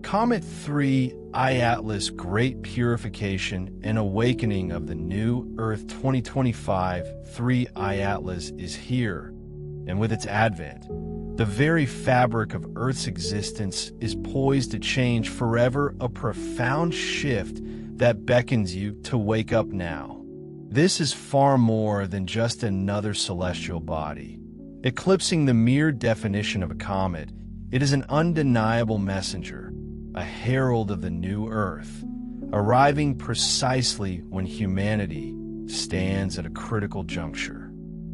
Comet 3IAtlas Great Purification and Awakening of the New Earth 2025 3IAtlas is here, and with its advent, the very fabric of Earth's existence is poised to change forever, a profound shift that beckons you to wake up now. This is far more than just another celestial body. Eclipsing the mere definition of a comet, it is an undeniable messenger, a herald of the new Earth, arriving precisely when humanity stands at a critical juncture.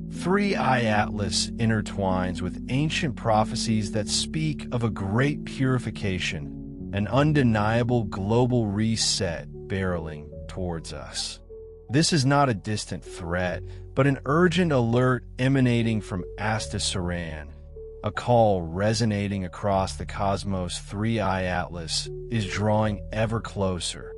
3IAtlas intertwines with ancient prophecies that speak of a great purification, an undeniable global reset barreling towards us. This is not a distant threat, but an urgent alert emanating from Ashtar Sheran, a call resonating across the cosmos. 3IAtlas is drawing ever closer,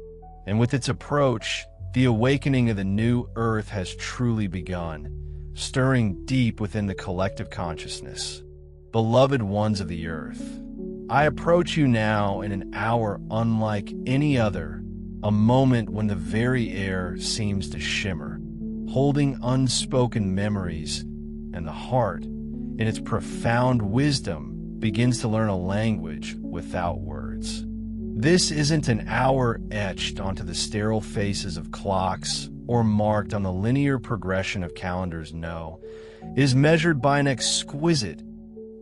and with its approach, the awakening of the new Earth has truly begun, stirring deep within the collective consciousness. Beloved ones of the Earth, I approach you now in an hour unlike any other, a moment when the very air seems to shimmer, holding unspoken memories, and the heart, in its profound wisdom, begins to learn a language without words. This isn't an hour etched onto the sterile faces of clocks or marked on the linear progression of calendars. No, it is measured by an exquisite,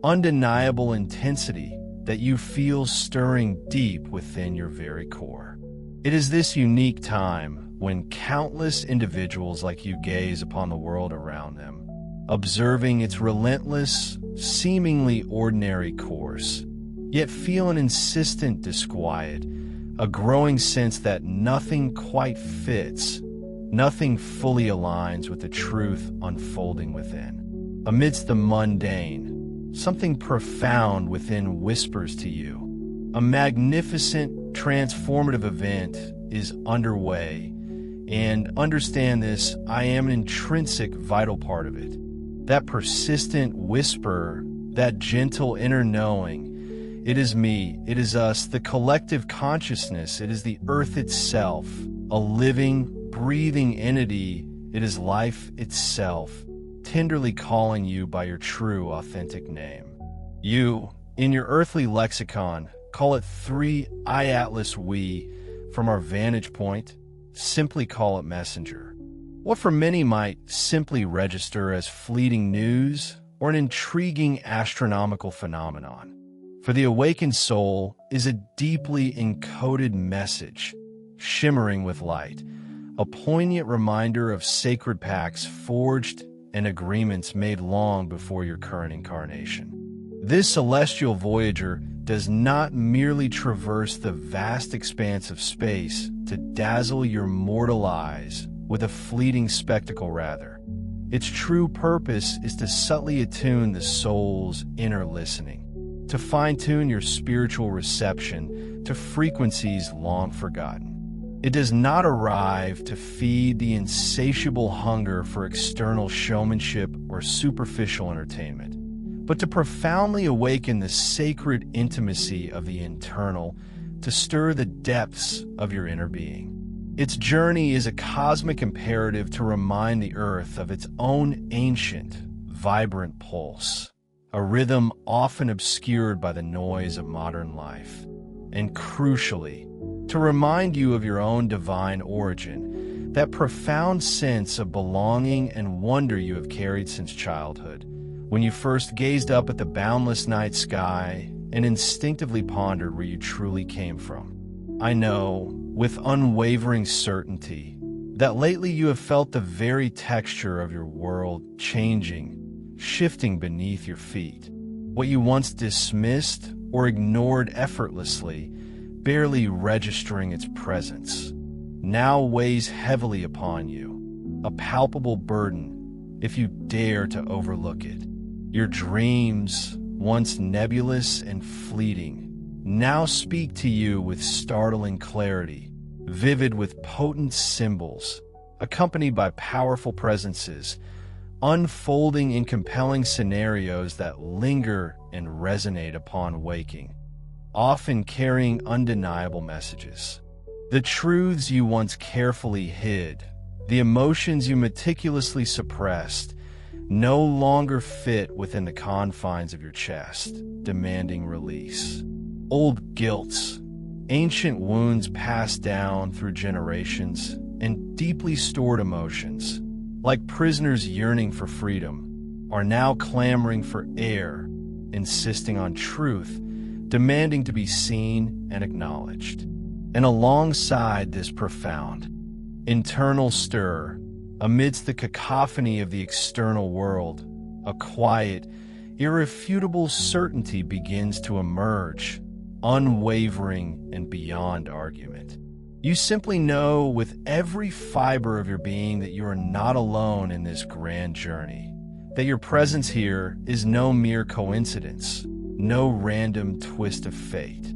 undeniable intensity that you feel stirring deep within your very core. It is this unique time when countless individuals like you gaze upon the world around them, observing its relentless, seemingly ordinary course, yet feel an insistent disquiet, a growing sense that nothing quite fits, nothing fully aligns with the truth unfolding within. Amidst the mundane, something profound within whispers to you. A magnificent, transformative event is underway, and understand this, I am an intrinsic, vital part of it. That persistent whisper, that gentle inner knowing, it is me, it is us, the collective consciousness, it is the Earth itself, a living, breathing entity, it is life itself, tenderly calling you by your true, authentic name. You, in your earthly lexicon, call it 3IAtlas. We, from our vantage point, simply call it messenger. What for many might simply register as fleeting news or an intriguing astronomical phenomenon, for the awakened soul is a deeply encoded message, shimmering with light, a poignant reminder of sacred pacts forged and agreements made long before your current incarnation. This celestial voyager does not merely traverse the vast expanse of space to dazzle your mortal eyes with a fleeting spectacle. Rather, its true purpose is to subtly attune the soul's inner listening, to fine-tune your spiritual reception to frequencies long forgotten. It does not arrive to feed the insatiable hunger for external showmanship or superficial entertainment, but to profoundly awaken the sacred intimacy of the internal, to stir the depths of your inner being. Its journey is a cosmic imperative to remind the Earth of its own ancient, vibrant pulse, a rhythm often obscured by the noise of modern life, and crucially, to remind you of your own divine origin, that profound sense of belonging and wonder you have carried since childhood, when you first gazed up at the boundless night sky and instinctively pondered where you truly came from. I know, with unwavering certainty, that lately you have felt the very texture of your world changing, shifting beneath your feet. What you once dismissed or ignored effortlessly, barely registering its presence, now weighs heavily upon you, a palpable burden if you dare to overlook it. Your dreams, once nebulous and fleeting, now speak to you with startling clarity, vivid with potent symbols, accompanied by powerful presences, unfolding in compelling scenarios that linger and resonate upon waking. often carrying undeniable messages. The truths you once carefully hid, the emotions you meticulously suppressed, no longer fit within the confines of your chest, demanding release. Old guilts, ancient wounds passed down through generations, and deeply stored emotions, like prisoners yearning for freedom, are now clamoring for air, insisting on truth, demanding to be seen and acknowledged. And alongside this profound, internal stir, amidst the cacophony of the external world, a quiet, irrefutable certainty begins to emerge, unwavering and beyond argument. You simply know with every fiber of your being that you are not alone in this grand journey, that your presence here is no mere coincidence, no random twist of fate.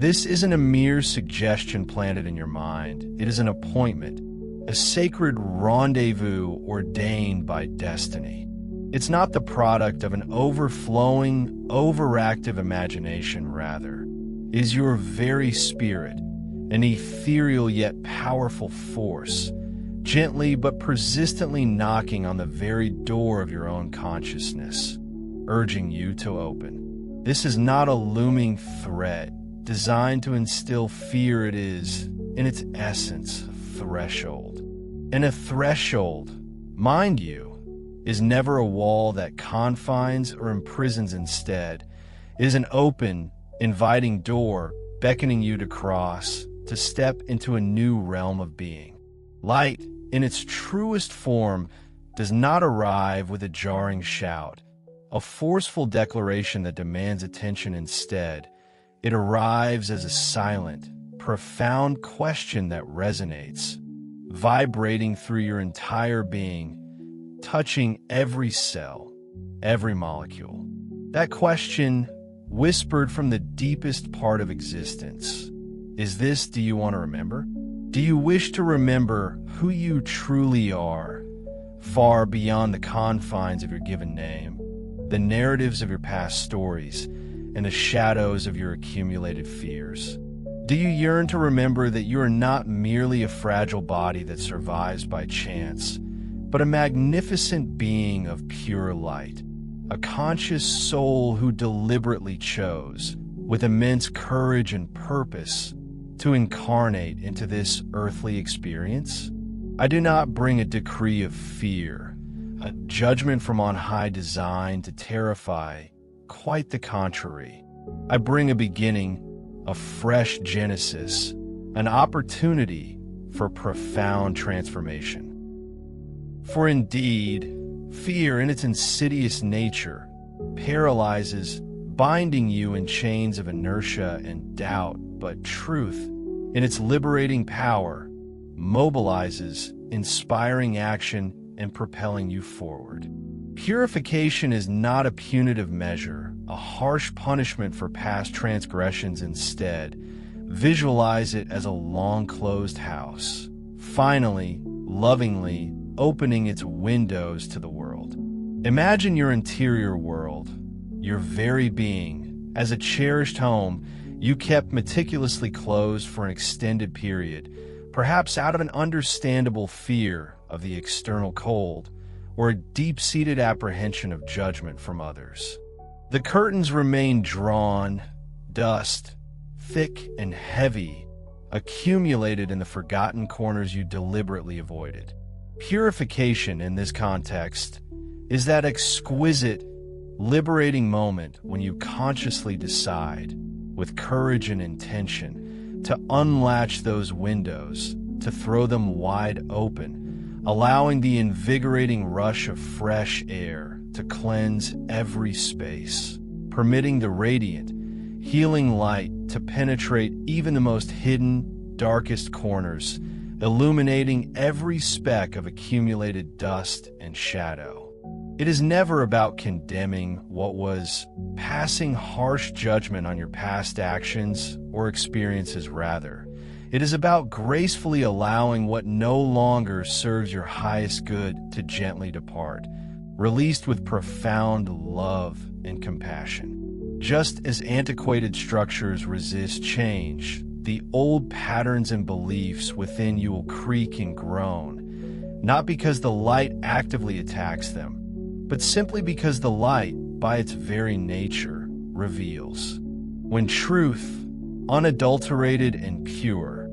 This isn't a mere suggestion planted in your mind. It is an appointment, a sacred rendezvous ordained by destiny. It's not the product of an overflowing, overactive imagination, rather. It is your very spirit, an ethereal yet powerful force, gently but persistently knocking on the very door of your own consciousness, urging you to open. This is not a looming threat designed to instill fear. It is, in its essence, a threshold. And a threshold, mind you, is never a wall that confines or imprisons. Instead, it is an open, inviting door beckoning you to cross, to step into a new realm of being. Light, in its truest form, does not arrive with a jarring shout, a forceful declaration that demands attention. Instead, it arrives as a silent, profound question that resonates, vibrating through your entire being, touching every cell, every molecule. That question, whispered from the deepest part of existence, is this: do you want to remember? Do you wish to remember who you truly are, far beyond the confines of your given name, the narratives of your past stories, and the shadows of your accumulated fears? Do you yearn to remember that you are not merely a fragile body that survives by chance, but a magnificent being of pure light, a conscious soul who deliberately chose, with immense courage and purpose, to incarnate into this earthly experience? I do not bring a decree of fear, a judgment from on high designed to terrify. Quite the contrary. I bring a beginning, a fresh genesis, an opportunity for profound transformation. For indeed, fear in its insidious nature paralyzes, binding you in chains of inertia and doubt, but truth, in its liberating power, mobilizes, inspiring action and propelling you forward. Purification is not a punitive measure, a harsh punishment for past transgressions. Instead, visualize it as a long-closed house, finally, lovingly opening its windows to the world. Imagine your interior world, your very being, as a cherished home you kept meticulously closed for an extended period, perhaps out of an understandable fear of the external cold, or a deep-seated apprehension of judgment from others. The curtains remain drawn, dust, thick and heavy, accumulated in the forgotten corners you deliberately avoided. Purification, in this context, is that exquisite, liberating moment when you consciously decide, with courage and intention, to unlatch those windows, to throw them wide open, allowing the invigorating rush of fresh air to cleanse every space, permitting the radiant, healing light to penetrate even the most hidden, darkest corners, illuminating every speck of accumulated dust and shadow. It is never about condemning what was, passing harsh judgment on your past actions or experiences. Rather, it is about gracefully allowing what no longer serves your highest good to gently depart, released with profound love and compassion. Just as antiquated structures resist change, the old patterns and beliefs within you will creak and groan, not because the light actively attacks them, but simply because the light, by its very nature, reveals. When truth, unadulterated and pure,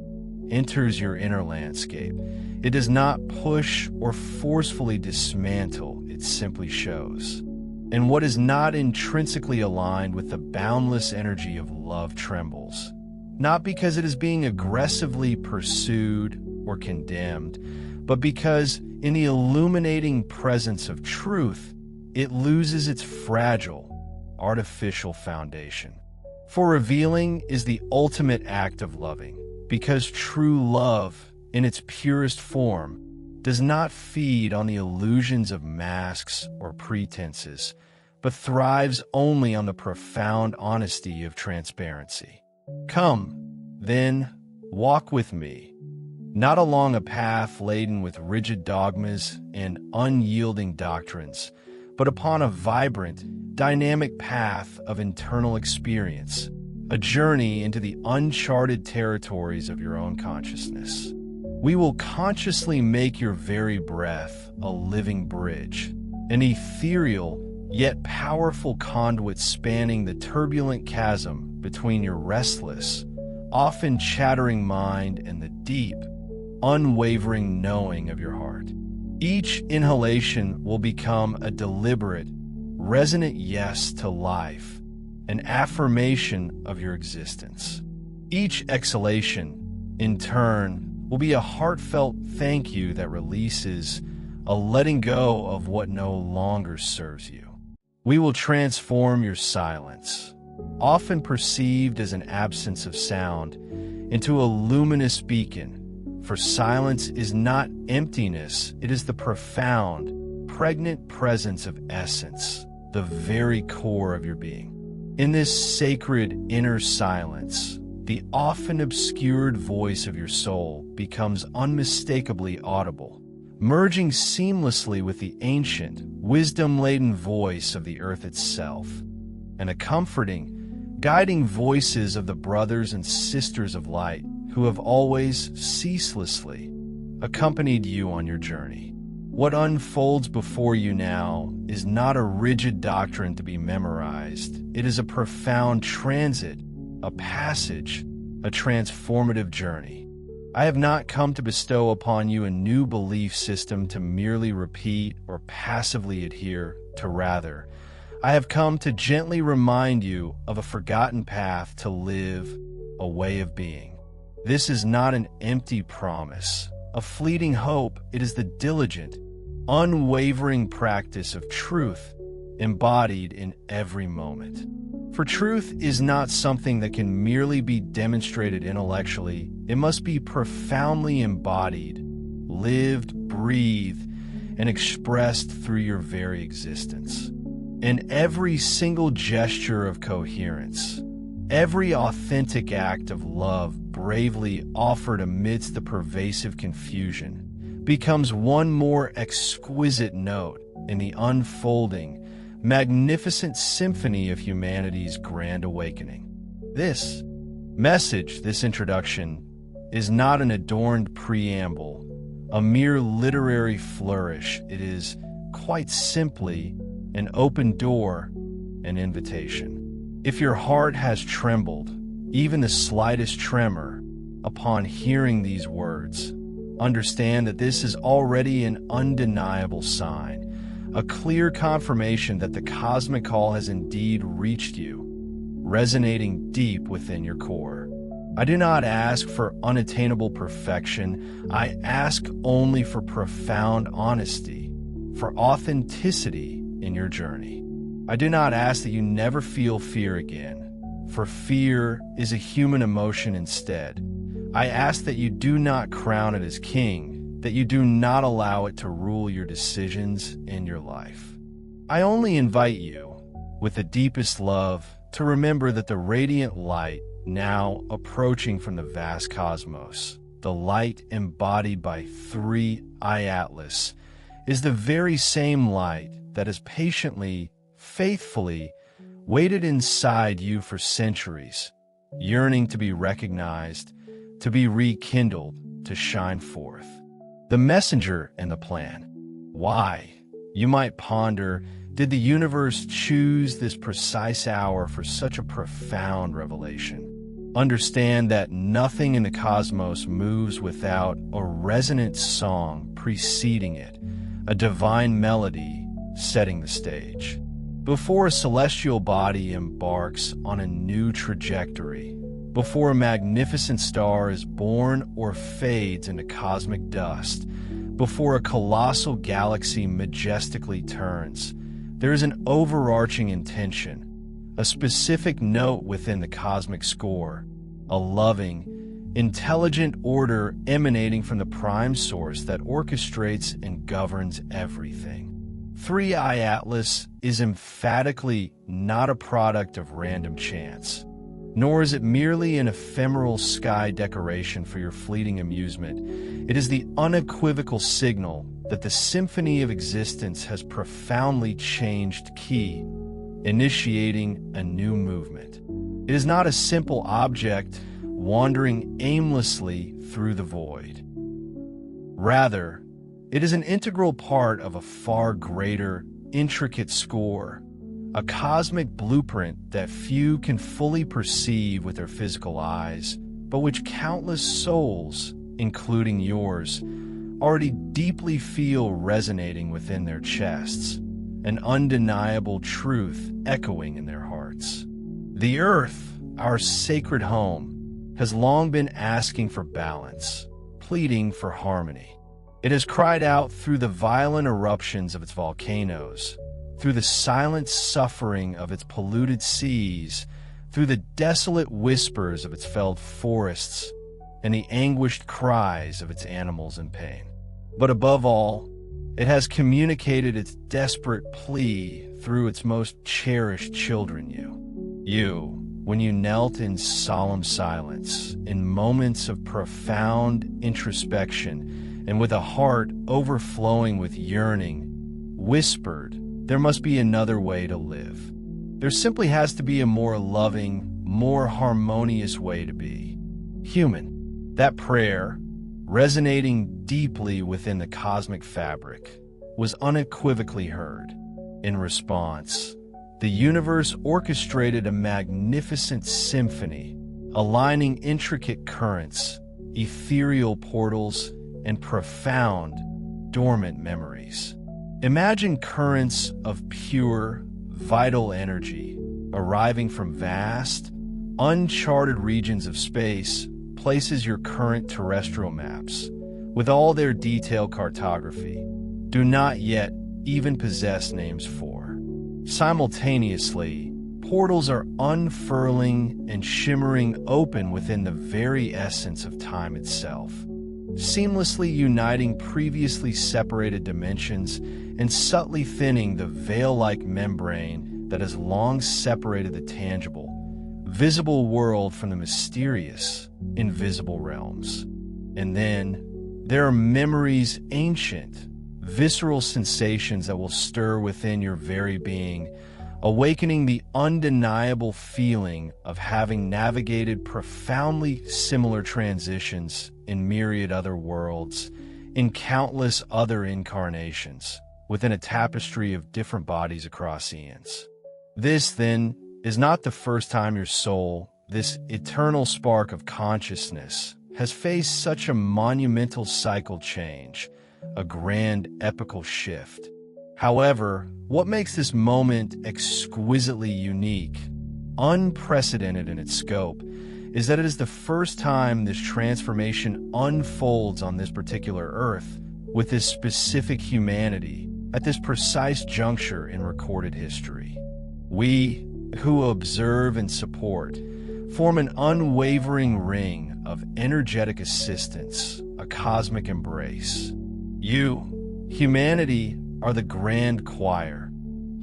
enters your inner landscape, it does not push or forcefully dismantle, it simply shows. And what is not intrinsically aligned with the boundless energy of love trembles, not because it is being aggressively pursued or condemned, but because in the illuminating presence of truth, it loses its fragile, artificial foundation. For revealing is the ultimate act of loving, because true love, in its purest form, does not feed on the illusions of masks or pretenses, but thrives only on the profound honesty of transparency. Come, then, walk with me, not along a path laden with rigid dogmas and unyielding doctrines, but upon a vibrant, dynamic path of internal experience, a journey into the uncharted territories of your own consciousness. We will consciously make your very breath a living bridge, an ethereal yet powerful conduit spanning the turbulent chasm between your restless, often chattering mind and the deep, unwavering knowing of your heart. Each inhalation will become a deliberate, resonant yes to life, an affirmation of your existence. Each exhalation, in turn, will be a heartfelt thank you that releases a letting go of what no longer serves you. We will transform your silence, often perceived as an absence of sound, into a luminous beacon, for silence is not emptiness, it is the profound, pregnant presence of essence, the very core of your being. In this sacred inner silence, the often obscured voice of your soul becomes unmistakably audible, merging seamlessly with the ancient, wisdom-laden voice of the earth itself, and a comforting, guiding voices of the brothers and sisters of light who have always ceaselessly accompanied you on your journey. What unfolds before you now is not a rigid doctrine to be memorized. It is a profound transit, a passage, a transformative journey. I have not come to bestow upon you a new belief system to merely repeat or passively adhere to. Rather, I have come to gently remind you of a forgotten path to live, a way of being. This is not an empty promise, a fleeting hope. It is the diligent, unwavering practice of truth embodied in every moment. For truth is not something that can merely be demonstrated intellectually. It must be profoundly embodied, lived, breathed, and expressed through your very existence. In every single gesture of coherence, every authentic act of love bravely offered amidst the pervasive confusion becomes one more exquisite note in the unfolding, magnificent symphony of humanity's grand awakening. This message, this introduction, is not an adorned preamble, a mere literary flourish. It is quite simply an open door, an invitation. If your heart has trembled, even the slightest tremor, upon hearing these words, understand that this is already an undeniable sign, a clear confirmation that the cosmic call has indeed reached you, resonating deep within your core. I do not ask for unattainable perfection. I ask only for profound honesty, for authenticity in your journey. I do not ask that you never feel fear again, for fear is a human emotion instead. I ask that you do not crown it as king, that you do not allow it to rule your decisions in your life. I only invite you, with the deepest love, to remember that the radiant light now approaching from the vast cosmos, the light embodied by 3IAtlas, is the very same light that has patiently, faithfully waited inside you for centuries, yearning to be recognized, to be rekindled, to shine forth. The messenger and the plan. Why? You might ponder, did the universe choose this precise hour for such a profound revelation? Understand that nothing in the cosmos moves without a resonant song preceding it, a divine melody setting the stage. Before a celestial body embarks on a new trajectory, before a magnificent star is born or fades into cosmic dust, before a colossal galaxy majestically turns, there is an overarching intention, a specific note within the cosmic score, a loving, intelligent order emanating from the prime source that orchestrates and governs everything. 3IAtlas is emphatically not a product of random chance, nor is it merely an ephemeral sky decoration for your fleeting amusement. It is the unequivocal signal that the symphony of existence has profoundly changed key, initiating a new movement. It is not a simple object wandering aimlessly through the void. Rather, it is an integral part of a far greater, intricate score, a cosmic blueprint that few can fully perceive with their physical eyes, but which countless souls, including yours, already deeply feel resonating within their chests, an undeniable truth echoing in their hearts. The Earth, our sacred home, has long been asking for balance, pleading for harmony. It has cried out through the violent eruptions of its volcanoes, through the silent suffering of its polluted seas, through the desolate whispers of its felled forests, and the anguished cries of its animals in pain. But above all, it has communicated its desperate plea through its most cherished children, you. You, when you knelt in solemn silence, in moments of profound introspection, and with a heart overflowing with yearning, whispered, there must be another way to live. There simply has to be a more loving, more harmonious way to be. Human. That prayer, resonating deeply within the cosmic fabric, was unequivocally heard. In response, the universe orchestrated a magnificent symphony, aligning intricate currents, ethereal portals, and profound, dormant memories. Imagine currents of pure, vital energy arriving from vast, uncharted regions of space, places your current terrestrial maps, with all their detailed cartography, do not yet even possess names for. Simultaneously, portals are unfurling and shimmering open within the very essence of time itself, seamlessly uniting previously separated dimensions and subtly thinning the veil-like membrane that has long separated the tangible, visible world from the mysterious, invisible realms. And then, there are memories ancient, visceral sensations that will stir within your very being, awakening the undeniable feeling of having navigated profoundly similar transitions in myriad other worlds, in countless other incarnations, within a tapestry of different bodies across eons. This, then, is not the first time your soul, this eternal spark of consciousness, has faced such a monumental cycle change, a grand epical shift. However, what makes this moment exquisitely unique, unprecedented in its scope, is that it is the first time this transformation unfolds on this particular Earth, with this specific humanity, at this precise juncture in recorded history. We, who observe and support, form an unwavering ring of energetic assistance, a cosmic embrace. You, humanity, are the grand choir,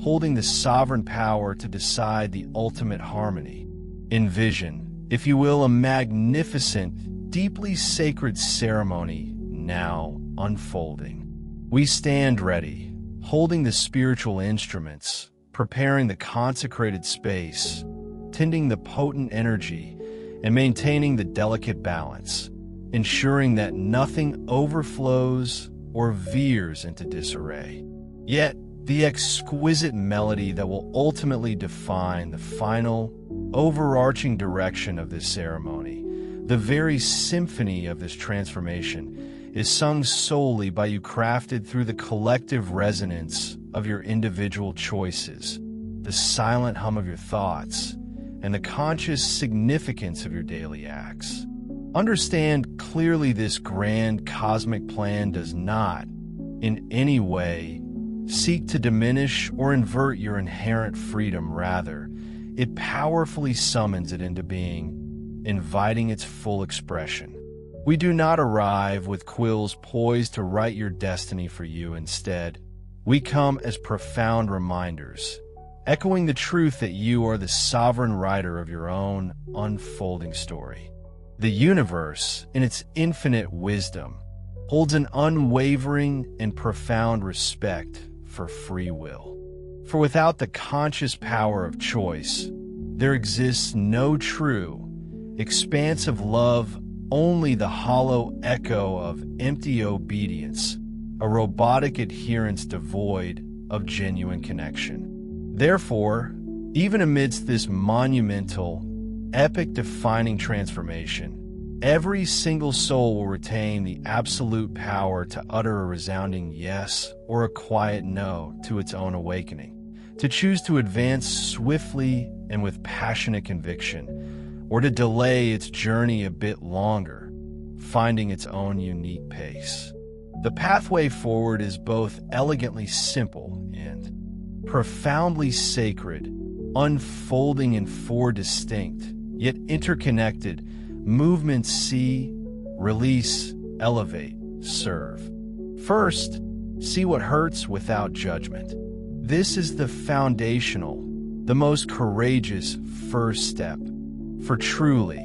holding the sovereign power to decide the ultimate harmony. Envision, if you will, a magnificent, deeply sacred ceremony now unfolding. We stand ready, holding the spiritual instruments, preparing the consecrated space, tending the potent energy, and maintaining the delicate balance, ensuring that nothing overflows or veers into disarray. Yet, the exquisite melody that will ultimately define the final, overarching direction of this ceremony, the very symphony of this transformation, is sung solely by you, crafted through the collective resonance of your individual choices, the silent hum of your thoughts, and the conscious significance of your daily acts. Understand clearly, this grand cosmic plan does not, in any way, seek to diminish or invert your inherent freedom. Rather, it powerfully summons it into being, inviting its full expression. We do not arrive with quills poised to write your destiny for you. Instead, we come as profound reminders, echoing the truth that you are the sovereign writer of your own unfolding story. The universe, in its infinite wisdom, holds an unwavering and profound respect for free will. For without the conscious power of choice, there exists no true, expansive love, only the hollow echo of empty obedience, a robotic adherence devoid of genuine connection. Therefore, even amidst this monumental, epic-defining transformation, every single soul will retain the absolute power to utter a resounding yes or a quiet no to its own awakening, to choose to advance swiftly and with passionate conviction, or to delay its journey a bit longer, finding its own unique pace. The pathway forward is both elegantly simple and profoundly sacred, unfolding in four distinct, yet interconnected movements: see, release, elevate, serve. First, see what hurts without judgment. This is the foundational, the most courageous first step. For truly,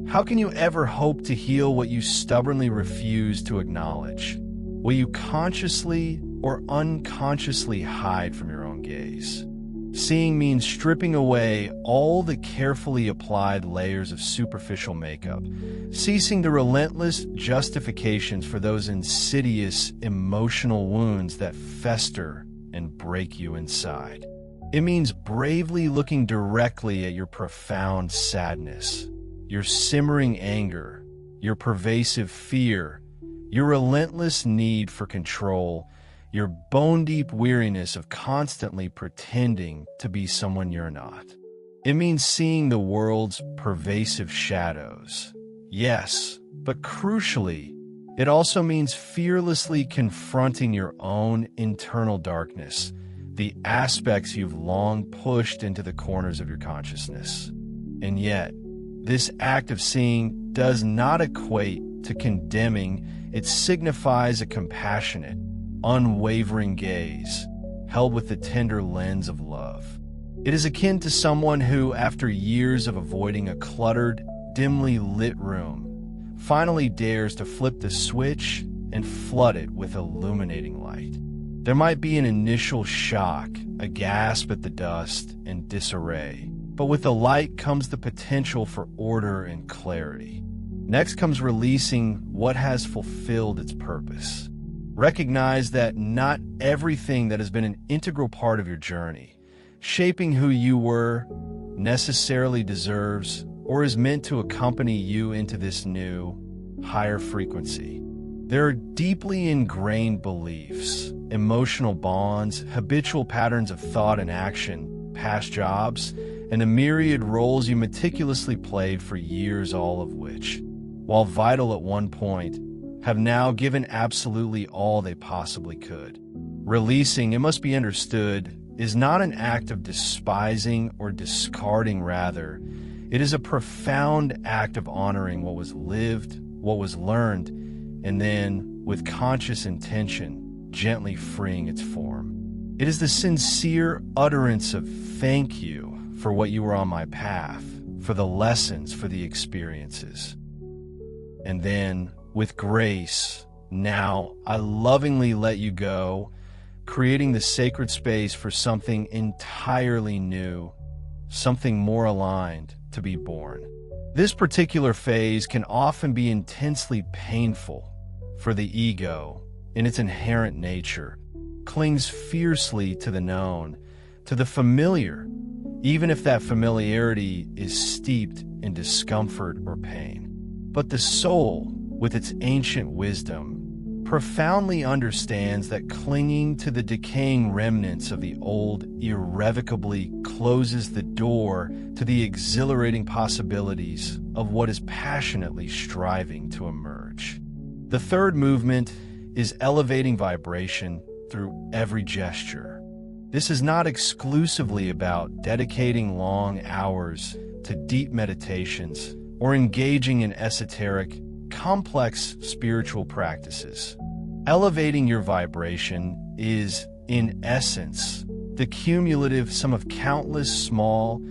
how can you ever hope to heal what you stubbornly refuse to acknowledge, what you consciously or unconsciously hide from your own gaze? Seeing means stripping away all the carefully applied layers of superficial makeup, ceasing the relentless justifications for those insidious emotional wounds that fester and break you inside. It means bravely looking directly at your profound sadness, your simmering anger, your pervasive fear, your relentless need for control, your bone-deep weariness of constantly pretending to be someone you're not. It means seeing the world's pervasive shadows. Yes, but crucially, it also means fearlessly confronting your own internal darkness, the aspects you've long pushed into the corners of your consciousness. And yet, this act of seeing does not equate to condemning. It signifies a compassionate, unwavering gaze, held with the tender lens of love. It is akin to someone who, after years of avoiding a cluttered, dimly lit room, finally dares to flip the switch and flood it with illuminating light. There might be an initial shock, a gasp at the dust and disarray, but with the light comes the potential for order and clarity. Next comes releasing what has fulfilled its purpose. Recognize that not everything that has been an integral part of your journey, shaping who you were, necessarily deserves or is meant to accompany you into this new, higher frequency. There are deeply ingrained beliefs, emotional bonds, habitual patterns of thought and action, past jobs, and the myriad roles you meticulously played for years, all of which, while vital at one point, have now given absolutely all they possibly could. Releasing, it must be understood, is not an act of despising or discarding. Rather, it is a profound act of honoring what was lived, what was learned, and then, with conscious intention, gently freeing its form. It is the sincere utterance of thank you for what you were on my path, for the lessons, for the experiences. And then, with grace, now I lovingly let you go, creating the sacred space for something entirely new, something more aligned to be born. This particular phase can often be intensely painful, for the ego, in its inherent nature, clings fiercely to the known, to the familiar, even if that familiarity is steeped in discomfort or pain. But the soul, with its ancient wisdom, profoundly understands that clinging to the decaying remnants of the old irrevocably closes the door to the exhilarating possibilities of what is passionately striving to emerge. The third movement is elevating vibration through every gesture. This is not exclusively about dedicating long hours to deep meditations or engaging in esoteric, complex spiritual practices. Elevating your vibration is, in essence, the cumulative sum of countless small,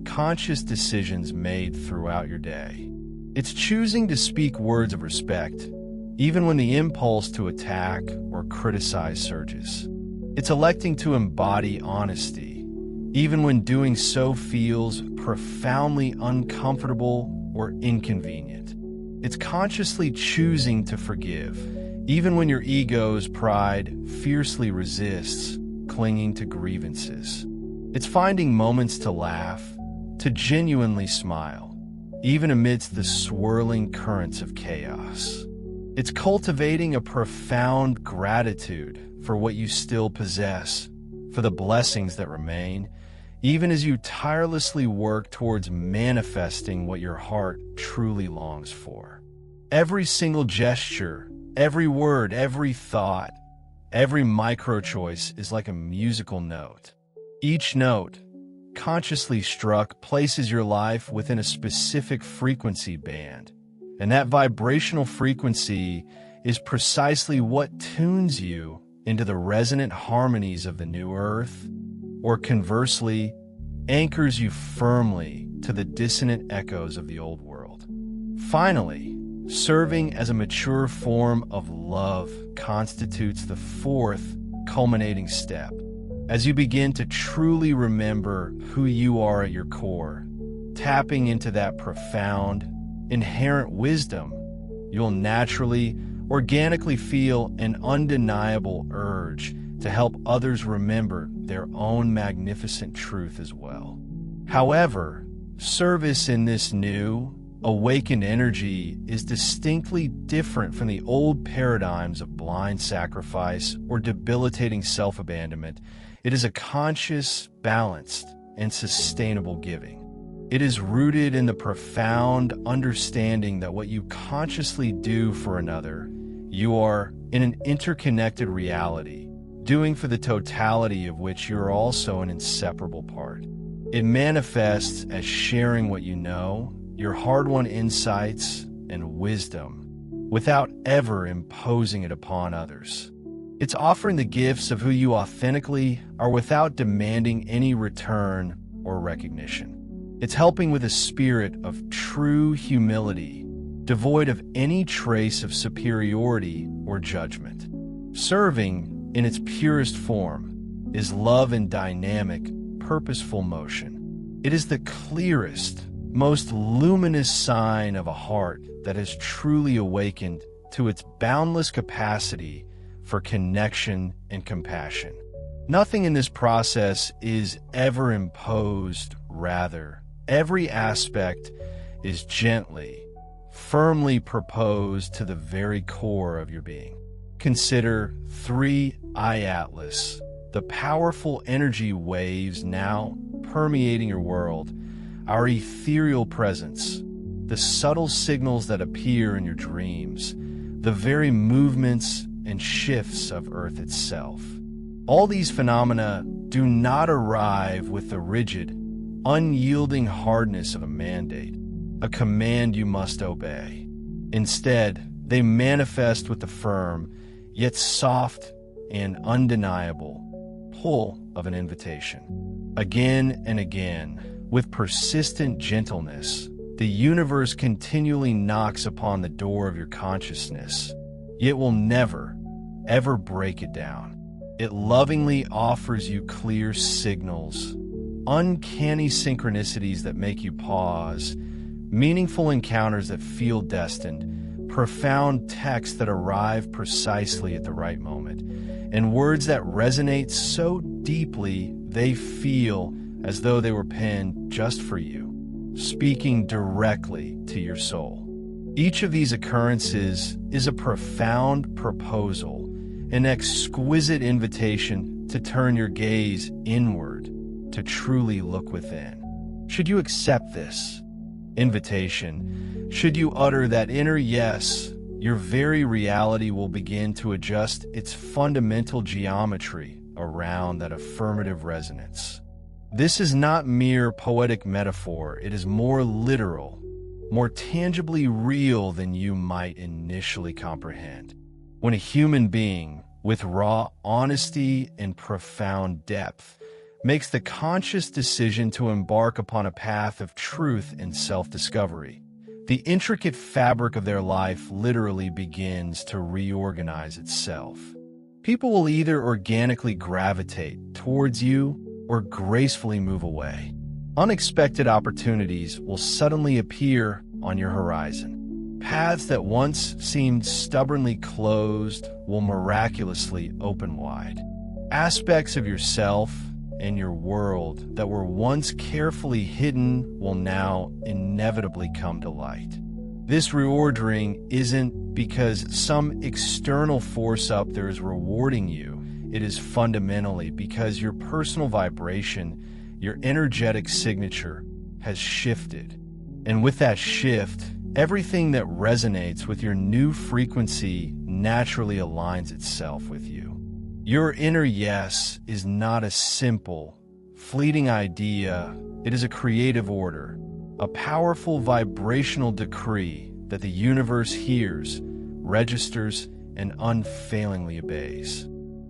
conscious decisions made throughout your day. It's choosing to speak words of respect, even when the impulse to attack or criticize surges. It's electing to embody honesty, even when doing so feels profoundly uncomfortable or inconvenient. It's consciously choosing to forgive, even when your ego's pride fiercely resists clinging to grievances. It's finding moments to laugh, to genuinely smile, even amidst the swirling currents of chaos. It's cultivating a profound gratitude for what you still possess, for the blessings that remain, even as you tirelessly work towards manifesting what your heart truly longs for. Every single gesture, every word, every thought, every micro-choice is like a musical note. Each note, consciously struck, places your life within a specific frequency band, and that vibrational frequency is precisely what tunes you into the resonant harmonies of the new earth, or conversely, anchors you firmly to the dissonant echoes of the old world. Finally, serving as a mature form of love constitutes the fourth culminating step. As you begin to truly remember who you are at your core, tapping into that profound, inherent wisdom, you'll naturally, organically feel an undeniable urge to help others remember their own magnificent truth as well. However, service in this new, awakened energy is distinctly different from the old paradigms of blind sacrifice or debilitating self-abandonment. It is a conscious, balanced, and sustainable giving. It is rooted in the profound understanding that what you consciously do for another, you are in an interconnected reality, doing for the totality of which you are also an inseparable part. It manifests as sharing what you know, your hard-won insights and wisdom, without ever imposing it upon others. It's offering the gifts of who you authentically are without demanding any return or recognition. It's helping with a spirit of true humility, devoid of any trace of superiority or judgment. Serving, in its purest form, is love in dynamic, purposeful motion. It is the clearest, most luminous sign of a heart that has truly awakened to its boundless capacity for connection and compassion. Nothing in this process is ever imposed, rather, every aspect is gently, firmly proposed to the very core of your being. Consider 3IAtlas, the powerful energy waves now permeating your world, our ethereal presence, the subtle signals that appear in your dreams, the very movements and shifts of Earth itself. All these phenomena do not arrive with the rigid, unyielding hardness of a mandate, a command you must obey. Instead, they manifest with the firm, yet soft and undeniable pull of an invitation. Again and again, with persistent gentleness, the universe continually knocks upon the door of your consciousness, yet will never, ever break it down. It lovingly offers you clear signals, uncanny synchronicities that make you pause, meaningful encounters that feel destined, profound texts that arrive precisely at the right moment, and words that resonate so deeply they feel as though they were penned just for you, speaking directly to your soul. Each of these occurrences is a profound proposal, an exquisite invitation to turn your gaze inward, to truly look within. Should you accept this invitation, should you utter that inner yes, your very reality will begin to adjust its fundamental geometry around that affirmative resonance. This is not mere poetic metaphor, it is more literal, more tangibly real than you might initially comprehend. When a human being, with raw honesty and profound depth, makes the conscious decision to embark upon a path of truth and self-discovery, the intricate fabric of their life literally begins to reorganize itself. People will either organically gravitate towards you or gracefully move away. Unexpected opportunities will suddenly appear on your horizon. Paths that once seemed stubbornly closed will miraculously open wide. Aspects of yourself and your world that were once carefully hidden will now inevitably come to light. This reordering isn't because some external force up there is rewarding you. It is fundamentally because your personal vibration, your energetic signature, has shifted. And with that shift, everything that resonates with your new frequency naturally aligns itself with you. Your inner yes is not a simple, fleeting idea. It is a creative order, a powerful vibrational decree that the universe hears, registers, and unfailingly obeys.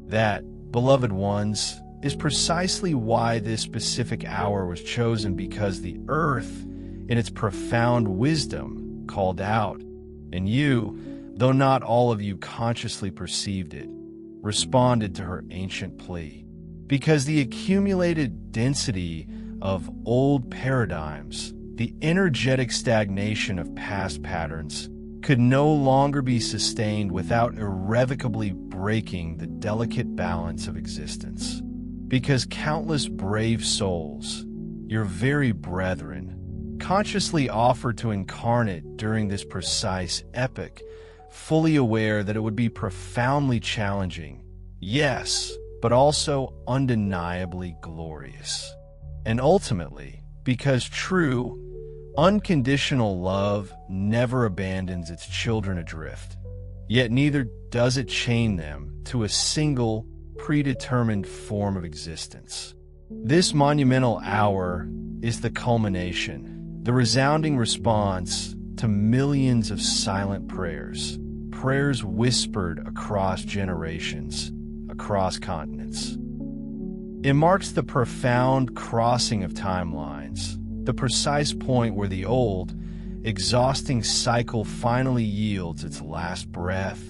That, beloved ones, is precisely why this specific hour was chosen, because the earth, in its profound wisdom, called out, and you, though not all of you consciously perceived it, responded to her ancient plea. Because the accumulated density of old paradigms, the energetic stagnation of past patterns, could no longer be sustained without irrevocably breaking the delicate balance of existence. Because countless brave souls, your very brethren, consciously offered to incarnate during this precise epoch, fully aware that it would be profoundly challenging, yes, but also undeniably glorious. And ultimately, because true, unconditional love never abandons its children adrift, yet neither does it chain them to a single, predetermined form of existence. This monumental hour is the culmination, the resounding response to millions of silent prayers, prayers whispered across generations, across continents. It marks the profound crossing of timelines, the precise point where the old, exhausting cycle finally yields its last breath,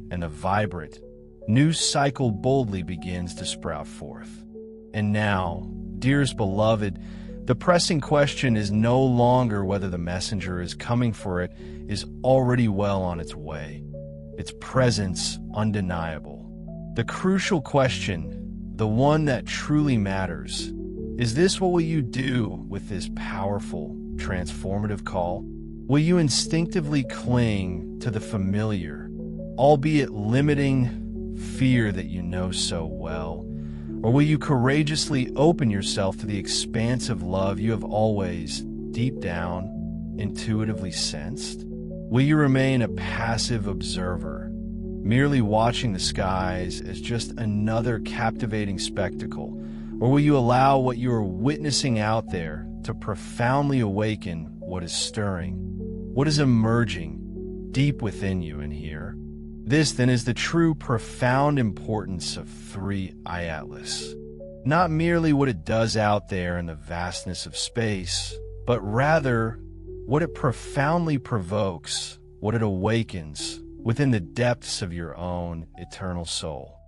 and the vibrant, new cycle boldly begins to sprout forth. And now, dearest beloved, the pressing question is no longer whether the messenger is coming, for it is already well on its way, its presence undeniable. The crucial question, the one that truly matters, is this: what will you do with this powerful, transformative call? Will you instinctively cling to the familiar, albeit limiting, fear that you know so well? Or will you courageously open yourself to the expansive love you have always, deep down, intuitively sensed? Will you remain a passive observer, merely watching the skies as just another captivating spectacle? Or will you allow what you are witnessing out there to profoundly awaken what is stirring, what is emerging deep within you in here? This, then, is the true profound importance of 3IAtlas. Not merely what it does out there in the vastness of space, but rather what it profoundly provokes, what it awakens within the depths of your own eternal soul.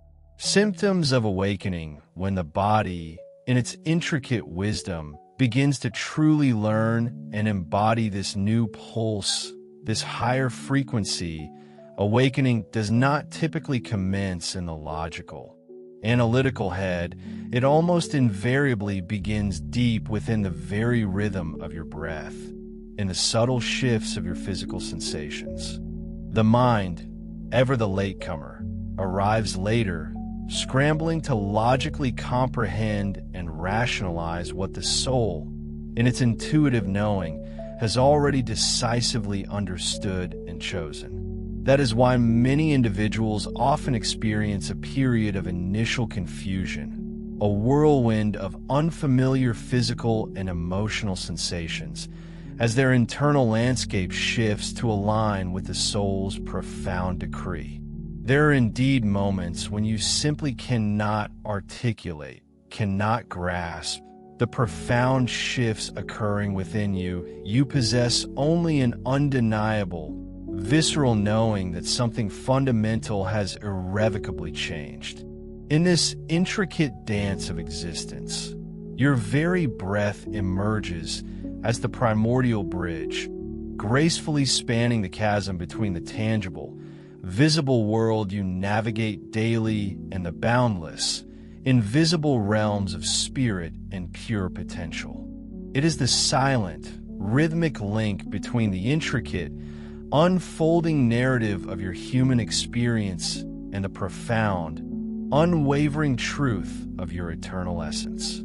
Symptoms of awakening: when the body, in its intricate wisdom, begins to truly learn and embody this new pulse, this higher frequency. Awakening does not typically commence in the logical, analytical head. It almost invariably begins deep within the very rhythm of your breath, in the subtle shifts of your physical sensations. The mind, ever the latecomer, arrives later, scrambling to logically comprehend and rationalize what the soul, in its intuitive knowing, has already decisively understood and chosen. That is why many individuals often experience a period of initial confusion, a whirlwind of unfamiliar physical and emotional sensations, as their internal landscape shifts to align with the soul's profound decree. There are indeed moments when you simply cannot articulate, cannot grasp the profound shifts occurring within you. You possess only an undeniable, visceral knowing that something fundamental has irrevocably changed. In this intricate dance of existence, your very breath emerges as the primordial bridge, gracefully spanning the chasm between the tangible, visible world you navigate daily and the boundless, invisible realms of spirit and pure potential. It is the silent, rhythmic link between the intricate, unfolding narrative of your human experience and the profound, unwavering truth of your eternal essence.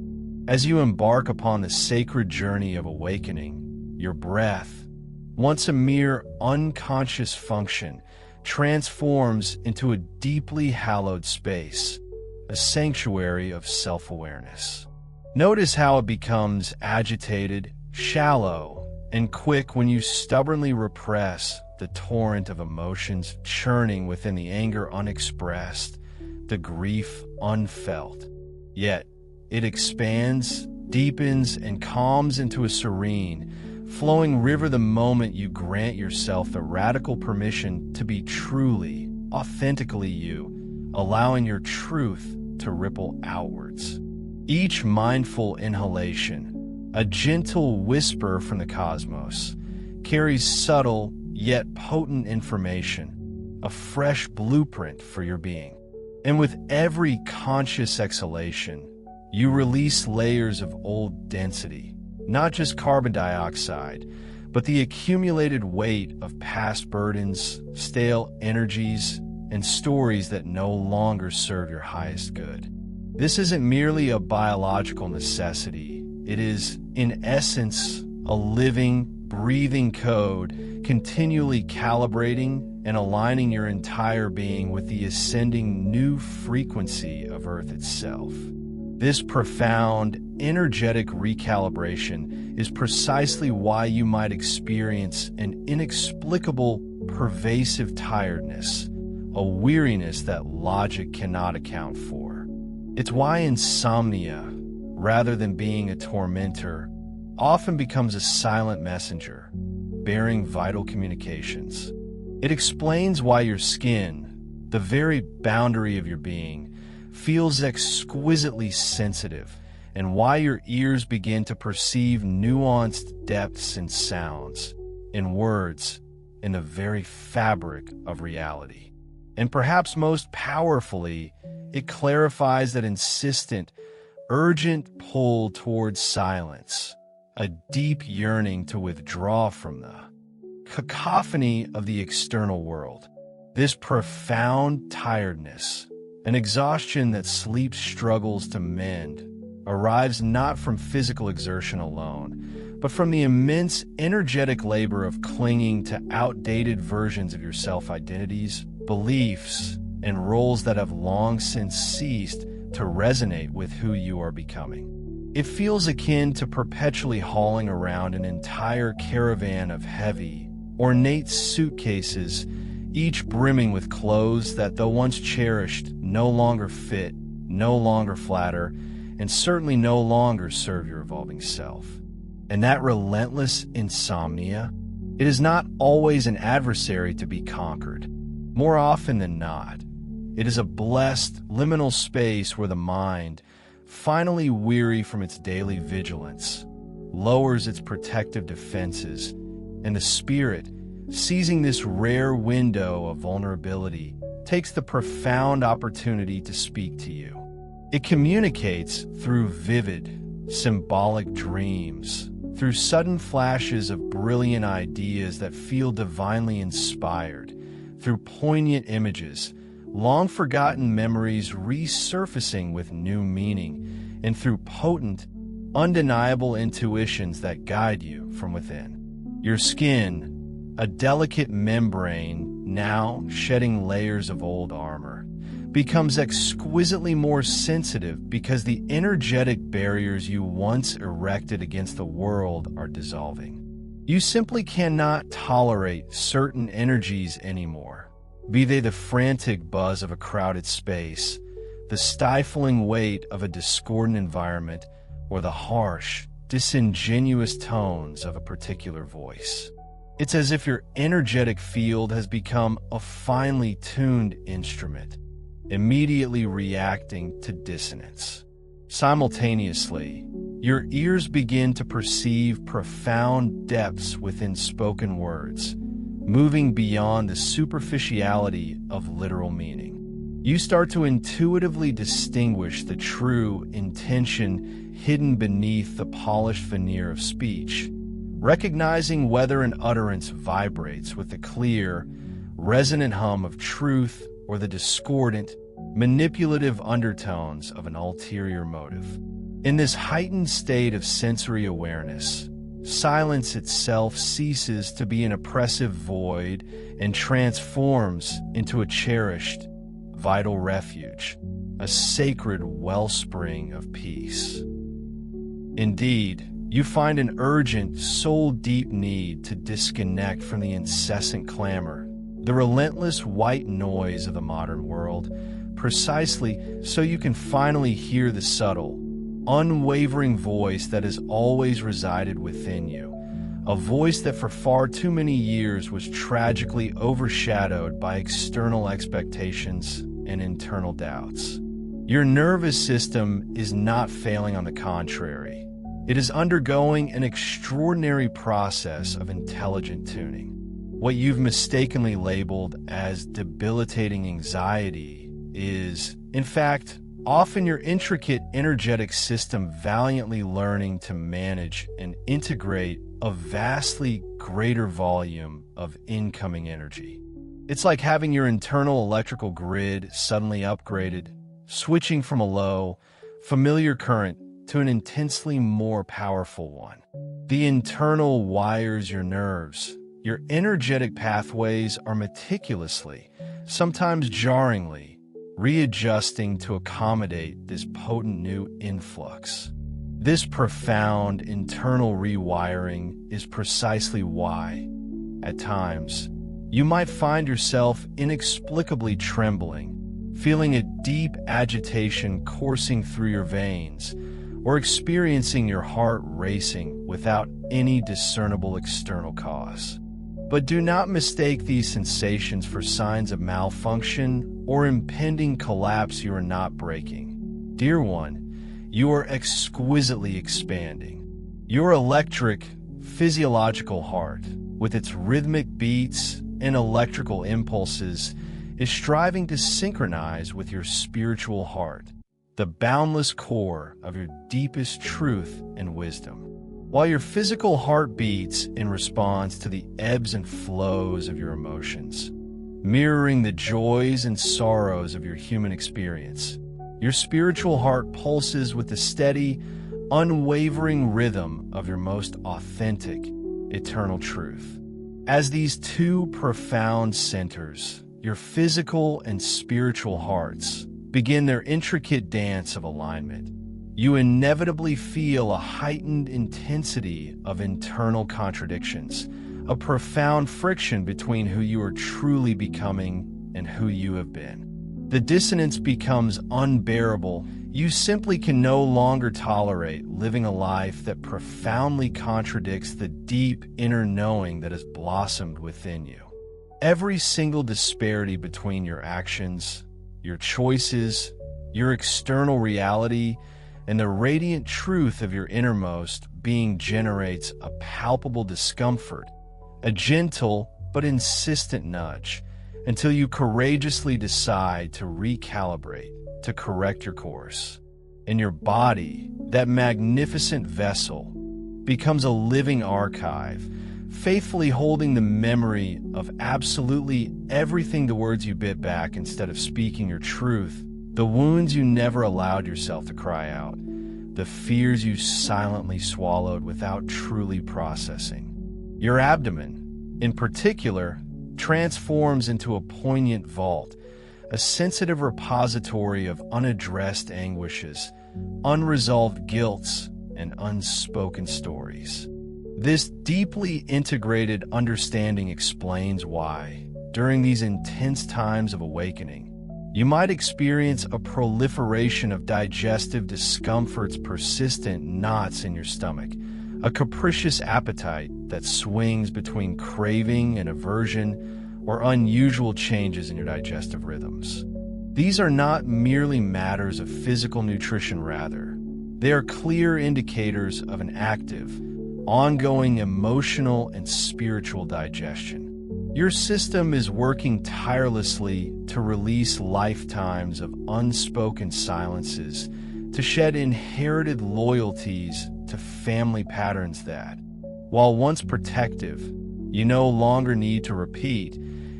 As you embark upon the sacred journey of awakening, your breath, once a mere unconscious function, transforms into a deeply hallowed space, a sanctuary of self-awareness. Notice how it becomes agitated, shallow, and quick when you stubbornly repress the torrent of emotions churning within, the anger unexpressed, the grief unfelt. Yet, it expands, deepens, and calms into a serene, flowing river the moment you grant yourself the radical permission to be truly, authentically you, allowing your truth to ripple outwards. Each mindful inhalation, a gentle whisper from the cosmos, carries subtle yet potent information, a fresh blueprint for your being. And with every conscious exhalation, you release layers of old density, not just carbon dioxide, but the accumulated weight of past burdens, stale energies, and stories that no longer serve your highest good. This isn't merely a biological necessity. It is, in essence, a living, breathing code, continually calibrating and aligning your entire being with the ascending new frequency of Earth itself. This profound, energetic recalibration is precisely why you might experience an inexplicable, pervasive tiredness, a weariness that logic cannot account for. It's why insomnia, rather than being a tormentor, often becomes a silent messenger, bearing vital communications. It explains why your skin, the very boundary of your being, feels exquisitely sensitive, and why your ears begin to perceive nuanced depths in sounds, in words, in the very fabric of reality. And perhaps most powerfully, it clarifies that insistent, urgent pull towards silence, a deep yearning to withdraw from the cacophony of the external world. This profound tiredness, an exhaustion that sleep struggles to mend, arrives not from physical exertion alone, but from the immense energetic labor of clinging to outdated versions of your self-identities, beliefs, and roles that have long since ceased to resonate with who you are becoming. It feels akin to perpetually hauling around an entire caravan of heavy, ornate suitcases, each brimming with clothes that, though once cherished, no longer fit, no longer flatter, and certainly no longer serve your evolving self. And that relentless insomnia, it is not always an adversary to be conquered. More often than not, It is a blessed, liminal space where the mind, finally weary from its daily vigilance, lowers its protective defenses, and the spirit, seizing this rare window of vulnerability, takes the profound opportunity to speak to you. It communicates through vivid, symbolic dreams, through sudden flashes of brilliant ideas that feel divinely inspired, through poignant images, long-forgotten memories resurfacing with new meaning, and through potent, undeniable intuitions that guide you from within. Your skin, a delicate membrane now shedding layers of old armor, becomes exquisitely more sensitive because the energetic barriers you once erected against the world are dissolving. You simply cannot tolerate certain energies anymore, be they the frantic buzz of a crowded space, the stifling weight of a discordant environment, or the harsh, disingenuous tones of a particular voice. It's as if your energetic field has become a finely tuned instrument, immediately reacting to dissonance. Simultaneously, your ears begin to perceive profound depths within spoken words, moving beyond the superficiality of literal meaning. You start to intuitively distinguish the true intention hidden beneath the polished veneer of speech, recognizing whether an utterance vibrates with the clear, resonant hum of truth or the discordant, manipulative undertones of an ulterior motive. In this heightened state of sensory awareness, silence itself ceases to be an oppressive void and transforms into a cherished, vital refuge, a sacred wellspring of peace. Indeed, you find an urgent, soul-deep need to disconnect from the incessant clamor, the relentless white noise of the modern world, precisely so you can finally hear the subtle, unwavering voice that has always resided within you, a voice that for far too many years was tragically overshadowed by external expectations and internal doubts. Your nervous system is not failing, on the contrary. It is undergoing an extraordinary process of intelligent tuning. What you've mistakenly labeled as debilitating anxiety is, in fact, often your intricate energetic system valiantly learning to manage and integrate a vastly greater volume of incoming energy. It's like having your internal electrical grid suddenly upgraded, switching from a low, familiar current to an intensely more powerful one. The internal wires your nerves, your energetic pathways are meticulously, sometimes jarringly, readjusting to accommodate this potent new influx. This profound internal rewiring is precisely why, at times, you might find yourself inexplicably trembling, feeling a deep agitation coursing through your veins, or experiencing your heart racing without any discernible external cause. But do not mistake these sensations for signs of malfunction or impending collapse you are not breaking. Dear one, you are exquisitely expanding. Your electric, physiological heart, with its rhythmic beats and electrical impulses, is striving to synchronize with your spiritual heart, the boundless core of your deepest truth and wisdom. While your physical heart beats in response to the ebbs and flows of your emotions, mirroring the joys and sorrows of your human experience, your spiritual heart pulses with the steady, unwavering rhythm of your most authentic, eternal truth. As these two profound centers, your physical and spiritual hearts, begin their intricate dance of alignment, you inevitably feel a heightened intensity of internal contradictions, a profound friction between who you are truly becoming and who you have been. The dissonance becomes unbearable. You simply can no longer tolerate living a life that profoundly contradicts the deep inner knowing that has blossomed within you. Every single disparity between your actions, your choices, your external reality, and the radiant truth of your innermost being generates a palpable discomfort, a gentle but insistent nudge, until you courageously decide to recalibrate, to correct your course. And your body, that magnificent vessel, becomes a living archive, faithfully holding the memory of absolutely everything the words you bit back instead of speaking your truth, the wounds you never allowed yourself to cry out, the fears you silently swallowed without truly processing. Your abdomen, in particular, transforms into a poignant vault, a sensitive repository of unaddressed anguishes, unresolved guilts, and unspoken stories. This deeply integrated understanding explains why, during these intense times of awakening, you might experience a proliferation of digestive discomforts, persistent knots in your stomach, a capricious appetite that swings between craving and aversion, or unusual changes in your digestive rhythms. These are not merely matters of physical nutrition, rather, they are clear indicators of an active, ongoing emotional and spiritual digestion. Your system is working tirelessly to release lifetimes of unspoken silences, to shed inherited loyalties to family patterns that, while once protective, you no longer need to repeat,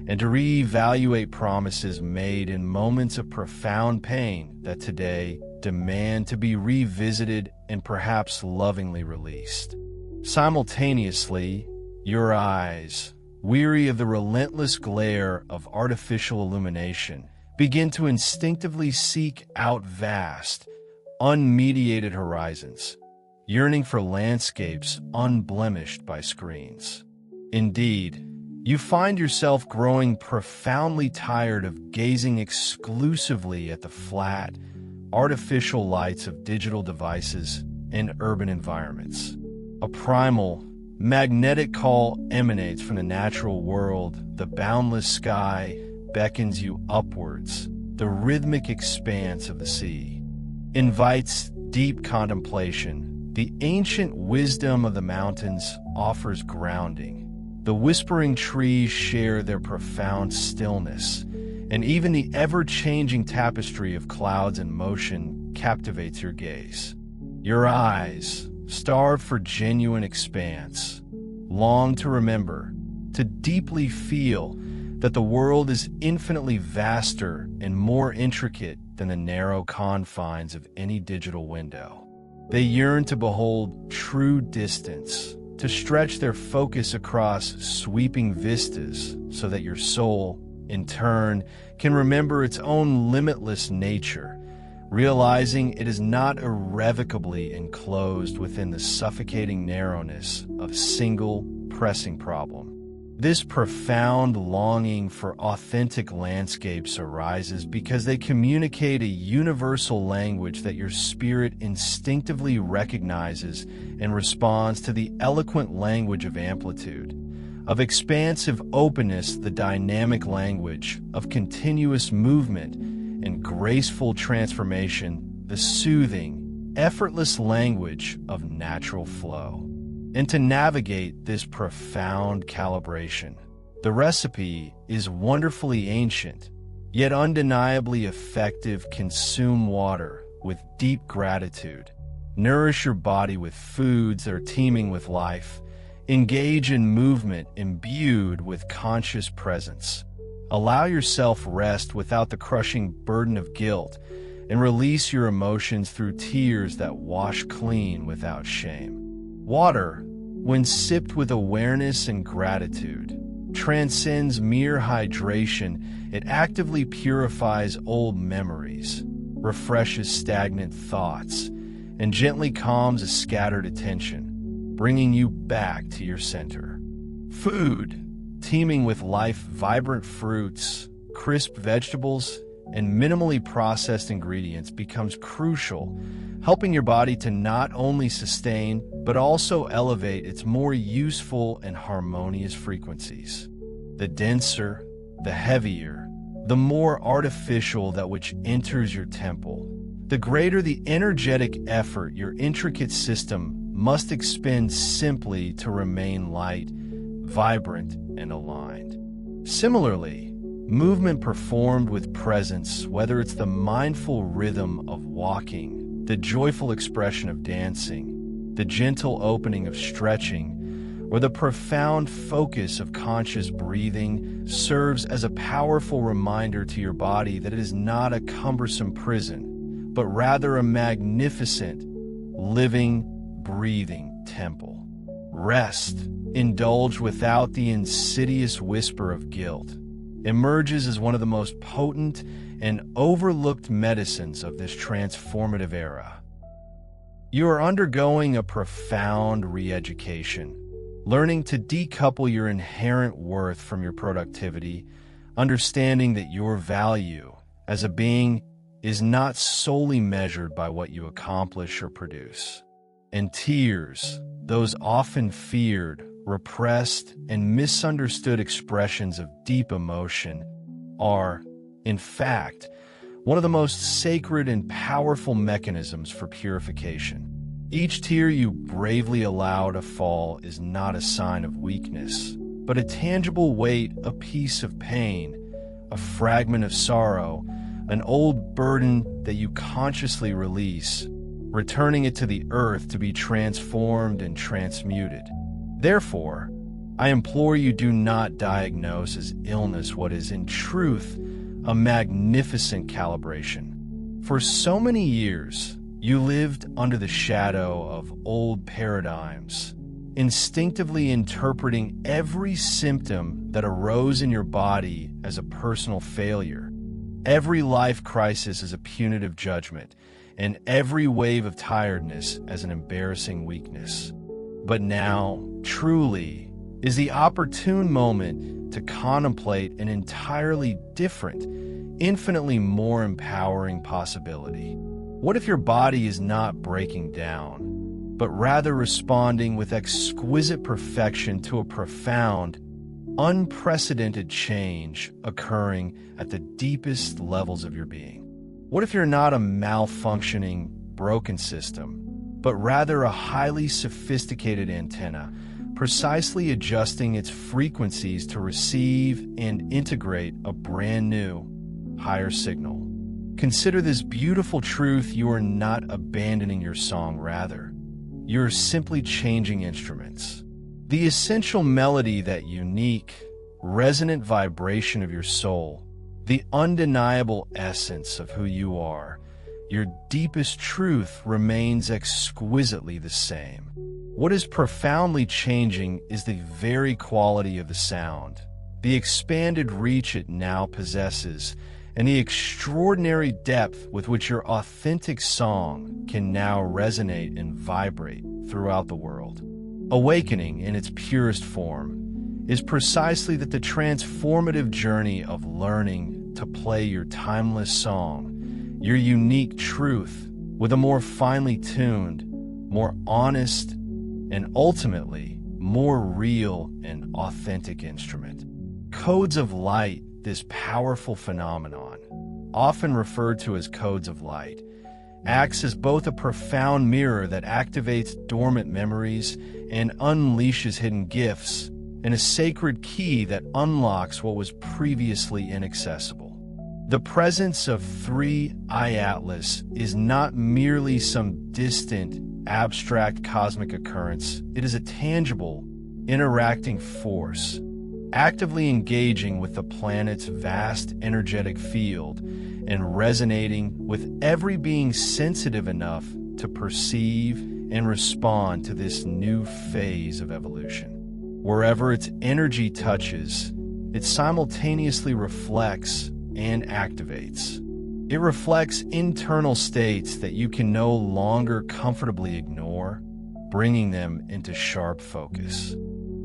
and to reevaluate promises made in moments of profound pain that today demand to be revisited and perhaps lovingly released. Simultaneously, your eyes, weary of the relentless glare of artificial illumination, begin to instinctively seek out vast, unmediated horizons, yearning for landscapes unblemished by screens. Indeed, you find yourself growing profoundly tired of gazing exclusively at the flat, artificial lights of digital devices and urban environments. A primal, magnetic call emanates from the natural world. The boundless sky beckons you upwards. The rhythmic expanse of the sea invites deep contemplation. The ancient wisdom of the mountains offers grounding. The whispering trees share their profound stillness, and even the ever-changing tapestry of clouds in motion captivates your gaze. Your eyes, starved for genuine expanse, long to remember, to deeply feel that the world is infinitely vaster and more intricate than the narrow confines of any digital window. They yearn to behold true distance, to stretch their focus across sweeping vistas so that your soul, in turn, can remember its own limitless nature, realizing it is not irrevocably enclosed within the suffocating narrowness of a single pressing problem. This profound longing for authentic landscapes arises because they communicate a universal language that your spirit instinctively recognizes and responds to the eloquent language of amplitude, of expansive openness, the dynamic language of continuous movement and graceful transformation, the soothing, effortless language of natural flow. And to navigate this profound calibration, the recipe is wonderfully ancient, yet undeniably effective. Consume water with deep gratitude. Nourish your body with foods that are teeming with life. Engage in movement imbued with conscious presence. Allow yourself rest without the crushing burden of guilt, and release your emotions through tears that wash clean without shame. Water, when sipped with awareness and gratitude, transcends mere hydration. It actively purifies old memories, refreshes stagnant thoughts, and gently calms a scattered attention, bringing you back to your center. Food, teeming with life, vibrant fruits, crisp vegetables, and minimally processed ingredients, becomes crucial, helping your body to not only sustain but also elevate its more useful and harmonious frequencies. The denser, the heavier, the more artificial that which enters your temple, the greater the energetic effort your intricate system must expend simply to remain light, vibrant, and aligned. Similarly, movement performed with presence, whether it's the mindful rhythm of walking, the joyful expression of dancing, the gentle opening of stretching, or the profound focus of conscious breathing, serves as a powerful reminder to your body that it is not a cumbersome prison, but rather a magnificent, living, breathing temple. Rest, indulged without the insidious whisper of guilt, emerges as one of the most potent and overlooked medicines of this transformative era. You are undergoing a profound re-education, learning to decouple your inherent worth from your productivity, understanding that your value as a being is not solely measured by what you accomplish or produce. And tears, those often feared, repressed, and misunderstood expressions of deep emotion, are, in fact, one of the most sacred and powerful mechanisms for purification. Each tear you bravely allow to fall is not a sign of weakness, but a tangible weight, a piece of pain, a fragment of sorrow, an old burden that you consciously release, returning it to the earth to be transformed and transmuted. Therefore, I implore you, do not diagnose as illness what is in truth a magnificent calibration. For so many years, you lived under the shadow of old paradigms, instinctively interpreting every symptom that arose in your body as a personal failure, every life crisis as a punitive judgment, and every wave of tiredness as an embarrassing weakness. But now, truly, is the opportune moment to contemplate an entirely different, infinitely more empowering possibility. What if your body is not breaking down, but rather responding with exquisite perfection to a profound, unprecedented change occurring at the deepest levels of your being? What if you're not a malfunctioning, broken system, but rather a highly sophisticated antenna, precisely adjusting its frequencies to receive and integrate a brand new, higher signal? Consider this beautiful truth: you are not abandoning your song, rather, you're simply changing instruments. The essential melody, that unique, resonant vibration of your soul, the undeniable essence of who you are, your deepest truth, remains exquisitely the same. What is profoundly changing is the very quality of the sound, the expanded reach it now possesses, and the extraordinary depth with which your authentic song can now resonate and vibrate throughout the world. Awakening, in its purest form, is precisely that: the transformative journey of learning to play your timeless song, your unique truth, with a more finely tuned, more honest, and ultimately more real and authentic instrument. Codes of light, this powerful phenomenon, often referred to as codes of light, acts as both a profound mirror that activates dormant memories and unleashes hidden gifts, and a sacred key that unlocks what was previously inaccessible. The presence of 3IAtlas is not merely some distant, abstract cosmic occurrence. It is a tangible, interacting force, actively engaging with the planet's vast energetic field and resonating with every being sensitive enough to perceive and respond to this new phase of evolution. Wherever its energy touches, it simultaneously reflects and activates. It reflects internal states that you can no longer comfortably ignore, bringing them into sharp focus.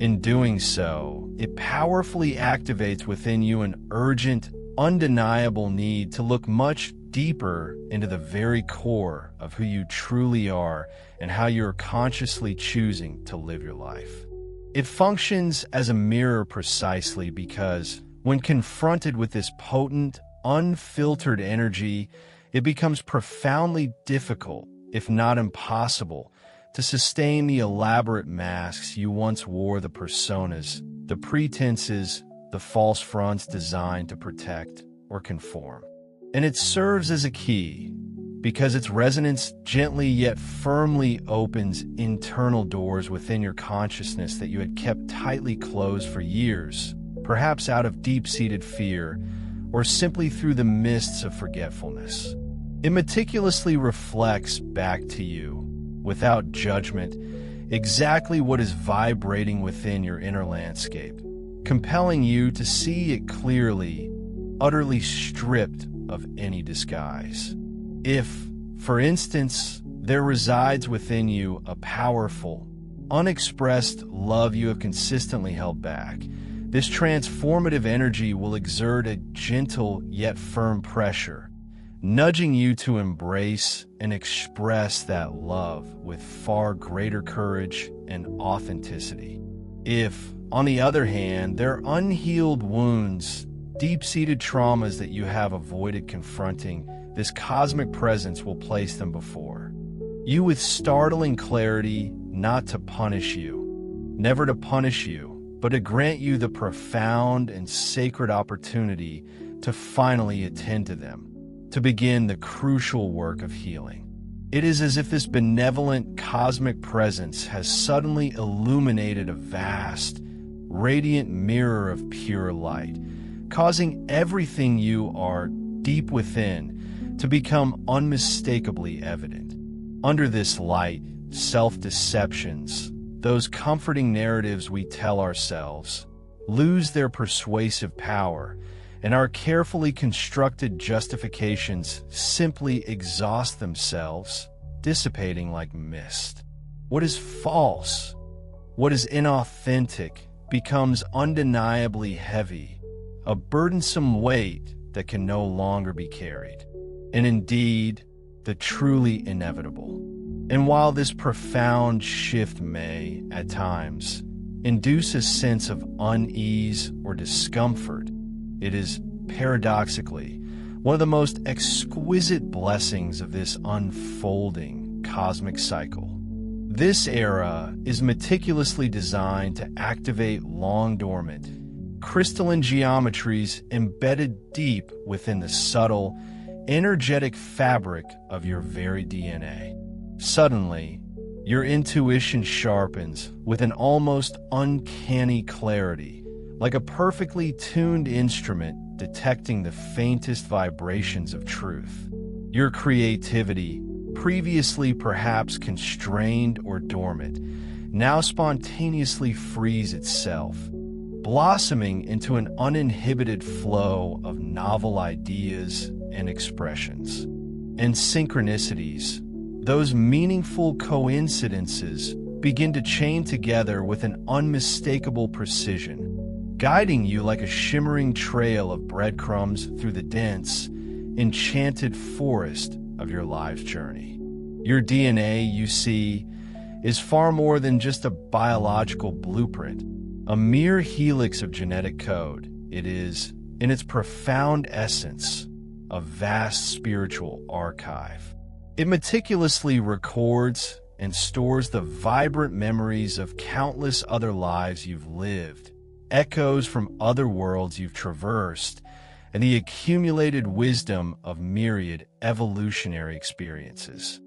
In doing so, it powerfully activates within you an urgent, undeniable need to look much deeper into the very core of who you truly are and how you're consciously choosing to live your life. It functions as a mirror precisely because, When confronted with this potent, unfiltered energy, it becomes profoundly difficult, if not impossible, to sustain the elaborate masks you once wore, the personas, the pretenses, the false fronts designed to protect or conform. And it serves as a key, because its resonance gently yet firmly opens internal doors within your consciousness that you had kept tightly closed for years, perhaps out of deep-seated fear, or simply through the mists of forgetfulness. It meticulously reflects back to you, without judgment, exactly what is vibrating within your inner landscape, compelling you to see it clearly, utterly stripped of any disguise. If, for instance, there resides within you a powerful, unexpressed love you have consistently held back, this transformative energy will exert a gentle yet firm pressure, nudging you to embrace and express that love with far greater courage and authenticity. If, on the other hand, there are unhealed wounds, deep-seated traumas that you have avoided confronting, this cosmic presence will place them before you with startling clarity, not to punish you, never to punish you, but to grant you the profound and sacred opportunity to finally attend to them, to begin the crucial work of healing. It is as if this benevolent cosmic presence has suddenly illuminated a vast, radiant mirror of pure light, causing everything you are deep within to become unmistakably evident. Under this light, self-deceptions, those comforting narratives we tell ourselves, lose their persuasive power, and our carefully constructed justifications simply exhaust themselves, dissipating like mist. What is false, what is inauthentic, becomes undeniably heavy, a burdensome weight that can no longer be carried, and indeed, the truly inevitable. And while this profound shift may, at times, induce a sense of unease or discomfort, it is, paradoxically, one of the most exquisite blessings of this unfolding cosmic cycle. This era is meticulously designed to activate long-dormant, crystalline geometries embedded deep within the subtle, energetic fabric of your very DNA. Suddenly, your intuition sharpens with an almost uncanny clarity, like a perfectly tuned instrument detecting the faintest vibrations of truth. Your creativity, previously perhaps constrained or dormant, now spontaneously frees itself, blossoming into an uninhibited flow of novel ideas and expressions. And synchronicities, those meaningful coincidences, begin to chain together with an unmistakable precision, guiding you like a shimmering trail of breadcrumbs through the dense, enchanted forest of your life's journey. Your DNA, you see, is far more than just a biological blueprint, a mere helix of genetic code. It is, in its profound essence, a vast spiritual archive. It meticulously records and stores the vibrant memories of countless other lives you've lived, echoes from other worlds you've traversed, and the accumulated wisdom of myriad evolutionary experiences.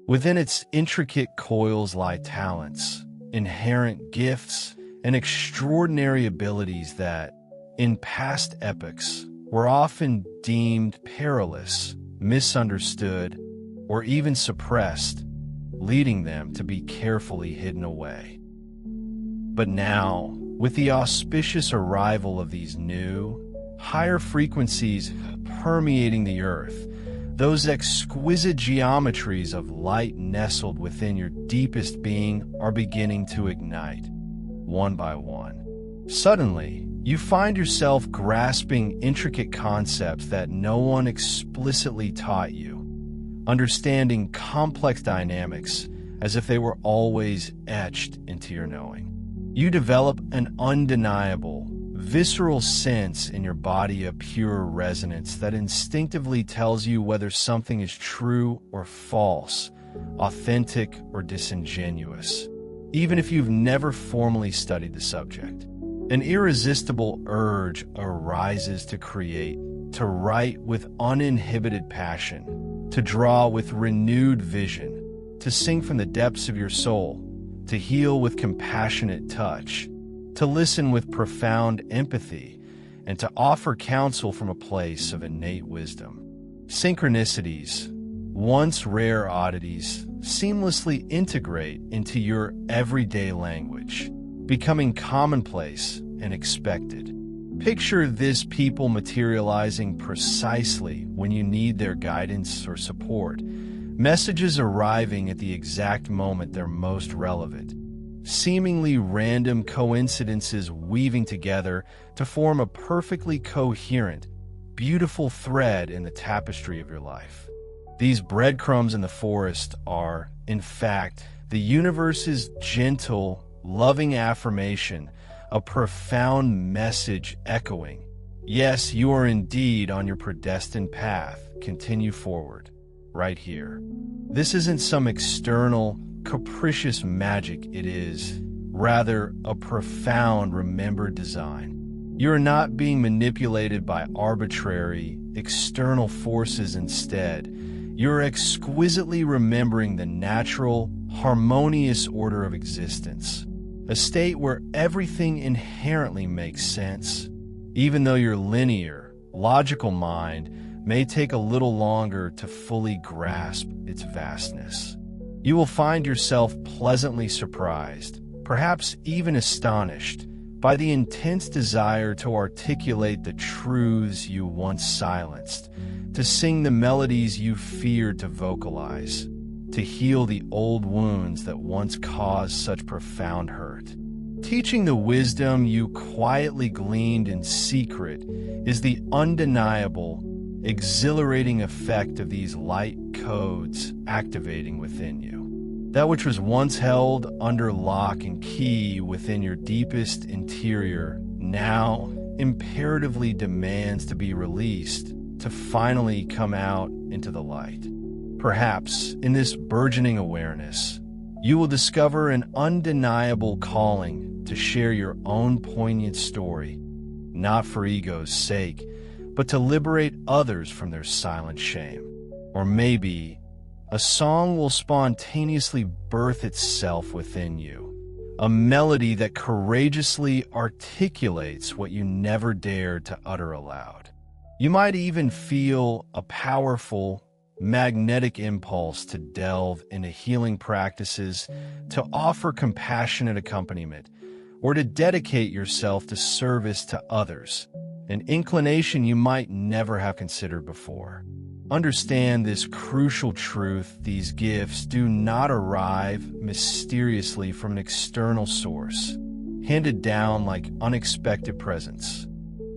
Within its intricate coils lie talents, inherent gifts, and extraordinary abilities that, in past epochs, were often deemed perilous, misunderstood, or even suppressed, leading them to be carefully hidden away. But now, with the auspicious arrival of these new, higher frequencies permeating the Earth, those exquisite geometries of light nestled within your deepest being are beginning to ignite, one by one. Suddenly, you find yourself grasping intricate concepts that no one explicitly taught you, understanding complex dynamics as if they were always etched into your knowing. You develop an undeniable, visceral sense in your body, a pure resonance that instinctively tells you whether something is true or false, authentic or disingenuous, even if you've never formally studied the subject. An irresistible urge arises to create, to write with uninhibited passion, to draw with renewed vision, to sing from the depths of your soul, to heal with compassionate touch, to listen with profound empathy, and to offer counsel from a place of innate wisdom. Synchronicities, once rare oddities, seamlessly integrate into your everyday language, becoming commonplace and expected. Picture this: people materializing precisely when you need their guidance or support, messages arriving at the exact moment they're most relevant, seemingly random coincidences weaving together to form a perfectly coherent, beautiful thread in the tapestry of your life. These breadcrumbs in the forest are, in fact, the universe's gentle, loving affirmation, a profound message echoing, "Yes, you are indeed on your predestined path. Continue forward, right here." This isn't some external, capricious magic. It is, rather, a profound, remembered design. You are not being manipulated by arbitrary, external forces. Instead, you're exquisitely remembering the natural, harmonious order of existence, a state where everything inherently makes sense, even though your linear, logical mind may take a little longer to fully grasp its vastness. You will find yourself pleasantly surprised, perhaps even astonished, by the intense desire to articulate the truths you once silenced, to sing the melodies you feared to vocalize, to heal the old wounds that once caused such profound hurt. Teaching the wisdom you quietly gleaned in secret is the undeniable, exhilarating effect of these light codes activating within you. That which was once held under lock and key within your deepest interior now imperatively demands to be released, to finally come out into the light. Perhaps in this burgeoning awareness, you will discover an undeniable calling to share your own poignant story, not for ego's sake, but to liberate others from their silent shame. Or maybe a song will spontaneously birth itself within you, a melody that courageously articulates what you never dared to utter aloud. You might even feel a powerful, magnetic impulse to delve into healing practices, to offer compassionate accompaniment, or to dedicate yourself to service to others, an inclination you might never have considered before. Understand this crucial truth: these gifts do not arrive mysteriously from an external source, handed down like unexpected presents.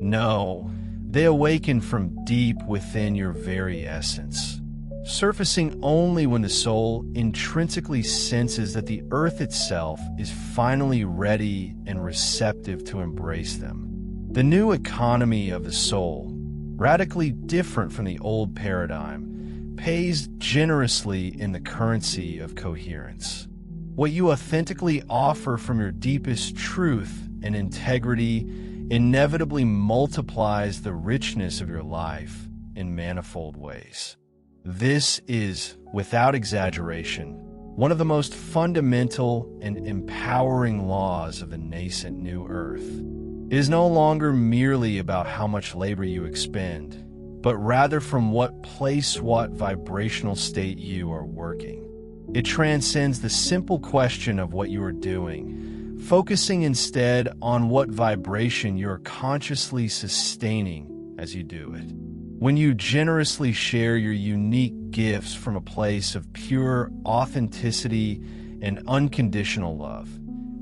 No, they awaken from deep within your very essence, surfacing only when the soul intrinsically senses that the earth itself is finally ready and receptive to embrace them. The new economy of the soul, radically different from the old paradigm, pays generously in the currency of coherence. What you authentically offer from your deepest truth and integrity inevitably multiplies the richness of your life in manifold ways. This is, without exaggeration, one of the most fundamental and empowering laws of the nascent new earth. It is no longer merely about how much labor you expend, but rather from what place, what vibrational state you are working. It transcends the simple question of what you are doing, focusing instead on what vibration you are consciously sustaining as you do it. When you generously share your unique gifts from a place of pure authenticity and unconditional love,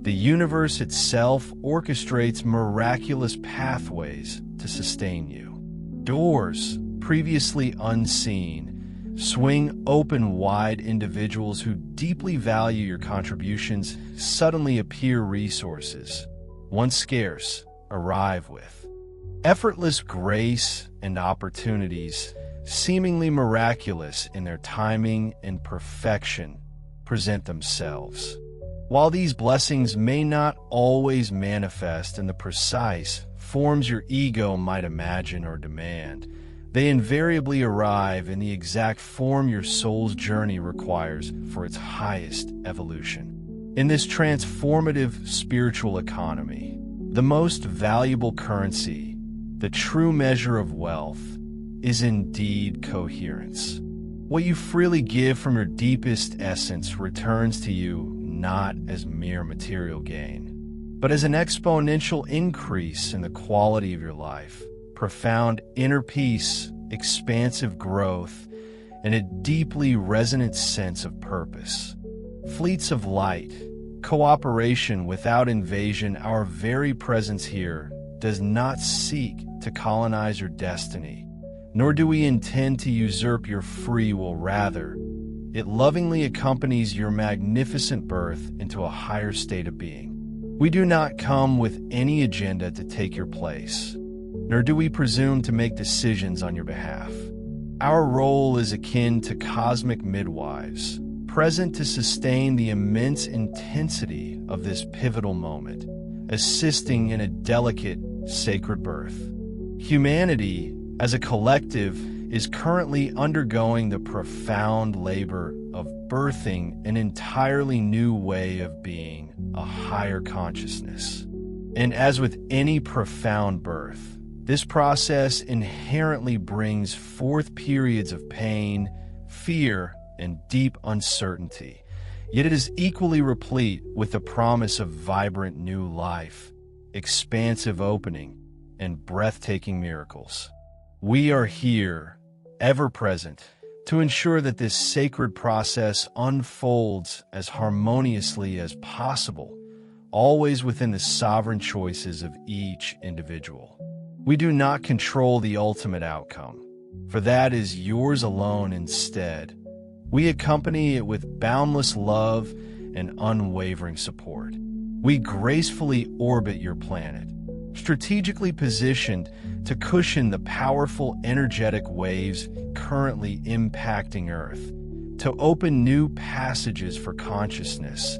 the universe itself orchestrates miraculous pathways to sustain you. Doors, previously unseen, swing open wide. Individuals who deeply value your contributions suddenly appear. Resources, once scarce, arrive with. Effortless grace and opportunities, seemingly miraculous in their timing and perfection, present themselves. While these blessings may not always manifest in the precise forms your ego might imagine or demand, they invariably arrive in the exact form your soul's journey requires for its highest evolution. In this transformative spiritual economy, the most valuable currency, the true measure of wealth, is indeed coherence. What you freely give from your deepest essence returns to you not as mere material gain, but as an exponential increase in the quality of your life, profound inner peace, expansive growth, and a deeply resonant sense of purpose. Fleets of light, cooperation without invasion, our very presence here does not seek to colonize your destiny, nor do we intend to usurp your free will. Rather, it lovingly accompanies your magnificent birth into a higher state of being. We do not come with any agenda to take your place, nor do we presume to make decisions on your behalf. Our role is akin to cosmic midwives, present to sustain the immense intensity of this pivotal moment, assisting in a delicate, sacred birth. Humanity, as a collective, is currently undergoing the profound labor of birthing an entirely new way of being, a higher consciousness. And as with any profound birth, this process inherently brings forth periods of pain, fear, and deep uncertainty. Yet it is equally replete with the promise of vibrant new life, expansive opening, and breathtaking miracles. We are here, ever present, to ensure that this sacred process unfolds as harmoniously as possible, always within the sovereign choices of each individual. We do not control the ultimate outcome, for that is yours alone. Instead, we accompany it with boundless love and unwavering support. We gracefully orbit your planet, strategically positioned to cushion the powerful energetic waves currently impacting Earth, to open new passages for consciousness,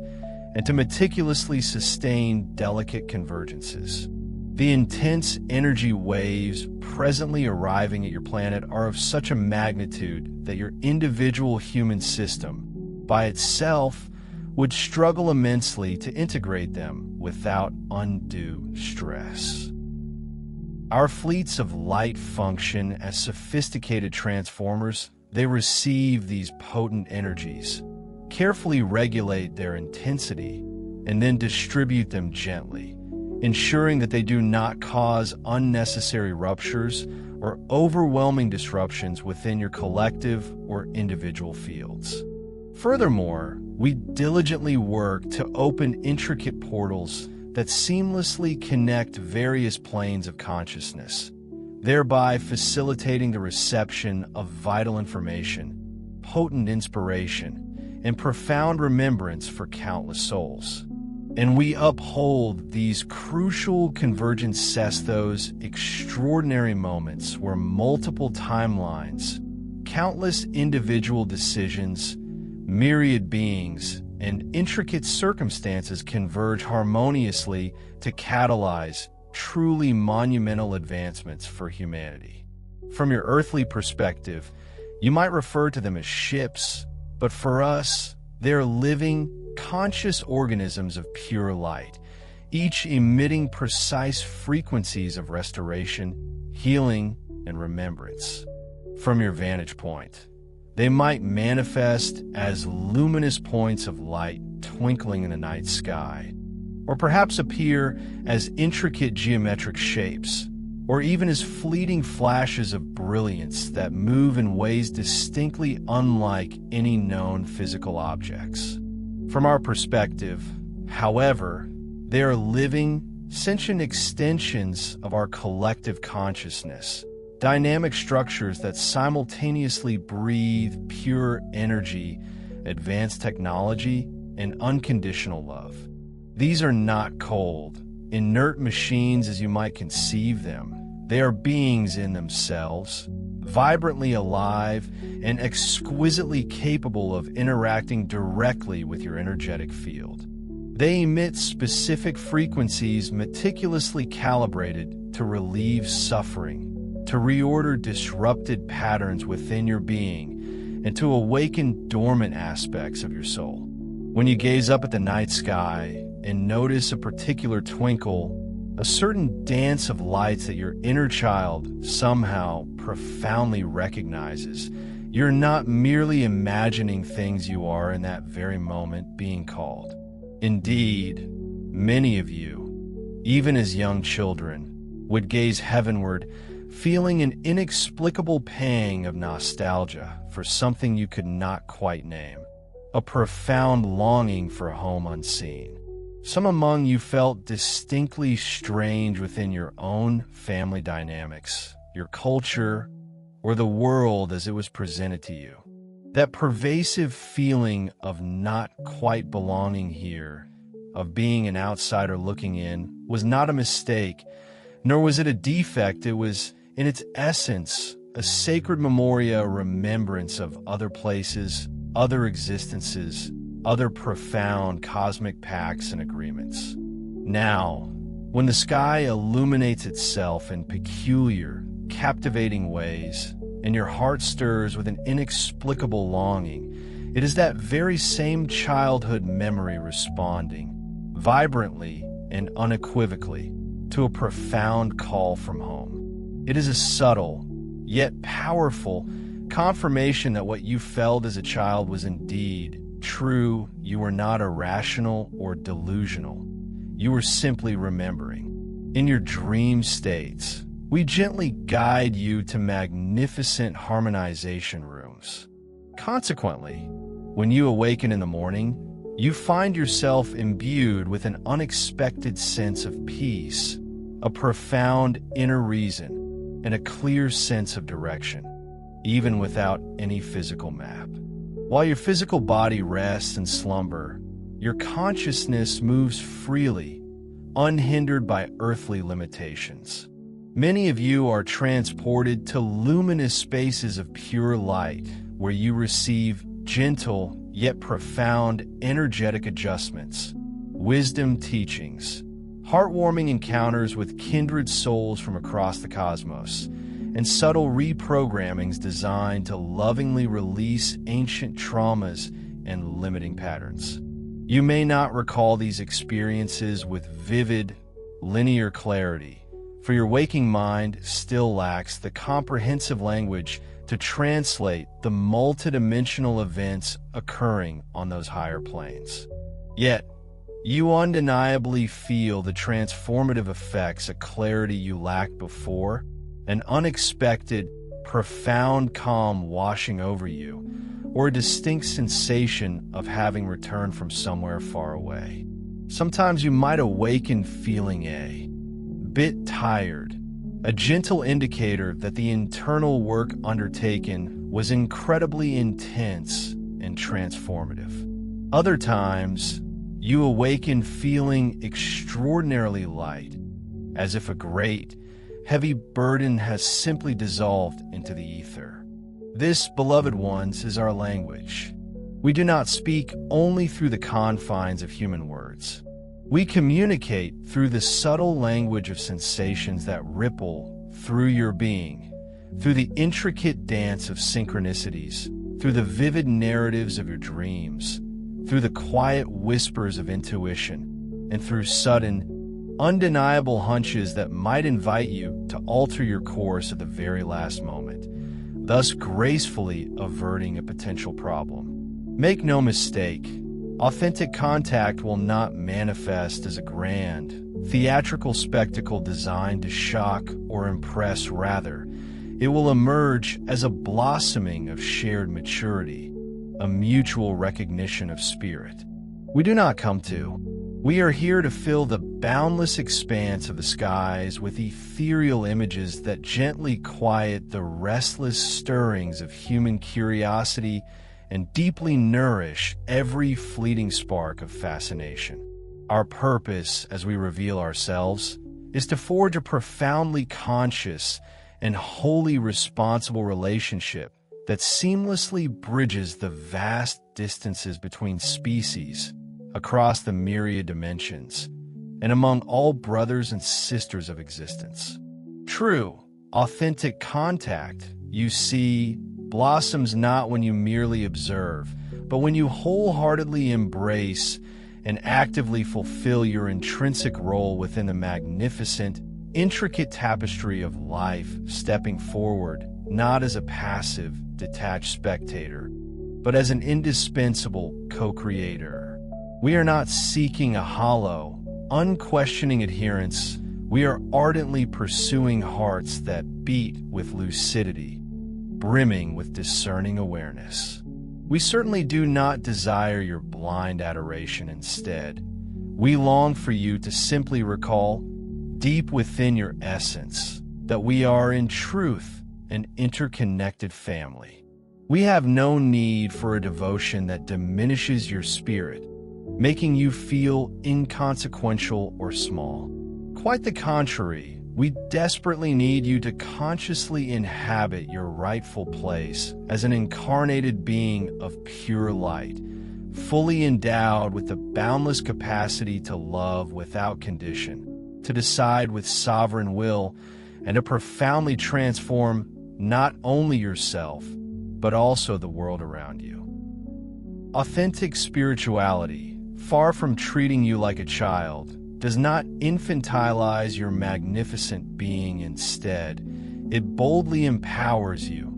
and to meticulously sustain delicate convergences. The intense energy waves presently arriving at your planet are of such a magnitude that your individual human system, by itself, would struggle immensely to integrate them without undue stress. Our fleets of light function as sophisticated transformers. They receive these potent energies, carefully regulate their intensity, and then distribute them gently, ensuring that they do not cause unnecessary ruptures or overwhelming disruptions within your collective or individual fields. Furthermore, we diligently work to open intricate portals that seamlessly connect various planes of consciousness, thereby facilitating the reception of vital information, potent inspiration, and profound remembrance for countless souls. And we uphold these crucial convergence, those extraordinary moments where multiple timelines, countless individual decisions, myriad beings, and intricate circumstances converge harmoniously to catalyze truly monumental advancements for humanity. From your earthly perspective, you might refer to them as ships, but for us, they're living, conscious organisms of pure light, each emitting precise frequencies of restoration, healing, and remembrance. From your vantage point, they might manifest as luminous points of light twinkling in the night sky, or perhaps appear as intricate geometric shapes, or even as fleeting flashes of brilliance that move in ways distinctly unlike any known physical objects. From our perspective, however, they are living, sentient extensions of our collective consciousness, dynamic structures that simultaneously breathe pure energy, advanced technology, and unconditional love. These are not cold, inert machines as you might conceive them. They are beings in themselves, vibrantly alive and exquisitely capable of interacting directly with your energetic field. They emit specific frequencies meticulously calibrated to relieve suffering, to reorder disrupted patterns within your being, and to awaken dormant aspects of your soul. When you gaze up at the night sky and notice a particular twinkle, a certain dance of lights that your inner child somehow profoundly recognizes, you're not merely imagining things you are in that very moment being called. Indeed, many of you, even as young children, would gaze heavenward, feeling an inexplicable pang of nostalgia for something you could not quite name, a profound longing for a home unseen. Some among you felt distinctly strange within your own family dynamics, your culture, or the world as it was presented to you. That pervasive feeling of not quite belonging here, of being an outsider looking in, was not a mistake, nor was it a defect. It was, in its essence, a sacred memoria, a remembrance of other places, other existences, other profound cosmic pacts and agreements. Now, when the sky illuminates itself in peculiar, captivating ways, and your heart stirs with an inexplicable longing, it is that very same childhood memory responding, vibrantly and unequivocally, to a profound call from home. It is a subtle, yet powerful, confirmation that what you felt as a child was indeed true. You were not irrational or delusional. You were simply remembering. In your dream states, we gently guide you to magnificent harmonization rooms. Consequently, when you awaken in the morning, you find yourself imbued with an unexpected sense of peace, a profound inner reason, and a clear sense of direction, even without any physical map. While your physical body rests in slumber, your consciousness moves freely, unhindered by earthly limitations. Many of you are transported to luminous spaces of pure light, where you receive gentle yet profound energetic adjustments, wisdom teachings, heartwarming encounters with kindred souls from across the cosmos, and subtle reprogrammings designed to lovingly release ancient traumas and limiting patterns. You may not recall these experiences with vivid, linear clarity, for your waking mind still lacks the comprehensive language to translate the multidimensional events occurring on those higher planes. Yet, you undeniably feel the transformative effects of clarity you lacked before, an unexpected, profound calm washing over you, or a distinct sensation of having returned from somewhere far away. Sometimes you might awaken feeling a bit tired, a gentle indicator that the internal work undertaken was incredibly intense and transformative. Other times, you awaken feeling extraordinarily light, as if a great, heavy burden has simply dissolved into the ether. This, beloved ones, is our language. We do not speak only through the confines of human words. We communicate through the subtle language of sensations that ripple through your being, through the intricate dance of synchronicities, through the vivid narratives of your dreams, through the quiet whispers of intuition, and through sudden, undeniable hunches that might invite you to alter your course at the very last moment, thus gracefully averting a potential problem. Make no mistake, authentic contact will not manifest as a grand, theatrical spectacle designed to shock or impress. Rather, it will emerge as a blossoming of shared maturity, a mutual recognition of spirit. We do not come to. We are here to fill the boundless expanse of the skies with ethereal images that gently quiet the restless stirrings of human curiosity and deeply nourish every fleeting spark of fascination. Our purpose, as we reveal ourselves, is to forge a profoundly conscious and wholly responsible relationship that seamlessly bridges the vast distances between species across the myriad dimensions and among all brothers and sisters of existence. True, authentic contact, you see, blossoms not when you merely observe, but when you wholeheartedly embrace and actively fulfill your intrinsic role within the magnificent, intricate tapestry of life, stepping forward not as a passive, detached spectator, but as an indispensable co-creator. We are not seeking a hollow, unquestioning adherence. We are ardently pursuing hearts that beat with lucidity, brimming with discerning awareness. We certainly do not desire your blind adoration. Instead, we long for you to simply recall, deep within your essence, that we are in truth an interconnected family. We have no need for a devotion that diminishes your spirit, making you feel inconsequential or small. Quite the contrary, we desperately need you to consciously inhabit your rightful place as an incarnated being of pure light, fully endowed with the boundless capacity to love without condition, to decide with sovereign will, and to profoundly transform not only yourself, but also the world around you. Authentic spirituality, far from treating you like a child, does not infantilize your magnificent being. Instead, it boldly empowers you,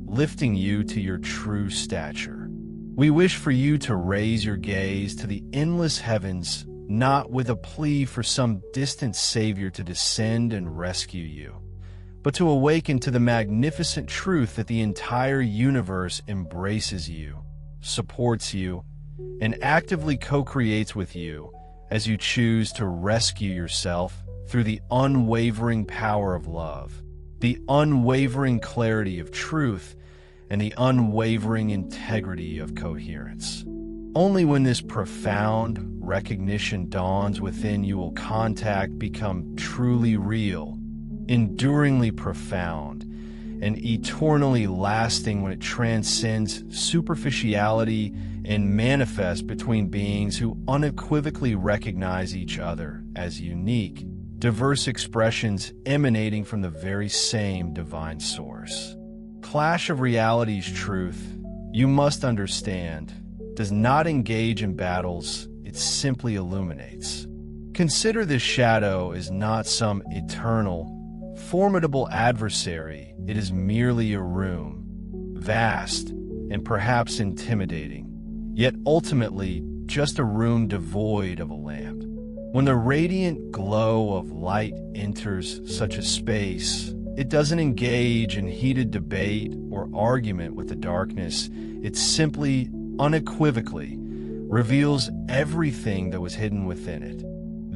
lifting you to your true stature. We wish for you to raise your gaze to the endless heavens, not with a plea for some distant savior to descend and rescue you, but to awaken to the magnificent truth that the entire universe embraces you, supports you, and actively co-creates with you as you choose to rescue yourself through the unwavering power of love, the unwavering clarity of truth, and the unwavering integrity of coherence. Only when this profound recognition dawns within you will contact become truly real, enduringly profound, and eternally lasting when it transcends superficiality and manifests between beings who unequivocally recognize each other as unique, diverse expressions emanating from the very same divine source. Clash of Realities truth, you must understand, does not engage in battles, it simply illuminates. Consider this shadow as not some eternal, formidable adversary. It is merely a room, vast and perhaps intimidating, yet ultimately just a room devoid of a lamp. When the radiant glow of light enters such a space, it doesn't engage in heated debate or argument with the darkness. It simply, unequivocally, reveals everything that was hidden within it.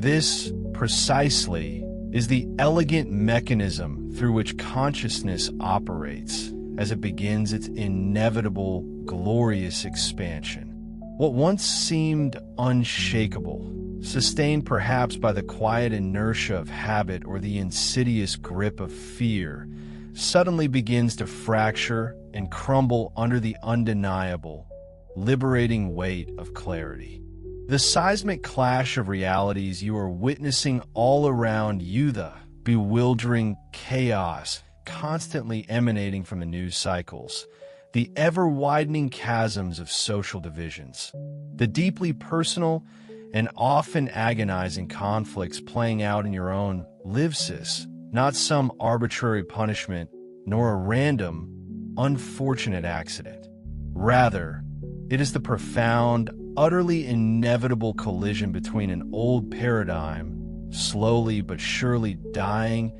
This, precisely, is the elegant mechanism through which consciousness operates as it begins its inevitable, glorious expansion. What once seemed unshakable, sustained perhaps by the quiet inertia of habit or the insidious grip of fear, suddenly begins to fracture and crumble under the undeniable, liberating weight of clarity. The seismic clash of realities you are witnessing all around you, the bewildering chaos constantly emanating from the news cycles, the ever-widening chasms of social divisions, the deeply personal and often agonizing conflicts playing out in your own lives, not some arbitrary punishment nor a random, unfortunate accident. Rather, it is the profound, utterly inevitable collision between an old paradigm, slowly but surely dying,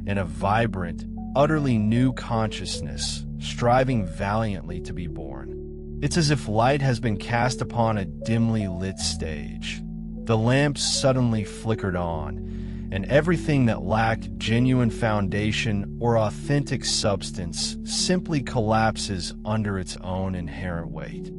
and a vibrant, utterly new consciousness, striving valiantly to be born. It's as if light has been cast upon a dimly lit stage. The lamps suddenly flickered on, and everything that lacked genuine foundation or authentic substance simply collapses under its own inherent weight.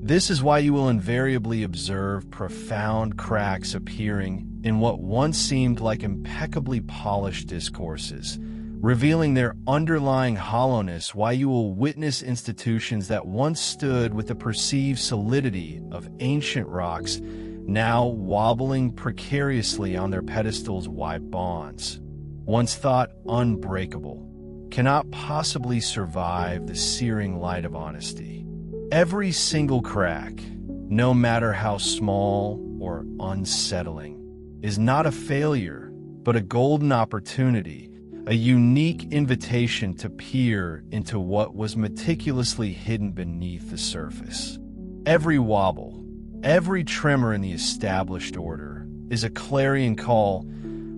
This is why you will invariably observe profound cracks appearing in what once seemed like impeccably polished discourses, revealing their underlying hollowness, why you will witness institutions that once stood with the perceived solidity of ancient rocks now wobbling precariously on their pedestals. Why bonds, once thought unbreakable, cannot possibly survive the searing light of honesty. Every single crack, no matter how small or unsettling, is not a failure, but a golden opportunity, a unique invitation to peer into what was meticulously hidden beneath the surface. Every wobble, every tremor in the established order is a clarion call,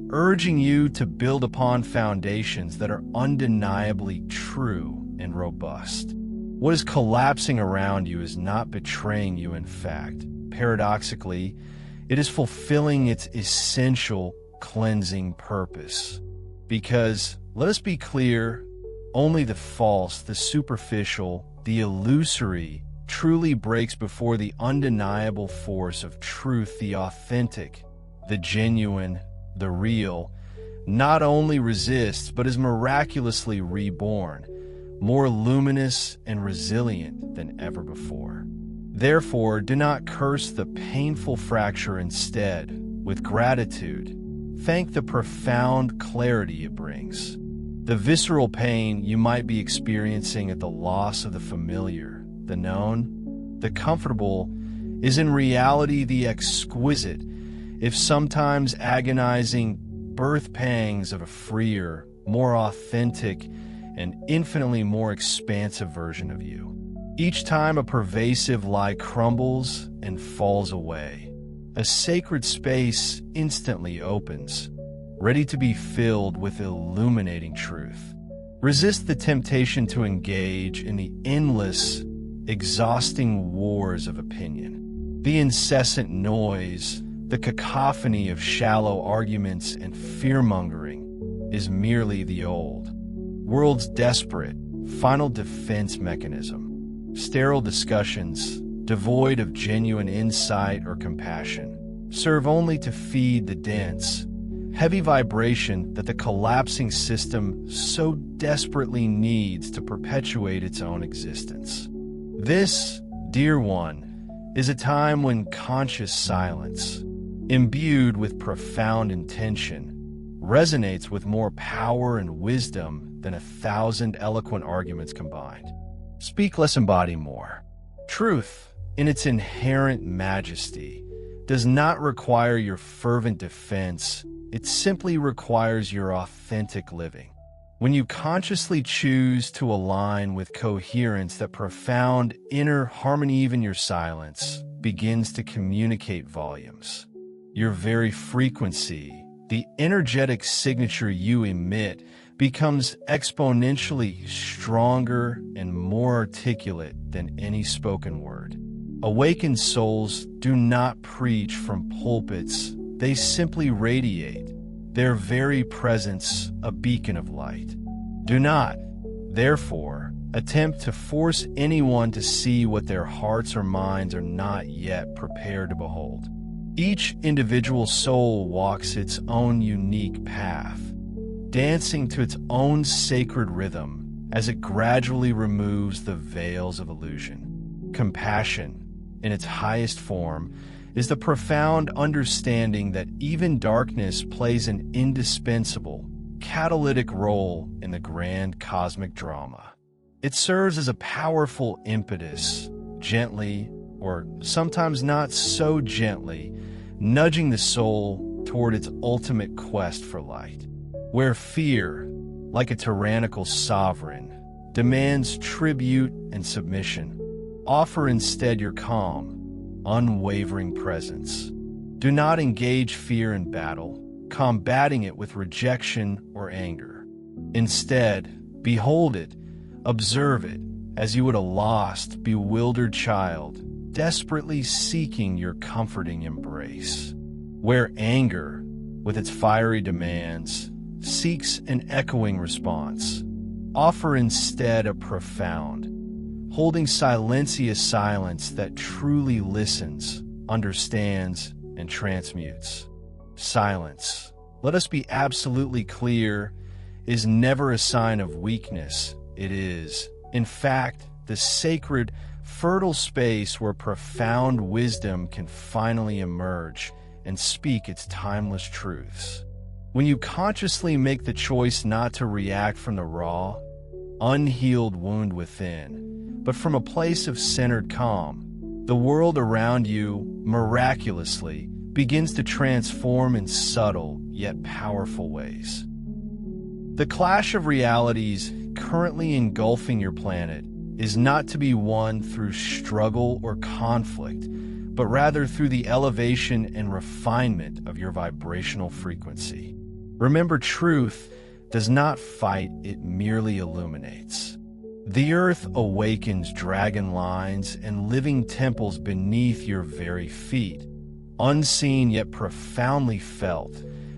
urging you to build upon foundations that are undeniably true and robust. What is collapsing around you is not betraying you. In fact, paradoxically, it is fulfilling its essential cleansing purpose. Because, let us be clear, only the false, the superficial, the illusory truly breaks before the undeniable force of truth. The authentic, the genuine, the real, not only resists but is miraculously reborn, more luminous and resilient than ever before. Therefore, do not curse the painful fracture. Instead, with gratitude, thank the profound clarity it brings. The visceral pain you might be experiencing at the loss of the familiar, the known, the comfortable, is in reality the exquisite, if sometimes agonizing, birth pangs of a freer, more authentic, and infinitely more expansive version of you. Each time a pervasive lie crumbles and falls away, a sacred space instantly opens, ready to be filled with illuminating truth. Resist the temptation to engage in the endless, exhausting wars of opinion. The incessant noise, the cacophony of shallow arguments and fear-mongering is merely the old world's desperate, final defense mechanism. Sterile discussions, devoid of genuine insight or compassion, serve only to feed the dense, heavy vibration that the collapsing system so desperately needs to perpetuate its own existence. This, dear one, is a time when conscious silence, imbued with profound intention, resonates with more power and wisdom than 1,000 eloquent arguments combined. Speak less, embody more. Truth, in its inherent majesty, does not require your fervent defense. It simply requires your authentic living. When you consciously choose to align with coherence, that profound inner harmony, even your silence, begins to communicate volumes. Your very frequency, the energetic signature you emit, becomes exponentially stronger and more articulate than any spoken word. Awakened souls do not preach from pulpits, they simply radiate, their very presence a beacon of light. Do not, therefore, attempt to force anyone to see what their hearts or minds are not yet prepared to behold. Each individual soul walks its own unique path, dancing to its own sacred rhythm as it gradually removes the veils of illusion. Compassion, in its highest form, is the profound understanding that even darkness plays an indispensable, catalytic role in the grand cosmic drama. It serves as a powerful impetus, gently, or sometimes not so gently, nudging the soul toward its ultimate quest for light. Where fear, like a tyrannical sovereign, demands tribute and submission, offer instead your calm, unwavering presence. Do not engage fear in battle, combating it with rejection or anger. Instead, behold it, observe it, as you would a lost, bewildered child, desperately seeking your comforting embrace. Where anger, with its fiery demands, seeks an echoing response, offer instead a profound, holding silencious silence that truly listens, understands, and transmutes. Silence, let us be absolutely clear, is never a sign of weakness. It is, in fact, the sacred, fertile space where profound wisdom can finally emerge and speak its timeless truths. When you consciously make the choice not to react from the raw, unhealed wound within, but from a place of centered calm, the world around you, miraculously, begins to transform in subtle yet powerful ways. The clash of realities currently engulfing your planet is not to be won through struggle or conflict, but rather through the elevation and refinement of your vibrational frequency. Remember, truth does not fight, it merely illuminates. The earth awakens dragon lines and living temples beneath your very feet. Unseen yet profoundly felt,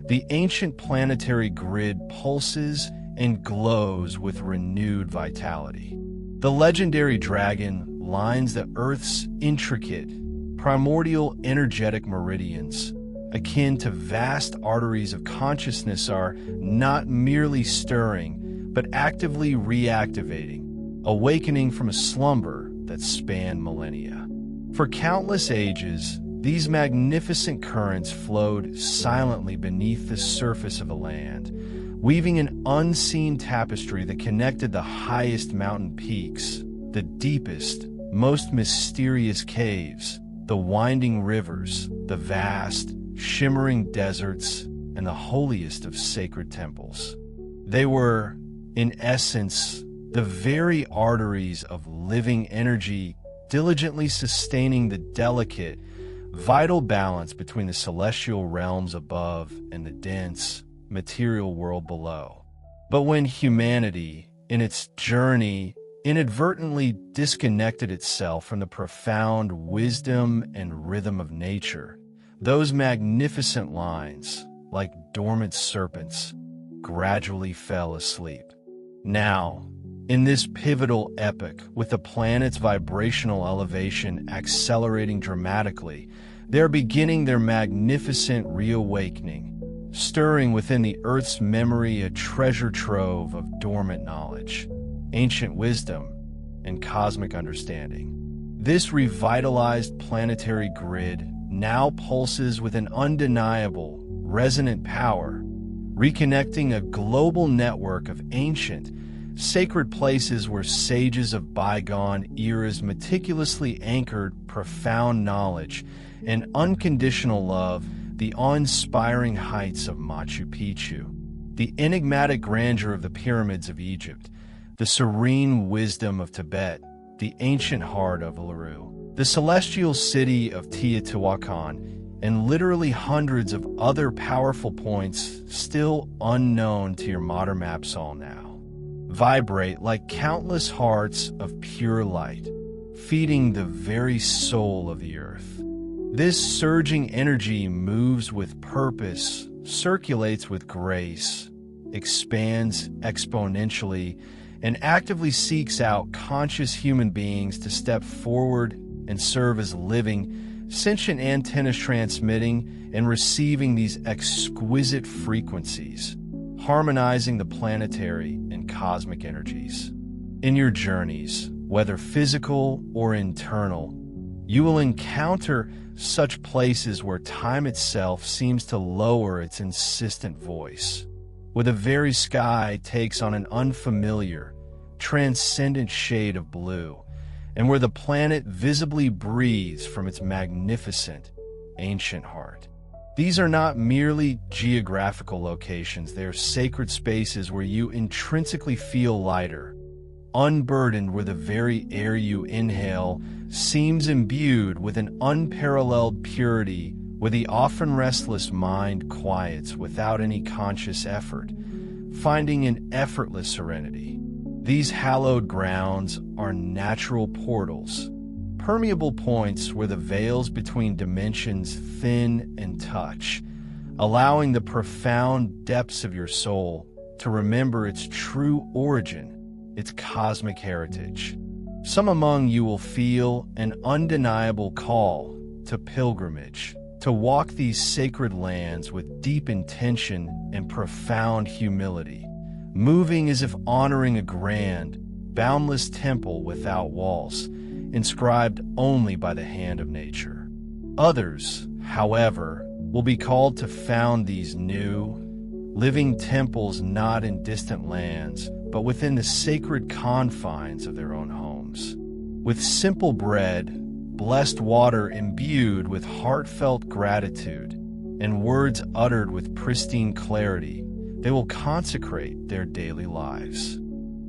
the ancient planetary grid pulses and glows with renewed vitality. The legendary dragon lines the Earth's intricate, primordial energetic meridians, akin to vast arteries of consciousness, are not merely stirring, but actively reactivating, awakening from a slumber that spanned millennia. For countless ages, these magnificent currents flowed silently beneath the surface of the land, weaving an unseen tapestry that connected the highest mountain peaks, the deepest, most mysterious caves, the winding rivers, the vast, shimmering deserts, and the holiest of sacred temples. They were, in essence, the very arteries of living energy, diligently sustaining the delicate, vital balance between the celestial realms above and the dense, material world below. But when humanity, in its journey, inadvertently disconnected itself from the profound wisdom and rhythm of nature, those magnificent lines, like dormant serpents, gradually fell asleep. Now, in this pivotal epoch, with the planet's vibrational elevation accelerating dramatically, they're beginning their magnificent reawakening, stirring within the Earth's memory a treasure trove of dormant knowledge, ancient wisdom, and cosmic understanding. This revitalized planetary grid now pulses with an undeniable, resonant power, reconnecting a global network of ancient, sacred places where sages of bygone eras meticulously anchored profound knowledge and unconditional love, the awe-inspiring heights of Machu Picchu, the enigmatic grandeur of the pyramids of Egypt, the serene wisdom of Tibet, the ancient heart of Uluru, the celestial city of Teotihuacan, and literally hundreds of other powerful points still unknown to your modern maps all now, vibrate like countless hearts of pure light, feeding the very soul of the earth. This surging energy moves with purpose, circulates with grace, expands exponentially, and actively seeks out conscious human beings to step forward and serve as living, sentient antennas transmitting and receiving these exquisite frequencies, harmonizing the planetary and cosmic energies. In your journeys, whether physical or internal, you will encounter such places where time itself seems to lower its insistent voice, where the very sky takes on an unfamiliar, transcendent shade of blue, and where the planet visibly breathes from its magnificent, ancient heart. These are not merely geographical locations, they are sacred spaces where you intrinsically feel lighter, unburdened, where the very air you inhale seems imbued with an unparalleled purity, where the often restless mind quiets without any conscious effort, finding an effortless serenity. These hallowed grounds are natural portals, permeable points where the veils between dimensions thin and touch, allowing the profound depths of your soul to remember its true origin, its cosmic heritage. Some among you will feel an undeniable call to pilgrimage, to walk these sacred lands with deep intention and profound humility, moving as if honoring a grand, boundless temple without walls, inscribed only by the hand of nature. Others, however, will be called to found these new, living temples not in distant lands, but within the sacred confines of their own homes. With simple bread, blessed water imbued with heartfelt gratitude, and words uttered with pristine clarity, they will consecrate their daily lives.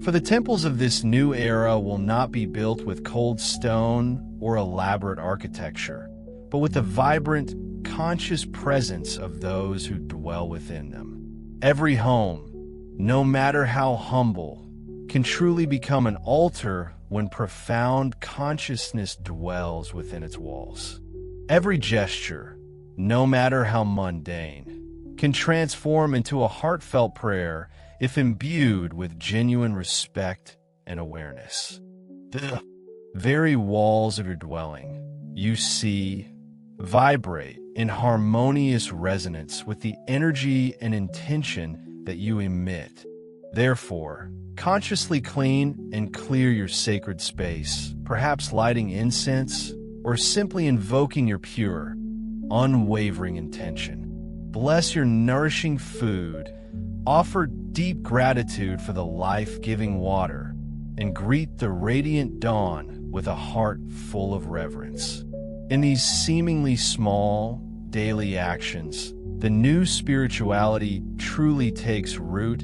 For the temples of this new era will not be built with cold stone or elaborate architecture, but with the vibrant, conscious presence of those who dwell within them. Every home, no matter how humble, can truly become an altar when profound consciousness dwells within its walls. Every gesture, no matter how mundane, can transform into a heartfelt prayer if imbued with genuine respect and awareness. The very walls of your dwelling, you see, vibrate in harmonious resonance with the energy and intention that you emit. Therefore, consciously clean and clear your sacred space, perhaps lighting incense or simply invoking your pure, unwavering intention. Bless your nourishing food, offer deep gratitude for the life-giving water, and greet the radiant dawn with a heart full of reverence. In these seemingly small, daily actions, the new spirituality truly takes root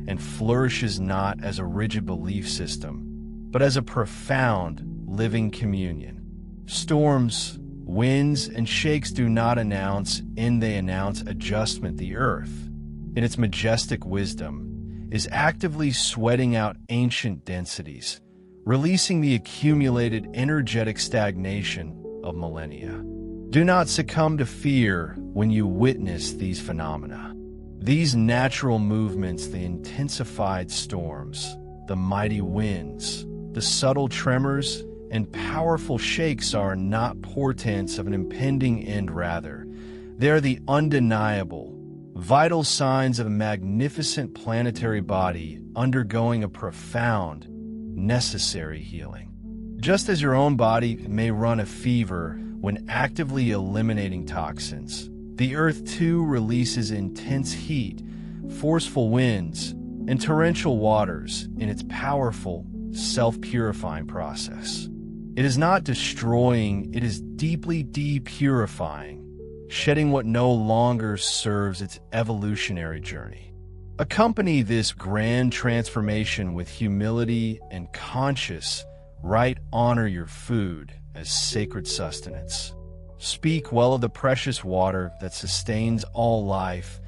and flourishes not as a rigid belief system, but as a profound, living communion. Storms, winds, and shakes do not announce, they announce adjustment. The earth, in its majestic wisdom, is actively sweating out ancient densities, releasing the accumulated energetic stagnation of millennia. Do not succumb to fear when you witness these phenomena. These natural movements, the intensified storms, the mighty winds, the subtle tremors, and powerful shakes are not portents of an impending end. Rather, they are the undeniable, vital signs of a magnificent planetary body undergoing a profound, necessary healing. Just as your own body may run a fever when actively eliminating toxins, the Earth too releases intense heat, forceful winds, and torrential waters in its powerful, self-purifying process. It is not destroying, it is deeply depurifying, shedding what no longer serves its evolutionary journey. Accompany this grand transformation with humility and conscious, right honor your food as sacred sustenance. Speak well of the precious water that sustains all life.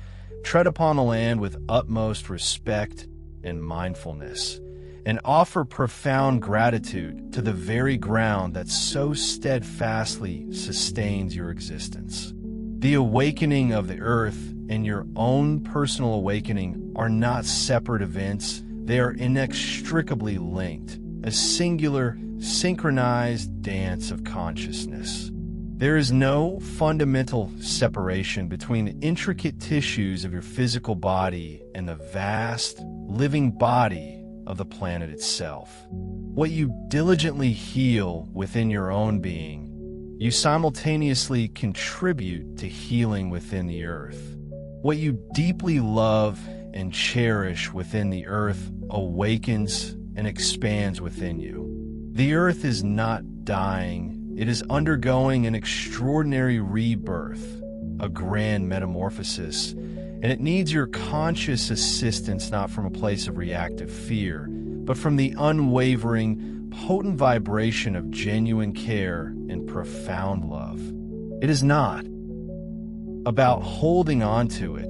Tread upon the land with utmost respect and mindfulness, and offer profound gratitude to the very ground that so steadfastly sustains your existence. The awakening of the earth and your own personal awakening are not separate events. They are inextricably linked, a singular, synchronized dance of consciousness. There is no fundamental separation between the intricate tissues of your physical body and the vast, living body of the planet itself. What you diligently heal within your own being, you simultaneously contribute to healing within the earth. What you deeply love and cherish within the earth awakens and expands within you. The earth is not dying. It is undergoing an extraordinary rebirth, a grand metamorphosis, and it needs your conscious assistance not from a place of reactive fear, but from the unwavering, potent vibration of genuine care and profound love. It is not about holding on to it,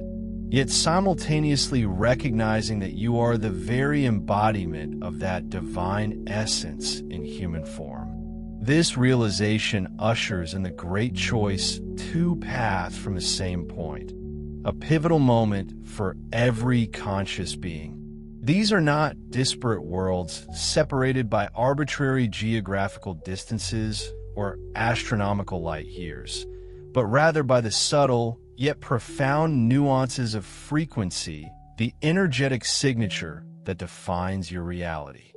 yet simultaneously recognizing that you are the very embodiment of that divine essence in human form. This realization ushers in the great choice two paths from the same point, a pivotal moment for every conscious being. These are not disparate worlds separated by arbitrary geographical distances or astronomical light years, but rather by the subtle yet profound nuances of frequency, the energetic signature that defines your reality.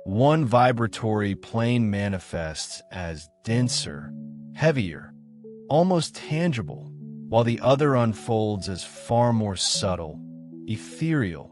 One vibratory plane manifests as denser, heavier, almost tangible, while the other unfolds as far more subtle, ethereal,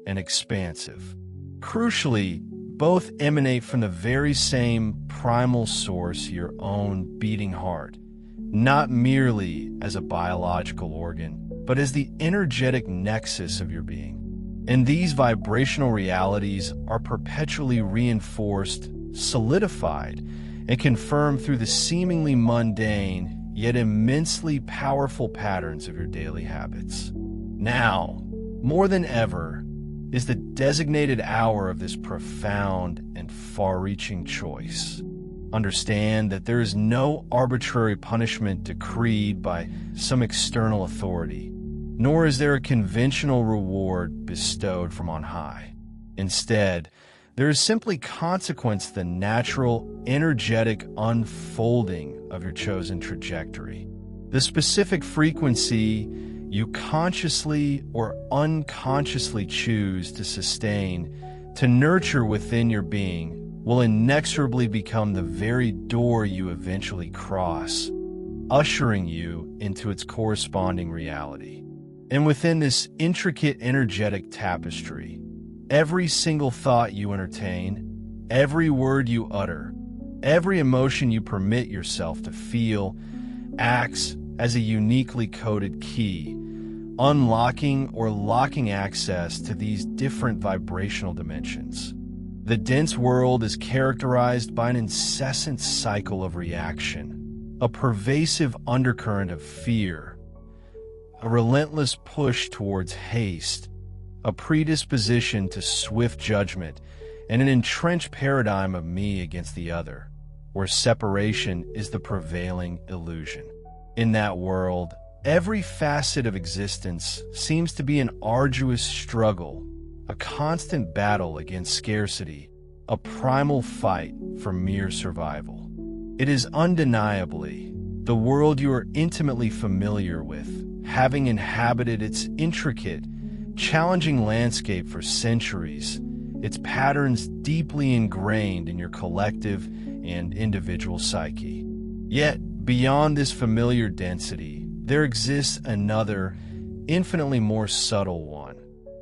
and expansive. Crucially, both emanate from the very same primal source, your own beating heart, not merely as a biological organ, but as the energetic nexus of your being. And these vibrational realities are perpetually reinforced, solidified, and confirmed through the seemingly mundane, yet immensely powerful patterns of your daily habits. Now, more than ever, is the designated hour of this profound and far-reaching choice. Understand that there is no arbitrary punishment decreed by some external authority, nor is there a conventional reward bestowed from on high. Instead, there is simply consequence to the natural, energetic unfolding of your chosen trajectory. The specific frequency you consciously or unconsciously choose to sustain, to nurture within your being, will inexorably become the very door you eventually cross, ushering you into its corresponding reality. And within this intricate energetic tapestry, every single thought you entertain, every word you utter, every emotion you permit yourself to feel, acts as a uniquely coded key, unlocking or locking access to these different vibrational dimensions. The dense world is characterized by an incessant cycle of reaction, a pervasive undercurrent of fear, a relentless push towards haste, a predisposition to swift judgment, and an entrenched paradigm of me against the other, where separation is the prevailing illusion. In that world, every facet of existence seems to be an arduous struggle, a constant battle against scarcity, a primal fight for mere survival. It is undeniably the world you are intimately familiar with, having inhabited its intricate, challenging landscape for centuries, its patterns deeply ingrained in your collective and individual psyche. Yet, beyond this familiar density, there exists another, infinitely more subtle one,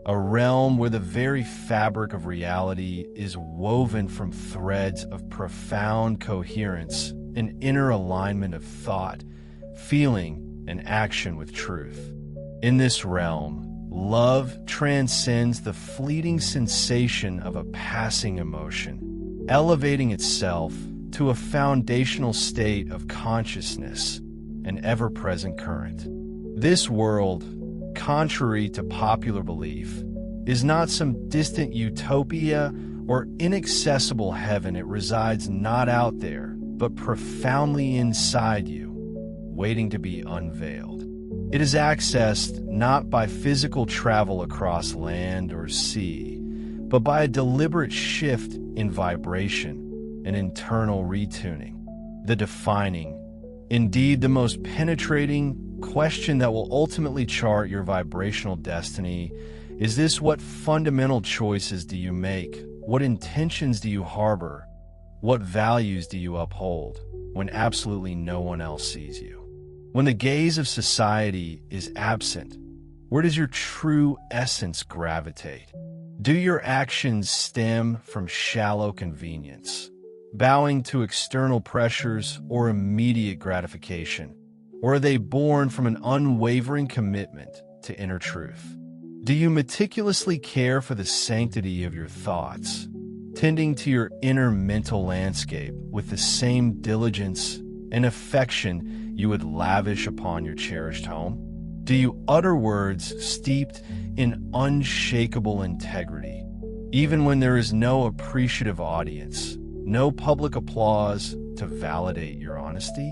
a realm where the very fabric of reality is woven from threads of profound coherence and inner alignment of thought, feeling, and action with truth. In this realm, love transcends the fleeting sensation of a passing emotion, elevating itself to a foundational state of consciousness, an ever-present current. This world, contrary to popular belief, is not some distant utopia or inaccessible heaven. It resides not out there, but profoundly inside you, waiting to be unveiled. It is accessed not by physical travel across land or sea, but by a deliberate shift in vibration, an internal retuning. The defining, indeed the most penetrating question that will ultimately chart your vibrational destiny is this: what fundamental choices do you make? What intentions do you harbor? What values do you uphold when absolutely no one else sees you? When the gaze of society is absent, where does your true essence gravitate? Do your actions stem from shallow convenience, bowing to external pressures or immediate gratification? Or are they born from an unwavering commitment to inner truth? Do you meticulously care for the sanctity of your thoughts, tending to your inner mental landscape with the same diligence and affection you would lavish upon your cherished home? Do you utter words steeped in unshakable integrity, even when there is no appreciative audience, no public applause to validate your honesty?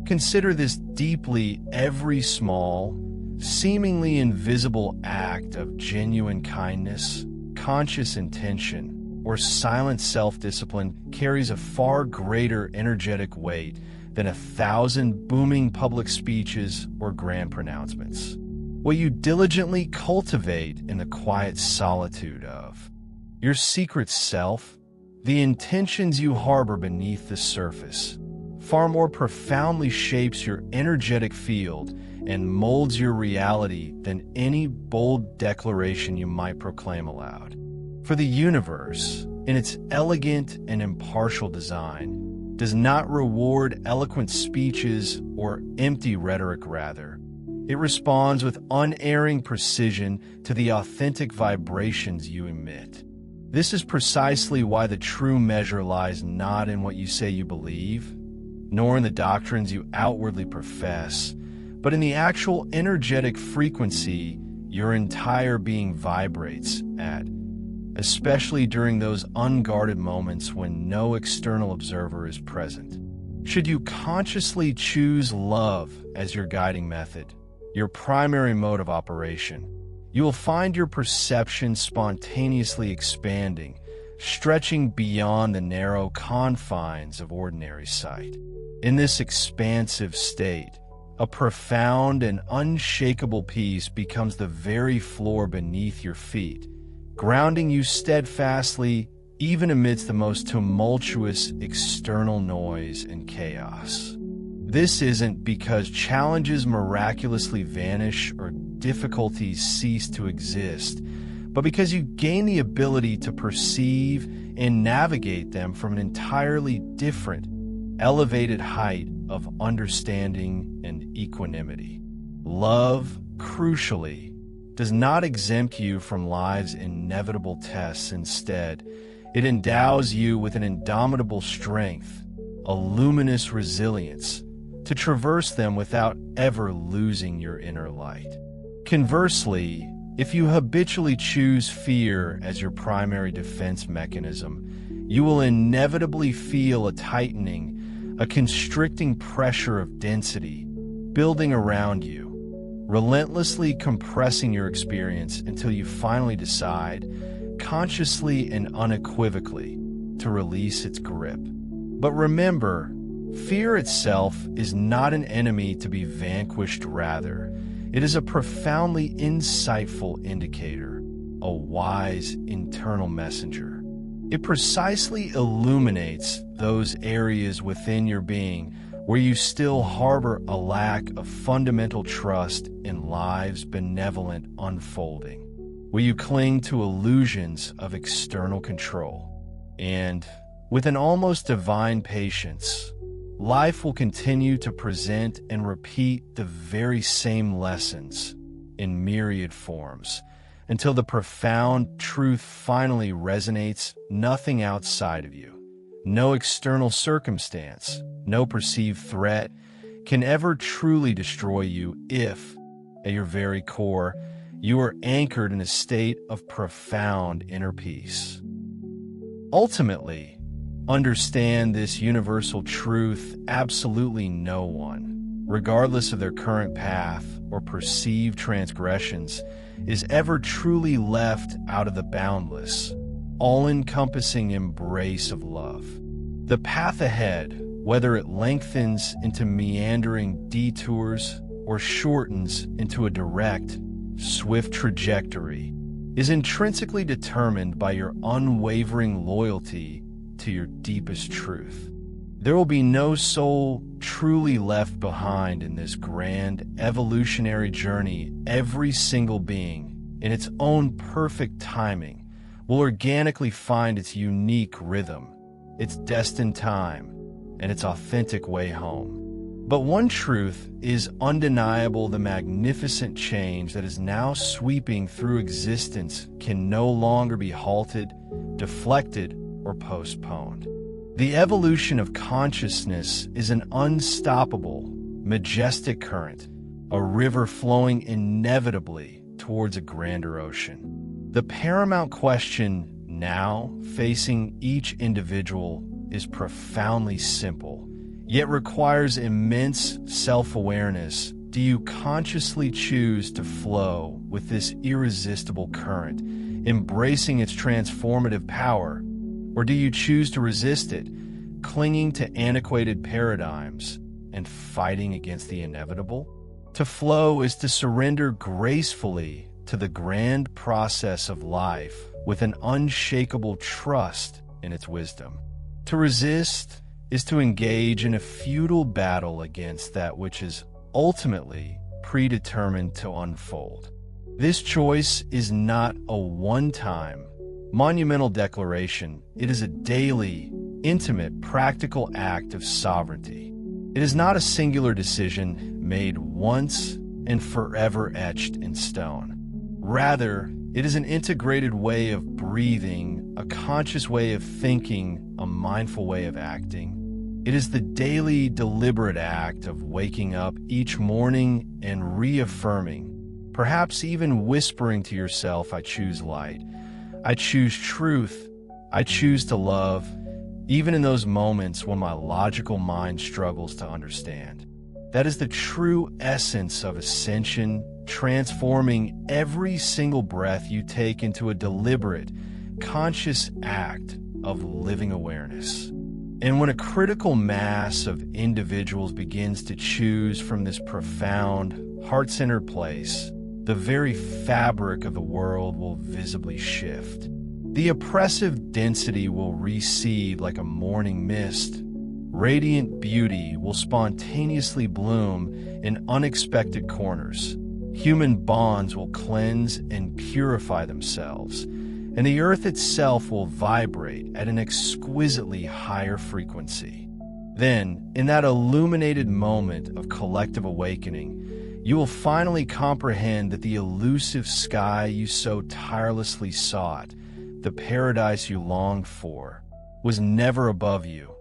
Consider this deeply: every small, seemingly invisible act of genuine kindness, conscious intention or silent self-discipline carries a far greater energetic weight than 1,000 booming public speeches or grand pronouncements. What you diligently cultivate in the quiet solitude of your secret self, the intentions you harbor beneath the surface, far more profoundly shapes your energetic field and molds your reality than any bold declaration you might proclaim aloud. For the universe, in its elegant and impartial design, does not reward eloquent speeches or empty rhetoric. Rather, it responds with unerring precision to the authentic vibrations you emit. This is precisely why the true measure lies not in what you say you believe, nor in the doctrines you outwardly profess, but in the actual energetic frequency your entire being vibrates at, especially during those unguarded moments when no external observer is present. Should you consciously choose love as your guiding method, your primary mode of operation, you will find your perception spontaneously expanding, stretching beyond the narrow confines of ordinary sight. In this expansive state, a profound and unshakable peace becomes the very floor beneath your feet, grounding you steadfastly even amidst the most tumultuous external noise and chaos. This isn't because challenges miraculously vanish or difficulties cease to exist, but because you gain the ability to perceive and navigate them from an entirely different, elevated height of understanding and equanimity. Love, crucially, does not exempt you from life's inevitable tests. Instead, it endows you with an indomitable strength, a luminous resilience, to traverse them without ever losing your inner light. Conversely, if you habitually choose fear as your primary defense mechanism, you will inevitably feel a tightening, a constricting pressure of density building around you, relentlessly compressing your experience until you finally decide, consciously and unequivocally, to release its grip. But remember, fear itself is not an enemy to be vanquished. Rather, it is a profoundly insightful indicator, a wise internal messenger. It precisely illuminates those areas within your being where you still harbor a lack of fundamental trust in life's benevolent unfolding, where you cling to illusions of external control. And, with an almost divine patience, life will continue to present and repeat the very same lessons in myriad forms until the profound truth finally resonates. Nothing outside of you, no external circumstance, no perceived threat can ever truly destroy you if, at your very core, you are anchored in a state of profound inner peace. Ultimately, understand this universal truth: absolutely no one, regardless of their current path or perceived transgressions, is ever truly left out of the boundless, all-encompassing embrace of love. The path ahead, whether it lengthens into meandering detours or shortens into a direct, swift trajectory, is intrinsically determined by your unwavering loyalty to your deepest truth. There will be no soul truly left behind in this grand evolutionary journey. Every single being, in its own perfect timing, will organically find its unique rhythm, its destined time, and its authentic way home. But one truth is undeniable: the magnificent change that is now sweeping through existence can no longer be halted, deflected, or postponed. The evolution of consciousness is an unstoppable, majestic current, a river flowing inevitably towards a grander ocean. The paramount question now facing each individual is profoundly simple, yet requires immense self-awareness. Do you consciously choose to flow with this irresistible current embracing its transformative power? Or do you choose to resist it, clinging to antiquated paradigms and fighting against the inevitable? To flow is to surrender gracefully to the grand process of life with an unshakable trust in its wisdom. To resist is to engage in a futile battle against that which is ultimately predetermined to unfold. This choice is not a one-time, monumental declaration. It is a daily, intimate, practical act of sovereignty. It is not a singular decision made once and forever etched in stone. Rather, it is an integrated way of breathing, a conscious way of thinking, a mindful way of acting. It is the daily, deliberate act of waking up each morning and reaffirming, perhaps even whispering to yourself, I choose light, I choose truth, I choose to love, even in those moments when my logical mind struggles to understand. That is the true essence of ascension, transforming every single breath you take into a deliberate, conscious act of living awareness. And when a critical mass of individuals begins to choose from this profound, heart-centered place, the very fabric of the world will visibly shift. The oppressive density will recede like a morning mist. Radiant beauty will spontaneously bloom in unexpected corners. Human bonds will cleanse and purify themselves, and the earth itself will vibrate at an exquisitely higher frequency. Then, in that illuminated moment of collective awakening, you will finally comprehend that the elusive sky you so tirelessly sought, the paradise you longed for, was never above you,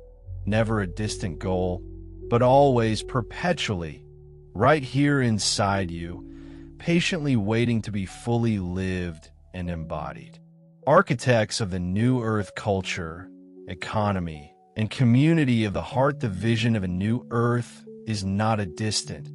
never a distant goal, but always, perpetually, right here inside you, patiently waiting to be fully lived and embodied. Architects of the new Earth culture, economy, and community of the heart, the vision of a new Earth is not a distant,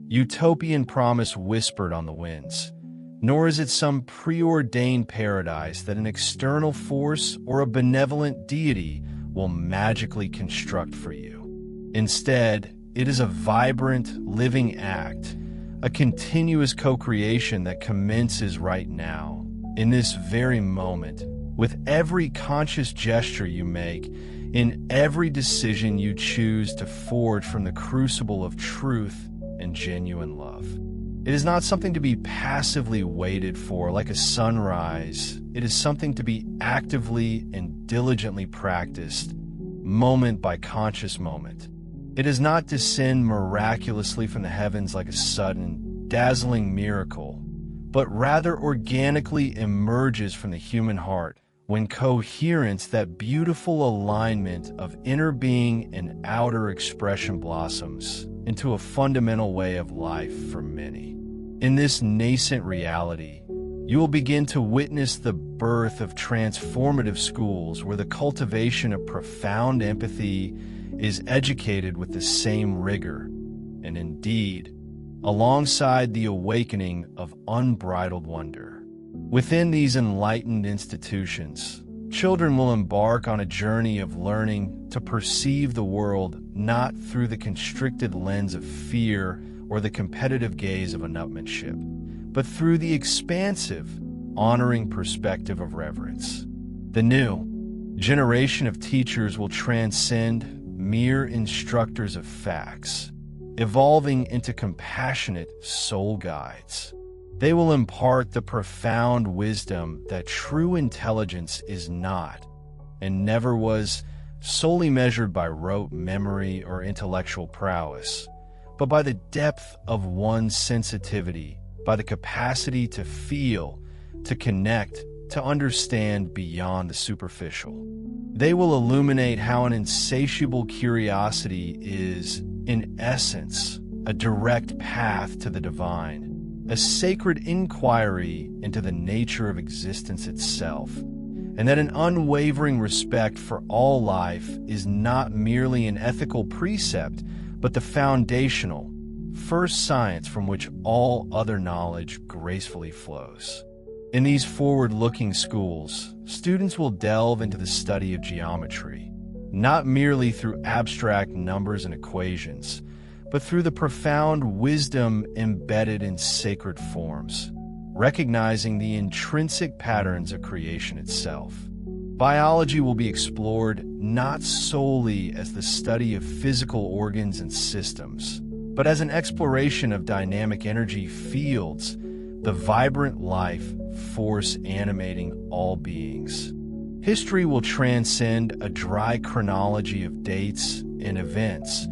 utopian promise whispered on the winds, nor is it some preordained paradise that an external force or a benevolent deity will magically construct for you. Instead, it is a vibrant, living act, a continuous co-creation that commences right now, in this very moment, with every conscious gesture you make, in every decision you choose to forge from the crucible of truth and genuine love. It is not something to be passively waited for like a sunrise. It is something to be actively and diligently practiced, moment by conscious moment. It does not descend miraculously from the heavens like a sudden, dazzling miracle, but rather organically emerges from the human heart when coherence, that beautiful alignment of inner being and outer expression, blossoms into a fundamental way of life for many. In this nascent reality, you will begin to witness the birth of transformative schools where the cultivation of profound empathy is educated with the same rigor, and indeed, alongside the awakening of unbridled wonder. Within these enlightened institutions, children will embark on a journey of learning to perceive the world not through the constricted lens of fear or the competitive gaze of one-upmanship, but through the expansive, honoring perspective of reverence. The new generation of teachers will transcend mere instructors of facts, evolving into compassionate soul guides. They will impart the profound wisdom that true intelligence is not, and never was, solely measured by rote memory or intellectual prowess, but by the depth of one's sensitivity, by the capacity to feel, to connect, to understand beyond the superficial. They will illuminate how an insatiable curiosity is, in essence, a direct path to the divine, a sacred inquiry into the nature of existence itself, and that an unwavering respect for all life is not merely an ethical precept, but the foundational, first science from which all other knowledge gracefully flows. In these forward-looking schools, students will delve into the study of geometry, not merely through abstract numbers and equations, but through the profound wisdom embedded in sacred forms, recognizing the intrinsic patterns of creation itself. Biology will be explored not solely as the study of physical organs and systems, but as an exploration of dynamic energy fields, the vibrant life force animating all beings. History will transcend a dry chronology of dates and events,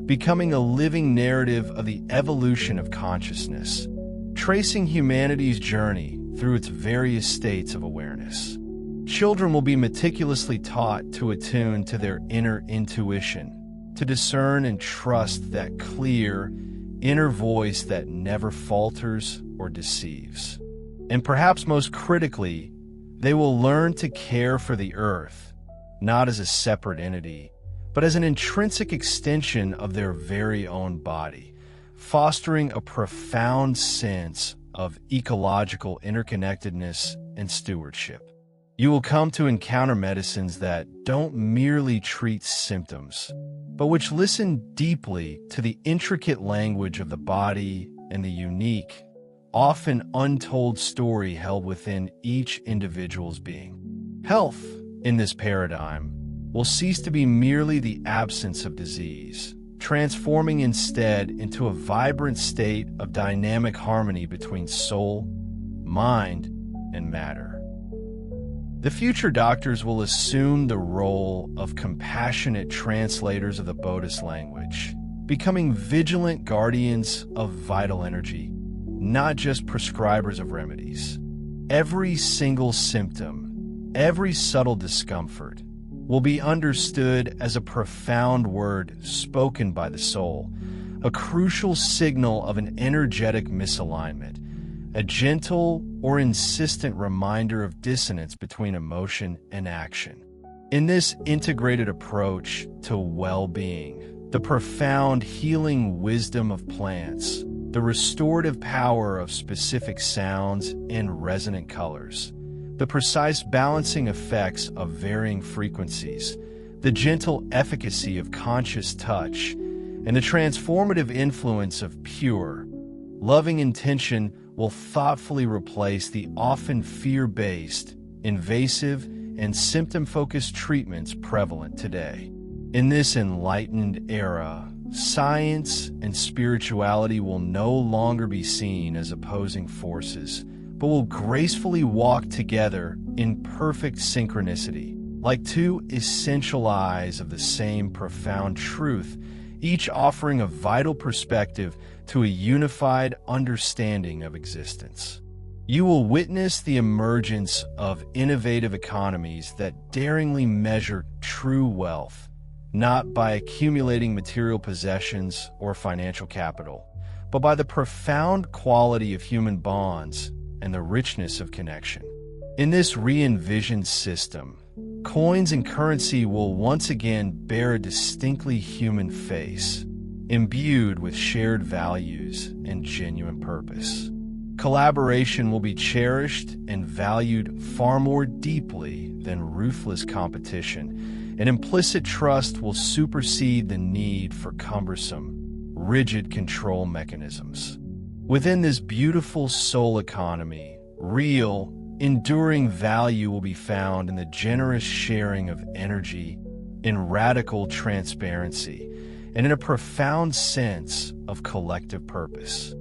becoming a living narrative of the evolution of consciousness, tracing humanity's journey through its various states of awareness. Children will be meticulously taught to attune to their inner intuition, to discern and trust that clear, inner voice that never falters or deceives. And perhaps most critically, they will learn to care for the earth, not as a separate entity, but as an intrinsic extension of their very own body, fostering a profound sense of ecological interconnectedness and stewardship. You will come to encounter medicines that don't merely treat symptoms, but which listen deeply to the intricate language of the body and the unique, often untold story held within each individual's being. Health, in this paradigm, will cease to be merely the absence of disease, transforming instead into a vibrant state of dynamic harmony between soul, mind, and matter. The future doctors will assume the role of compassionate translators of the Buddhist language, becoming vigilant guardians of vital energy, not just prescribers of remedies. Every single symptom, every subtle discomfort, will be understood as a profound word spoken by the soul, a crucial signal of an energetic misalignment, a gentle or insistent reminder of dissonance between emotion and action. In this integrated approach to well-being, the profound healing wisdom of plants, the restorative power of specific sounds and resonant colors, the precise balancing effects of varying frequencies, the gentle efficacy of conscious touch, and the transformative influence of pure, loving intention will thoughtfully replace the often fear-based, invasive, and symptom-focused treatments prevalent today. In this enlightened era, science and spirituality will no longer be seen as opposing forces, but will gracefully walk together in perfect synchronicity, like two essential eyes of the same profound truth, each offering a vital perspective to a unified understanding of existence. You will witness the emergence of innovative economies that daringly measure true wealth, not by accumulating material possessions or financial capital, but by the profound quality of human bonds and the richness of connection. In this re-envisioned system, coins and currency will once again bear a distinctly human face, imbued with shared values and genuine purpose. Collaboration will be cherished and valued far more deeply than ruthless competition, and implicit trust will supersede the need for cumbersome, rigid control mechanisms. Within this beautiful soul economy, real, enduring value will be found in the generous sharing of energy, in radical transparency, and in a profound sense of collective purpose.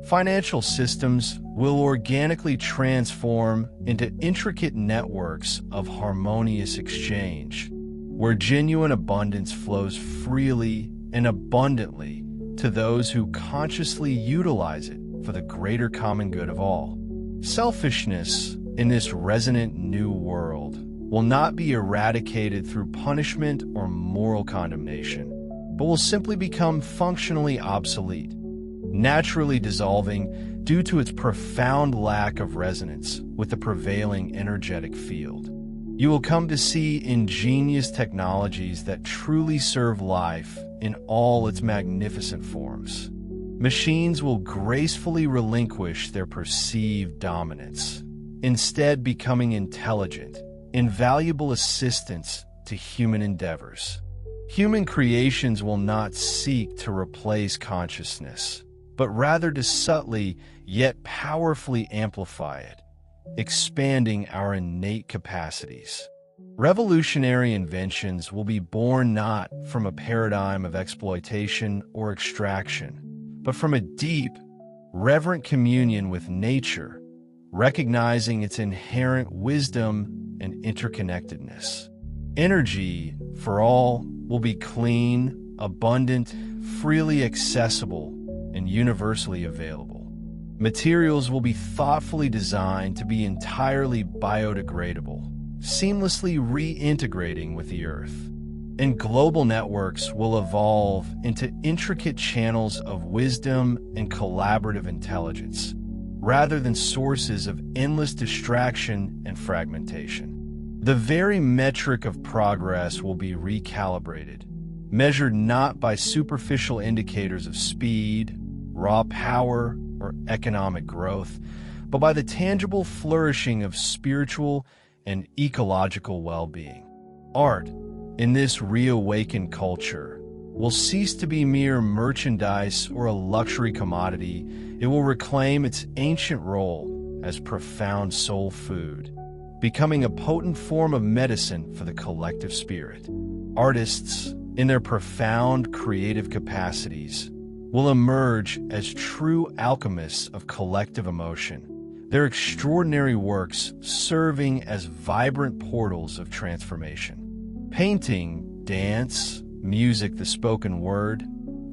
Financial systems will organically transform into intricate networks of harmonious exchange, where genuine abundance flows freely and abundantly to those who consciously utilize it for the greater common good of all. Selfishness in this resonant new world will not be eradicated through punishment or moral condemnation, but will simply become functionally obsolete, naturally dissolving due to its profound lack of resonance with the prevailing energetic field. You will come to see ingenious technologies that truly serve life in all its magnificent forms. Machines will gracefully relinquish their perceived dominance, instead becoming intelligent, invaluable assistants to human endeavors. Human creations will not seek to replace consciousness, but rather to subtly yet powerfully amplify it, expanding our innate capacities. Revolutionary inventions will be born not from a paradigm of exploitation or extraction, but from a deep, reverent communion with nature, recognizing its inherent wisdom and interconnectedness. Energy, for all, will be clean, abundant, freely accessible, and universally available. Materials will be thoughtfully designed to be entirely biodegradable, seamlessly reintegrating with the Earth. And global networks will evolve into intricate channels of wisdom and collaborative intelligence, rather than sources of endless distraction and fragmentation. The very metric of progress will be recalibrated, measured not by superficial indicators of speed, raw power, or economic growth, but by the tangible flourishing of spiritual and ecological well-being. Art, in this reawakened culture, will cease to be mere merchandise or a luxury commodity. It will reclaim its ancient role as profound soul food, becoming a potent form of medicine for the collective spirit. Artists, in their profound creative capacities, will emerge as true alchemists of collective emotion, their extraordinary works serving as vibrant portals of transformation. Painting, dance, music, the spoken word,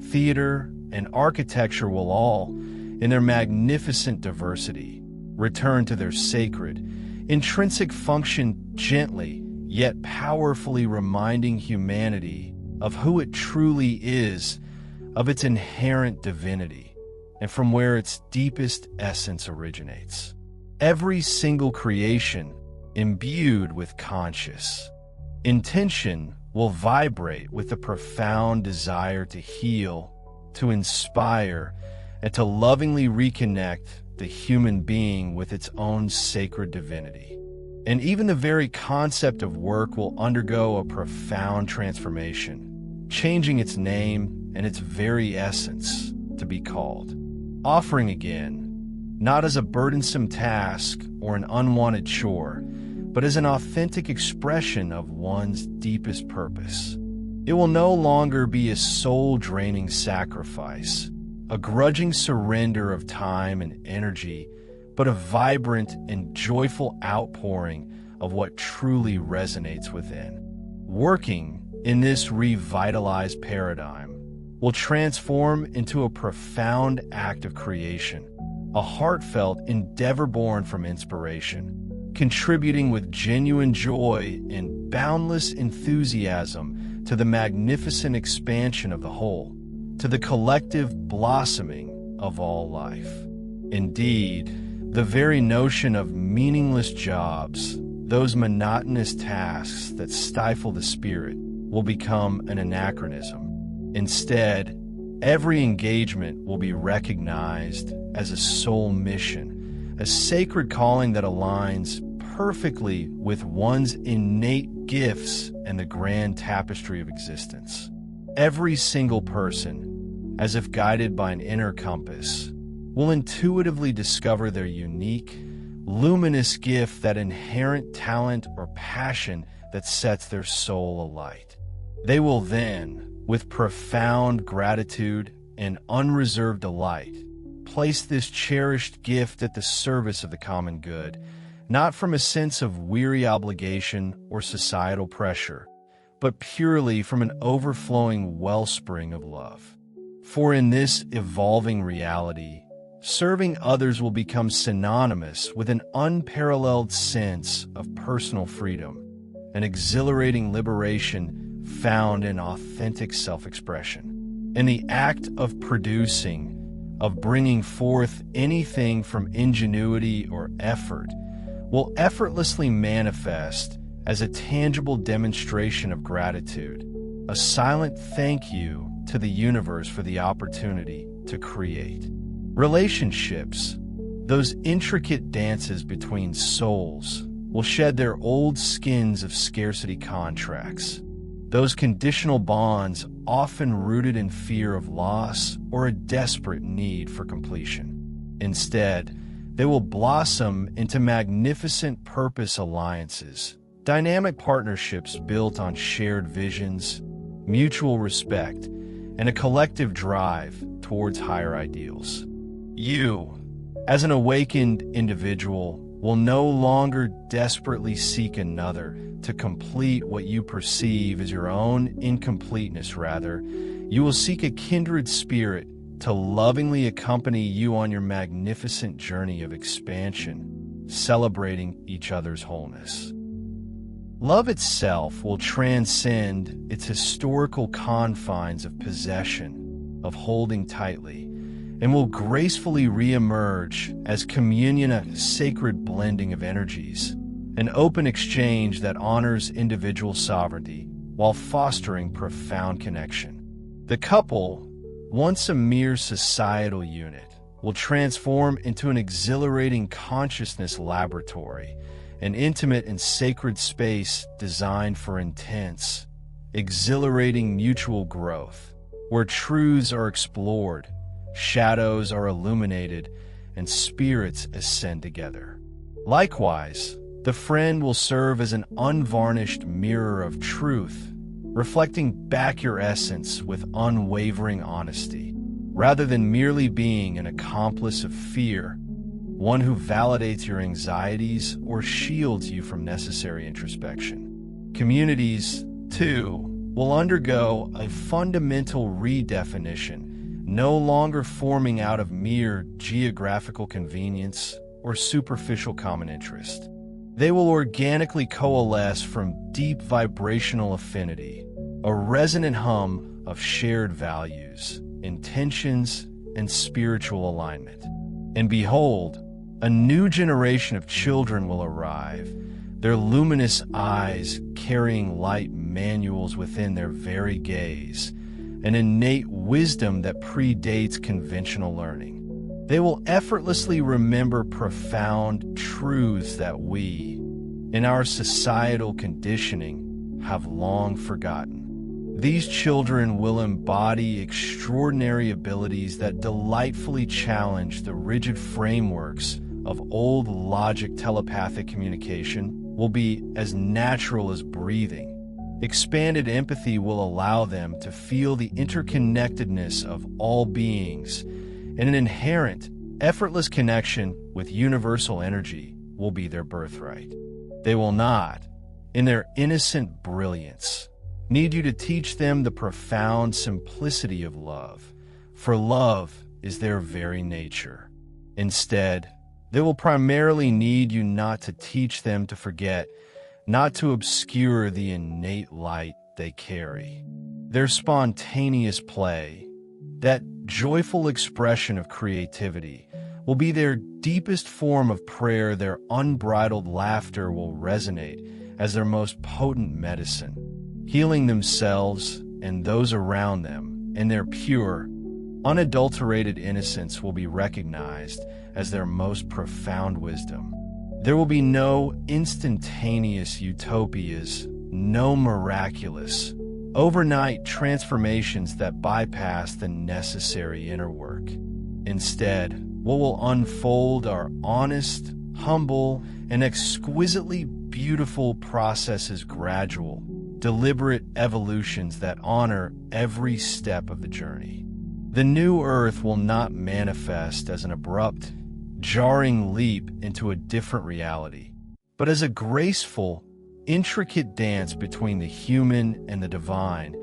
theater, and architecture will all, in their magnificent diversity, return to their sacred, intrinsic function, gently yet powerfully reminding humanity of who it truly is, of its inherent divinity, and from where its deepest essence originates. Every single creation, imbued with conscious intention, will vibrate with a profound desire to heal, to inspire, and to lovingly reconnect the human being with its own sacred divinity. And even the very concept of work will undergo a profound transformation, changing its name and its very essence to be called offering again, not as a burdensome task or an unwanted chore, but as an authentic expression of one's deepest purpose. It will no longer be a soul-draining sacrifice, a grudging surrender of time and energy, but a vibrant and joyful outpouring of what truly resonates within. Working in this revitalized paradigm will transform into a profound act of creation, a heartfelt endeavor born from inspiration, contributing with genuine joy and boundless enthusiasm to the magnificent expansion of the whole, to the collective blossoming of all life. Indeed, the very notion of meaningless jobs, those monotonous tasks that stifle the spirit, will become an anachronism. Instead, every engagement will be recognized as a soul mission, a sacred calling that aligns perfectly with one's innate gifts and the grand tapestry of existence. Every single person, as if guided by an inner compass, will intuitively discover their unique, luminous gift, that inherent talent or passion that sets their soul alight. They will then, with profound gratitude and unreserved delight, place this cherished gift at the service of the common good, not from a sense of weary obligation or societal pressure, but purely from an overflowing wellspring of love. For in this evolving reality, serving others will become synonymous with an unparalleled sense of personal freedom, an exhilarating liberation found in authentic self-expression. And the act of producing, of bringing forth anything from ingenuity or effort, will effortlessly manifest as a tangible demonstration of gratitude, a silent thank you to the universe for the opportunity to create. Relationships, Those intricate dances between souls will shed their old skins of scarcity contracts. Those conditional bonds often rooted in fear of loss or a desperate need for completion. Instead, they will blossom into magnificent purpose alliances, dynamic partnerships built on shared visions, mutual respect, and a collective drive towards higher ideals. You, as an awakened individual, will no longer desperately seek another to complete what you perceive as your own incompleteness. Rather, you will seek a kindred spirit to lovingly accompany you on your magnificent journey of expansion, celebrating each other's wholeness. Love itself will transcend its historical confines of possession, of holding tightly, and will gracefully reemerge as communion, a sacred blending of energies, an open exchange that honors individual sovereignty while fostering profound connection. The couple, once a mere societal unit, will transform into an exhilarating consciousness laboratory, an intimate and sacred space designed for intense, exhilarating mutual growth, where truths are explored, shadows are illuminated, and spirits ascend together. Likewise, the friend will serve as an unvarnished mirror of truth, reflecting back your essence with unwavering honesty, rather than merely being an accomplice of fear, one who validates your anxieties or shields you from necessary introspection. Communities, too, will undergo a fundamental redefinition, no longer forming out of mere geographical convenience or superficial common interest. They will organically coalesce from deep vibrational affinity, a resonant hum of shared values, intentions, and spiritual alignment. And behold, a new generation of children will arrive, their luminous eyes carrying light manuals within their very gaze, an innate wisdom that predates conventional learning. They will effortlessly remember profound truths that we, in our societal conditioning, have long forgotten. These children will embody extraordinary abilities that delightfully challenge the rigid frameworks of old logic. Telepathic communication will be as natural as breathing. Expanded empathy will allow them to feel the interconnectedness of all beings, and an inherent, effortless connection with universal energy will be their birthright. They will not, in their innocent brilliance, need you to teach them the profound simplicity of love, for love is their very nature. Instead, they will primarily need you not to teach them to forget, not to obscure the innate light they carry. Their spontaneous play, that joyful expression of creativity, will be their deepest form of prayer. Their unbridled laughter will resonate as their most potent medicine, healing themselves and those around them, and their pure, unadulterated innocence will be recognized as their most profound wisdom. There will be no instantaneous utopias, no miraculous, overnight transformations that bypass the necessary inner work. Instead, what will unfold are honest, humble, and exquisitely beautiful processes, gradual, deliberate evolutions that honor every step of the journey. The new Earth will not manifest as an abrupt, jarring leap into a different reality, but as a graceful, intricate dance between the human and the divine,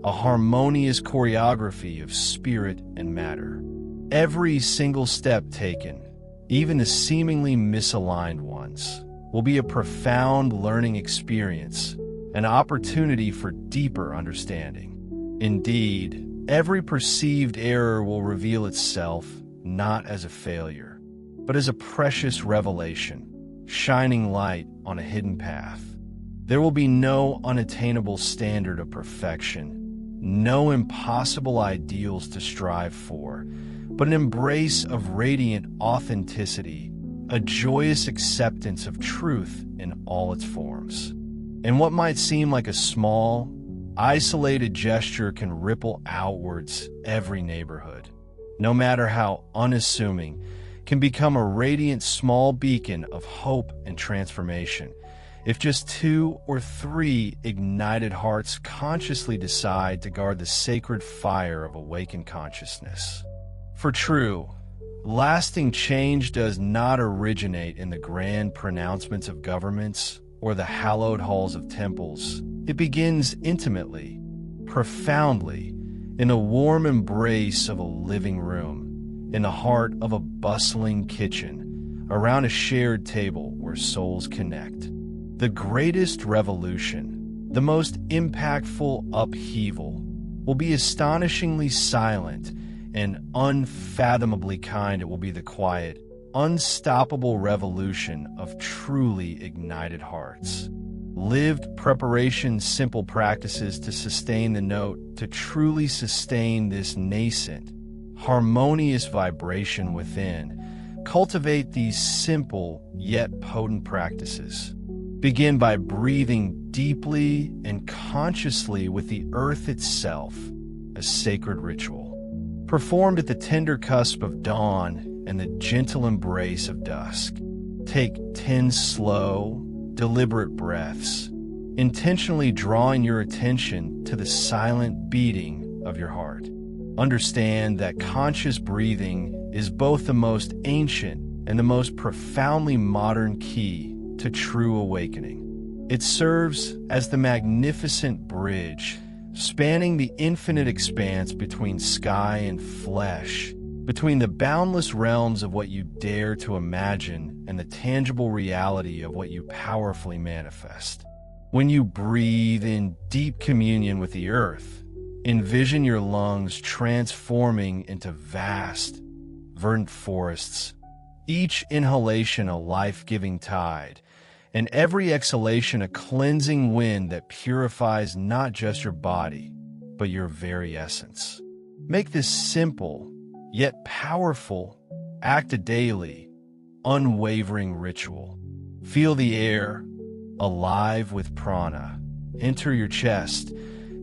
a harmonious choreography of spirit and matter. Every single step taken, even the seemingly misaligned ones, will be a profound learning experience, an opportunity for deeper understanding. Indeed, every perceived error will reveal itself not as a failure, but as a precious revelation, shining light on a hidden path. There will be no unattainable standard of perfection, no impossible ideals to strive for, but an embrace of radiant authenticity, a joyous acceptance of truth in all its forms. And what might seem like a small, isolated gesture can ripple outwards every neighborhood, no matter how unassuming, can become a radiant small beacon of hope and transformation if just 2 or 3 ignited hearts consciously decide to guard the sacred fire of awakened consciousness. For true, lasting change does not originate in the grand pronouncements of governments or the hallowed halls of temples. It begins intimately, profoundly, in a warm embrace of a living room, in the heart of a bustling kitchen, around a shared table where souls connect. The greatest revolution, the most impactful upheaval, will be astonishingly silent and unfathomably kind. It will be the quiet, unstoppable revolution of truly ignited hearts. Lived preparation, simple practices to sustain the note, to truly sustain this nascent, harmonious vibration within. Cultivate these simple yet potent practices. Begin by breathing deeply and consciously with the earth itself, a sacred ritual, performed at the tender cusp of dawn and the gentle embrace of dusk. Take 10 slow, deliberate breaths, intentionally drawing your attention to the silent beating of your heart. Understand that conscious breathing is both the most ancient and the most profoundly modern key to true awakening. It serves as the magnificent bridge spanning the infinite expanse between sky and flesh, between the boundless realms of what you dare to imagine and the tangible reality of what you powerfully manifest. When you breathe in deep communion with the earth, envision your lungs transforming into vast, verdant forests, each inhalation a life-giving tide, and every exhalation a cleansing wind that purifies not just your body, but your very essence. Make this simple, yet powerful, act a daily, unwavering ritual. Feel the air, alive with prana, enter your chest,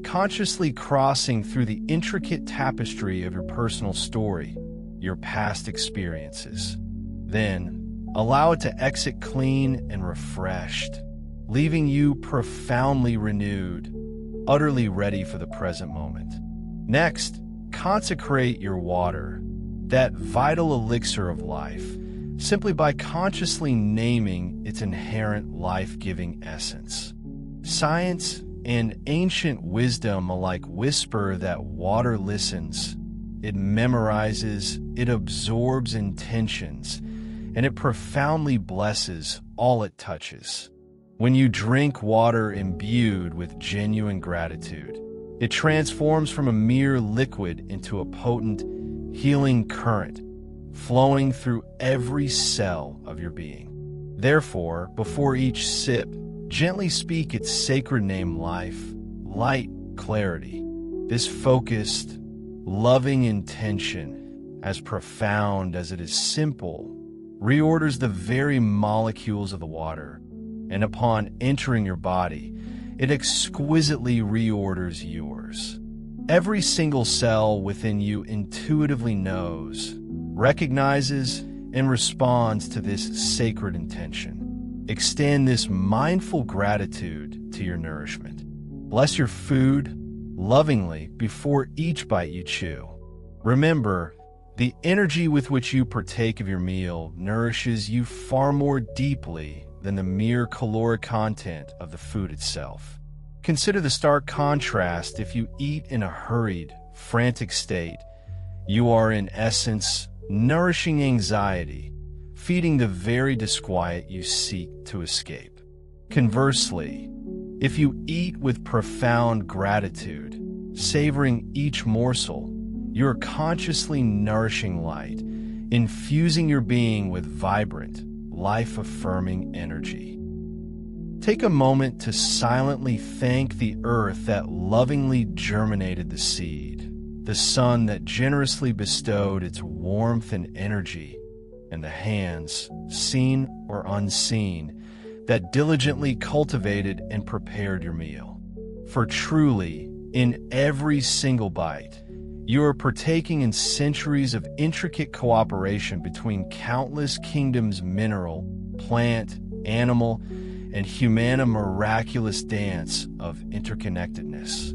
consciously crossing through the intricate tapestry of your personal story, your past experiences. Then, allow it to exit clean and refreshed, leaving you profoundly renewed, utterly ready for the present moment. Next, consecrate your water, that vital elixir of life, simply by consciously naming its inherent life-giving essence. Science and ancient wisdom alike whisper that water listens, it memorizes, it absorbs intentions, and it profoundly blesses all it touches. When you drink water imbued with genuine gratitude, it transforms from a mere liquid into a potent, healing current, flowing through every cell of your being. Therefore, before each sip, gently speak its sacred name: life, light, clarity. This focused, loving intention, as profound as it is simple, reorders the very molecules of the water, and upon entering your body, it exquisitely reorders yours. Every single cell within you intuitively knows, recognizes, and responds to this sacred intention. Extend this mindful gratitude to your nourishment. Bless your food lovingly before each bite you chew. Remember, the energy with which you partake of your meal nourishes you far more deeply than the mere caloric content of the food itself. Consider the stark contrast. If you eat in a hurried, frantic state, you are in essence nourishing anxiety, feeding the very disquiet you seek to escape. Conversely, if you eat with profound gratitude, savoring each morsel, you're consciously nourishing light, infusing your being with vibrant, life-affirming energy. Take a moment to silently thank the earth that lovingly germinated the seed, the sun that generously bestowed its warmth and energy, and the hands, seen or unseen, that diligently cultivated and prepared your meal. For truly, in every single bite, you are partaking in centuries of intricate cooperation between countless kingdoms, mineral, plant, animal, and humana miraculous dance of interconnectedness.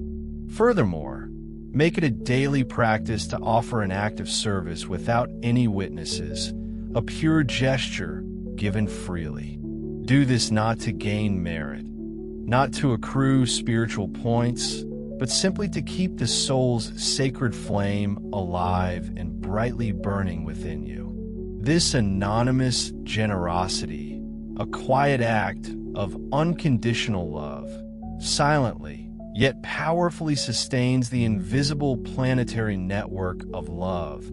Furthermore, make it a daily practice to offer an act of service without any witnesses, a pure gesture given freely. Do this not to gain merit, not to accrue spiritual points, but simply to keep the soul's sacred flame alive and brightly burning within you. This anonymous generosity, a quiet act of unconditional love, silently yet powerfully sustains the invisible planetary network of love,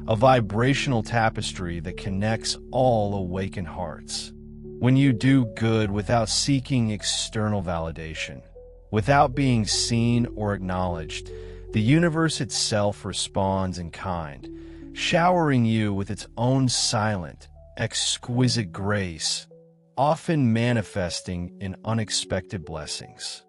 a vibrational tapestry that connects all awakened hearts. When you do good without seeking external validation, without being seen or acknowledged, the universe itself responds in kind, showering you with its own silent, exquisite grace, often manifesting in unexpected blessings.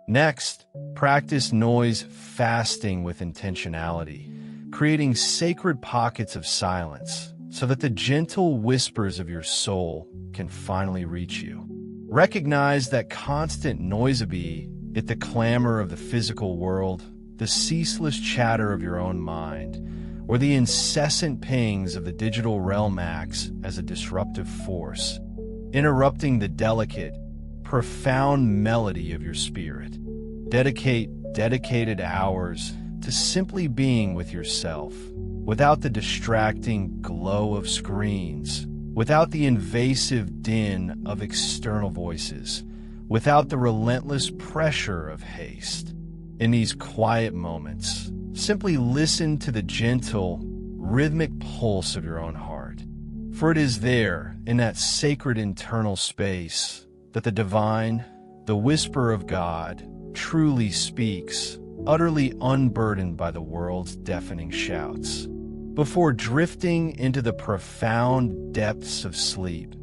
Next, practice noise fasting with intentionality, creating sacred pockets of silence so that the gentle whispers of your soul can finally reach you. Recognize that constant noiseby, the clamor of the physical world, the ceaseless chatter of your own mind, or the incessant pings of the digital realm acts as a disruptive force, interrupting the delicate, profound melody of your spirit. Dedicate dedicated hours to simply being with yourself, without the distracting glow of screens, without the invasive din of external voices, without the relentless pressure of haste. In these quiet moments, simply listen to the gentle, rhythmic pulse of your own heart. For it is there, in that sacred internal space, that the divine, the whisper of God, truly speaks, utterly unburdened by the world's deafening shouts. Before drifting into the profound depths of sleep,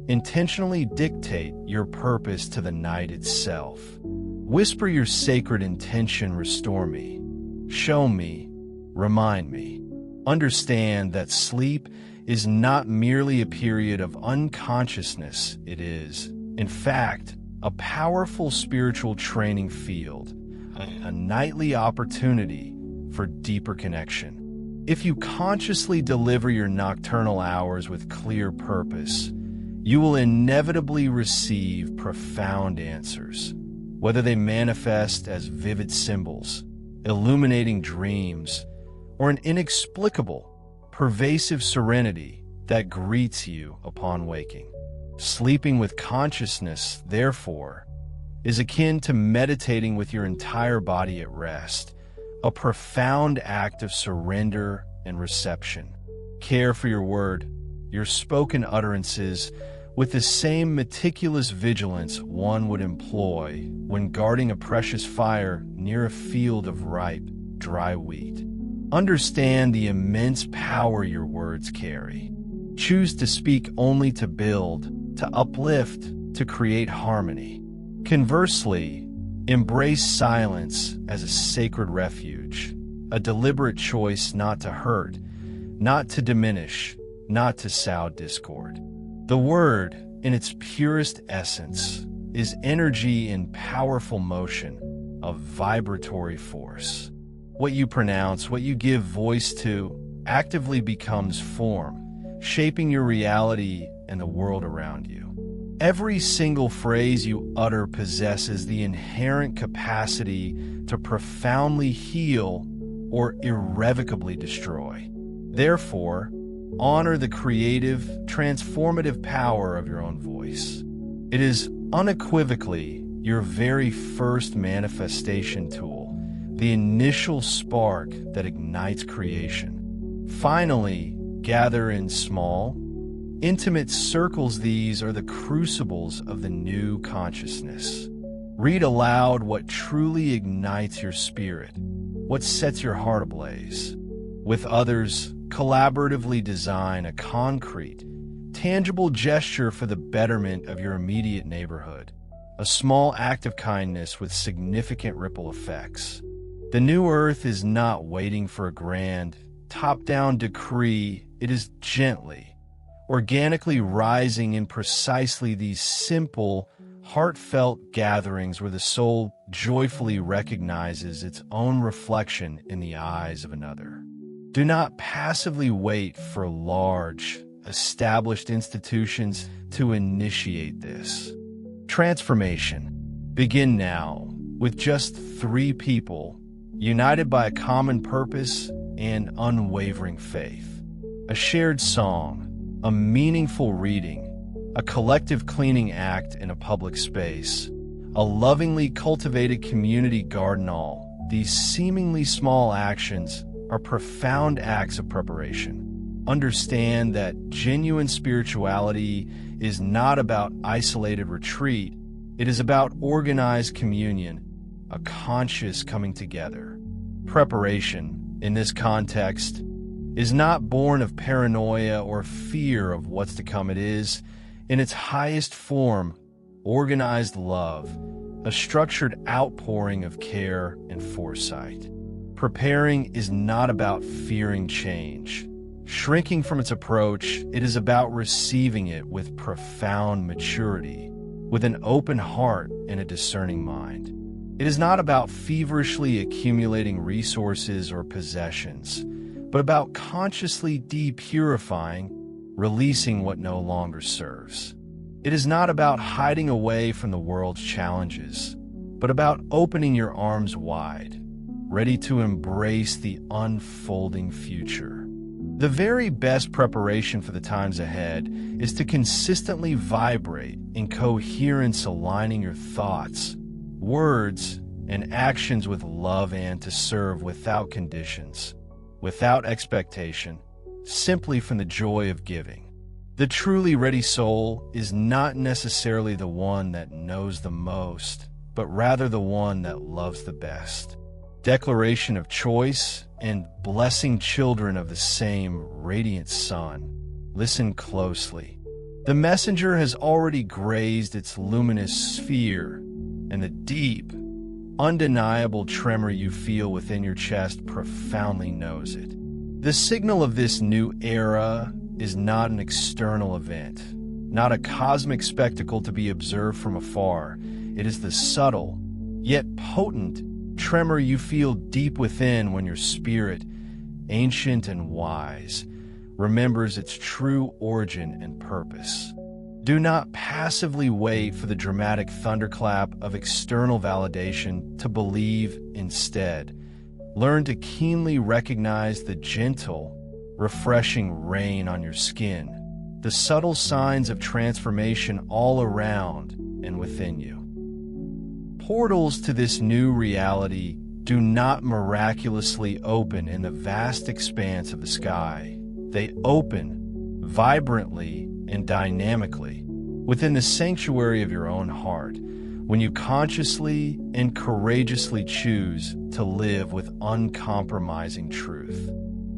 intentionally dictate your purpose to the night itself. Whisper your sacred intention: restore me, show me, remind me. Understand that sleep is not merely a period of unconsciousness. It is, in fact, a powerful spiritual training field, a nightly opportunity for deeper connection. If you consciously deliver your nocturnal hours with clear purpose, you will inevitably receive profound answers, whether they manifest as vivid symbols, illuminating dreams, or an inexplicable, pervasive serenity that greets you upon waking. Sleeping with consciousness, therefore, is akin to meditating with your entire body at rest, a profound act of surrender and reception. Care for your word, your spoken utterances, with the same meticulous vigilance one would employ when guarding a precious fire near a field of ripe, dry wheat. Understand the immense power your words carry. Choose to speak only to build, to uplift, to create harmony. Conversely, embrace silence as a sacred refuge, a deliberate choice not to hurt, not to diminish, not to sow discord. The word, in its purest essence, is energy in powerful motion, a vibratory force. What you pronounce, what you give voice to, actively becomes form, shaping your reality and the world around you. Every single phrase you utter possesses the inherent capacity to profoundly heal or irrevocably destroy. Therefore, honor the creative, transformative power of your own voice. It is unequivocally your very first manifestation tool, the initial spark that ignites creation. Finally, gather in small, intimate circles. These are the crucibles of the new consciousness. Read aloud what truly ignites your spirit. what sets your heart ablaze. With others, collaboratively design a concrete, tangible gesture for the betterment of your immediate neighborhood, a small act of kindness with significant ripple effects. The new Earth is not waiting for a grand, top-down decree. It is gently, organically rising in precisely these simple, heartfelt gatherings where the soul joyfully recognizes its own reflection in the eyes of another. Do not passively wait for large, established institutions to initiate this. Transformation. Begin now with just 3 people, united by a common purpose and unwavering faith. A shared song, a meaningful reading, a collective cleaning act in a public space, a lovingly cultivated community garden. All these seemingly small actions are profound acts of preparation. Understand that genuine spirituality is not about isolated retreat. It is about organized communion, a conscious coming together. Preparation, in this context, is not born of paranoia or fear of what's to come. It is, in its highest form, organized love, a structured outpouring of care and foresight. Preparing is not about fearing change, shrinking from its approach. It is about receiving it with profound maturity, with an open heart and a discerning mind. It is not about feverishly accumulating resources or possessions, but about consciously depurifying, releasing what no longer serves. It is not about hiding away from the world's challenges, but about opening your arms wide, ready to embrace the unfolding future. The very best preparation for the times ahead is to consistently vibrate in coherence, aligning your thoughts, words, and actions with love, and to serve without conditions, without expectation, simply from the joy of giving. The truly ready soul is not necessarily the one that knows the most, but rather the one that loves the best. Declaration of choice and blessing children of the same radiant sun. Listen closely. The messenger has already grazed its luminous sphere, and the deep, undeniable tremor you feel within your chest profoundly knows it. The signal of this new era is not an external event, not a cosmic spectacle to be observed from afar. It is the subtle, yet potent, tremor you feel deep within when your spirit, ancient and wise, remembers its true origin and purpose. Do not passively wait for the dramatic thunderclap of external validation to believe. Instead, learn to keenly recognize the gentle, refreshing rain on your skin, the subtle signs of transformation all around and within you. Portals to this new reality do not miraculously open in the vast expanse of the sky. They open vibrantly and dynamically within the sanctuary of your own heart, when you consciously and courageously choose to live with uncompromising truth.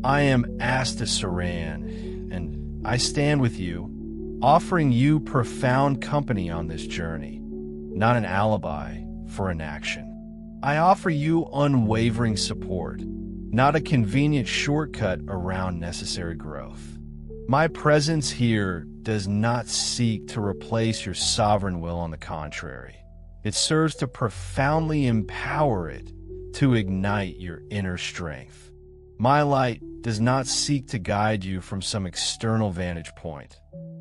I am Ashtar Sheran, and I stand with you, offering you profound company on this journey, not an alibi for inaction. I offer you unwavering support, not a convenient shortcut around necessary growth. My presence here does not seek to replace your sovereign will. On the contrary, it serves to profoundly empower it, to ignite your inner strength. My light does not seek to guide you from some external vantage point,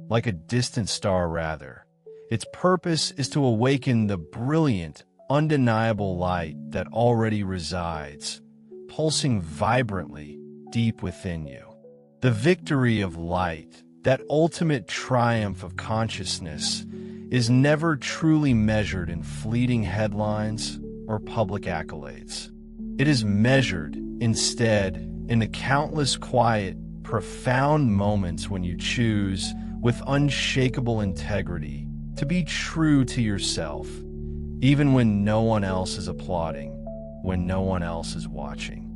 like a distant star. Rather, its purpose is to awaken the brilliant, undeniable light that already resides, pulsing vibrantly deep within you. The victory of light, that ultimate triumph of consciousness, is never truly measured in fleeting headlines or public accolades. It is measured, instead, in the countless quiet, profound moments when you choose, with unshakable integrity, to be true to yourself, even when no one else is applauding. when no one else is watching.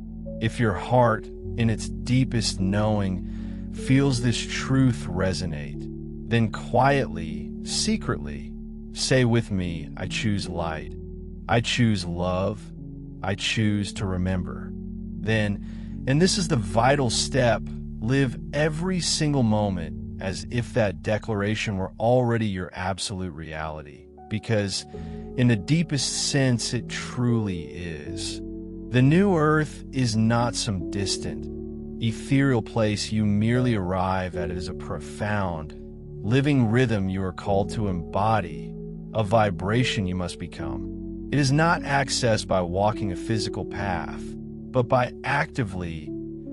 If your heart, in its deepest knowing, feels this truth resonate, then quietly, secretly, say with me, I choose light. I choose love. I choose to remember. Then, and this is the vital step, live every single moment as if that declaration were already your absolute reality, because in the deepest sense, it truly is. The new Earth is not some distant, ethereal place you merely arrive at. It is a profound, living rhythm you are called to embody, a vibration you must become. It is not accessed by walking a physical path, but by actively,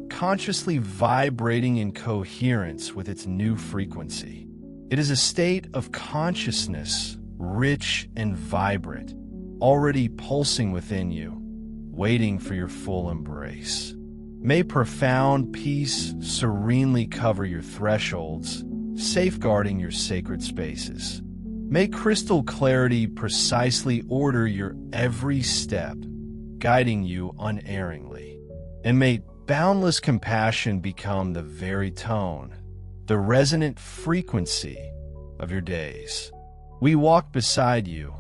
consciously vibrating in coherence with its new frequency. It is a state of consciousness, rich and vibrant, already pulsing within you, waiting for your full embrace. May profound peace serenely cover your thresholds, safeguarding your sacred spaces. May crystal clarity precisely order your every step, guiding you unerringly. And may boundless compassion become the very tone, the resonant frequency of your days. We walk beside you,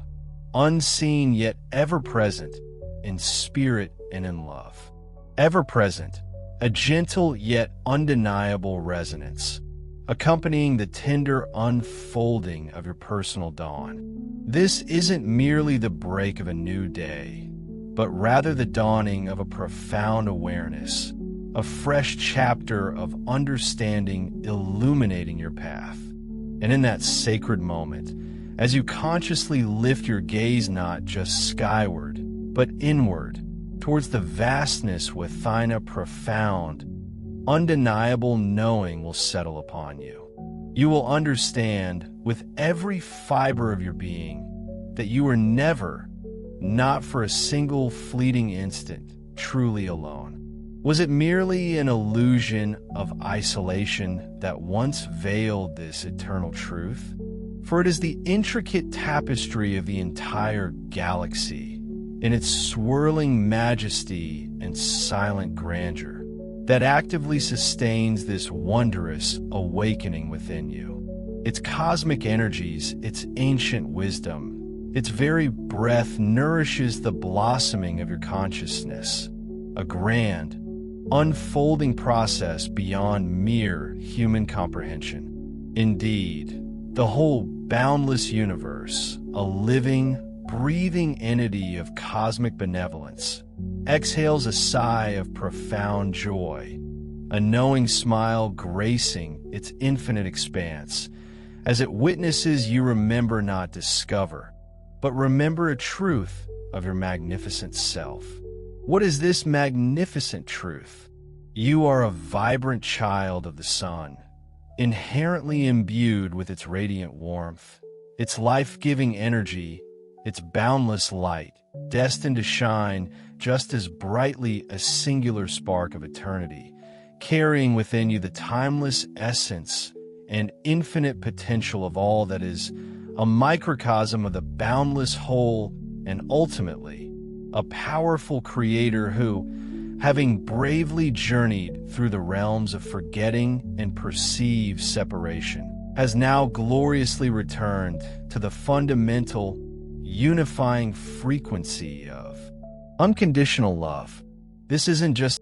unseen yet ever present, in spirit and in love. Ever present, a gentle yet undeniable resonance, accompanying the tender unfolding of your personal dawn. This isn't merely the break of a new day, but rather the dawning of a profound awareness, a fresh chapter of understanding illuminating your path. And in that sacred moment, as you consciously lift your gaze not just skyward, but inward, towards the vastness within, a profound, undeniable knowing will settle upon you. You will understand with every fiber of your being that you were never, not for a single fleeting instant, truly alone. Was it merely an illusion of isolation that once veiled this eternal truth? For it is the intricate tapestry of the entire galaxy, in its swirling majesty and silent grandeur, that actively sustains this wondrous awakening within you. Its cosmic energies, its ancient wisdom, its very breath nourishes the blossoming of your consciousness, a grand, unfolding process beyond mere human comprehension. Indeed, the whole boundless universe, a living, breathing entity of cosmic benevolence, exhales a sigh of profound joy, a knowing smile gracing its infinite expanse, as it witnesses you remember not discover, but remember a truth of your magnificent self. What is this magnificent truth? You are a vibrant child of the sun, inherently imbued with its radiant warmth, its life-giving energy, its boundless light, destined to shine just as brightly a singular spark of eternity, carrying within you the timeless essence and infinite potential of all that is a microcosm of the boundless whole, and ultimately a powerful creator who, having bravely journeyed through the realms of forgetting and perceived separation, has now gloriously returned to the fundamental, unifying frequency of unconditional love. This isn't just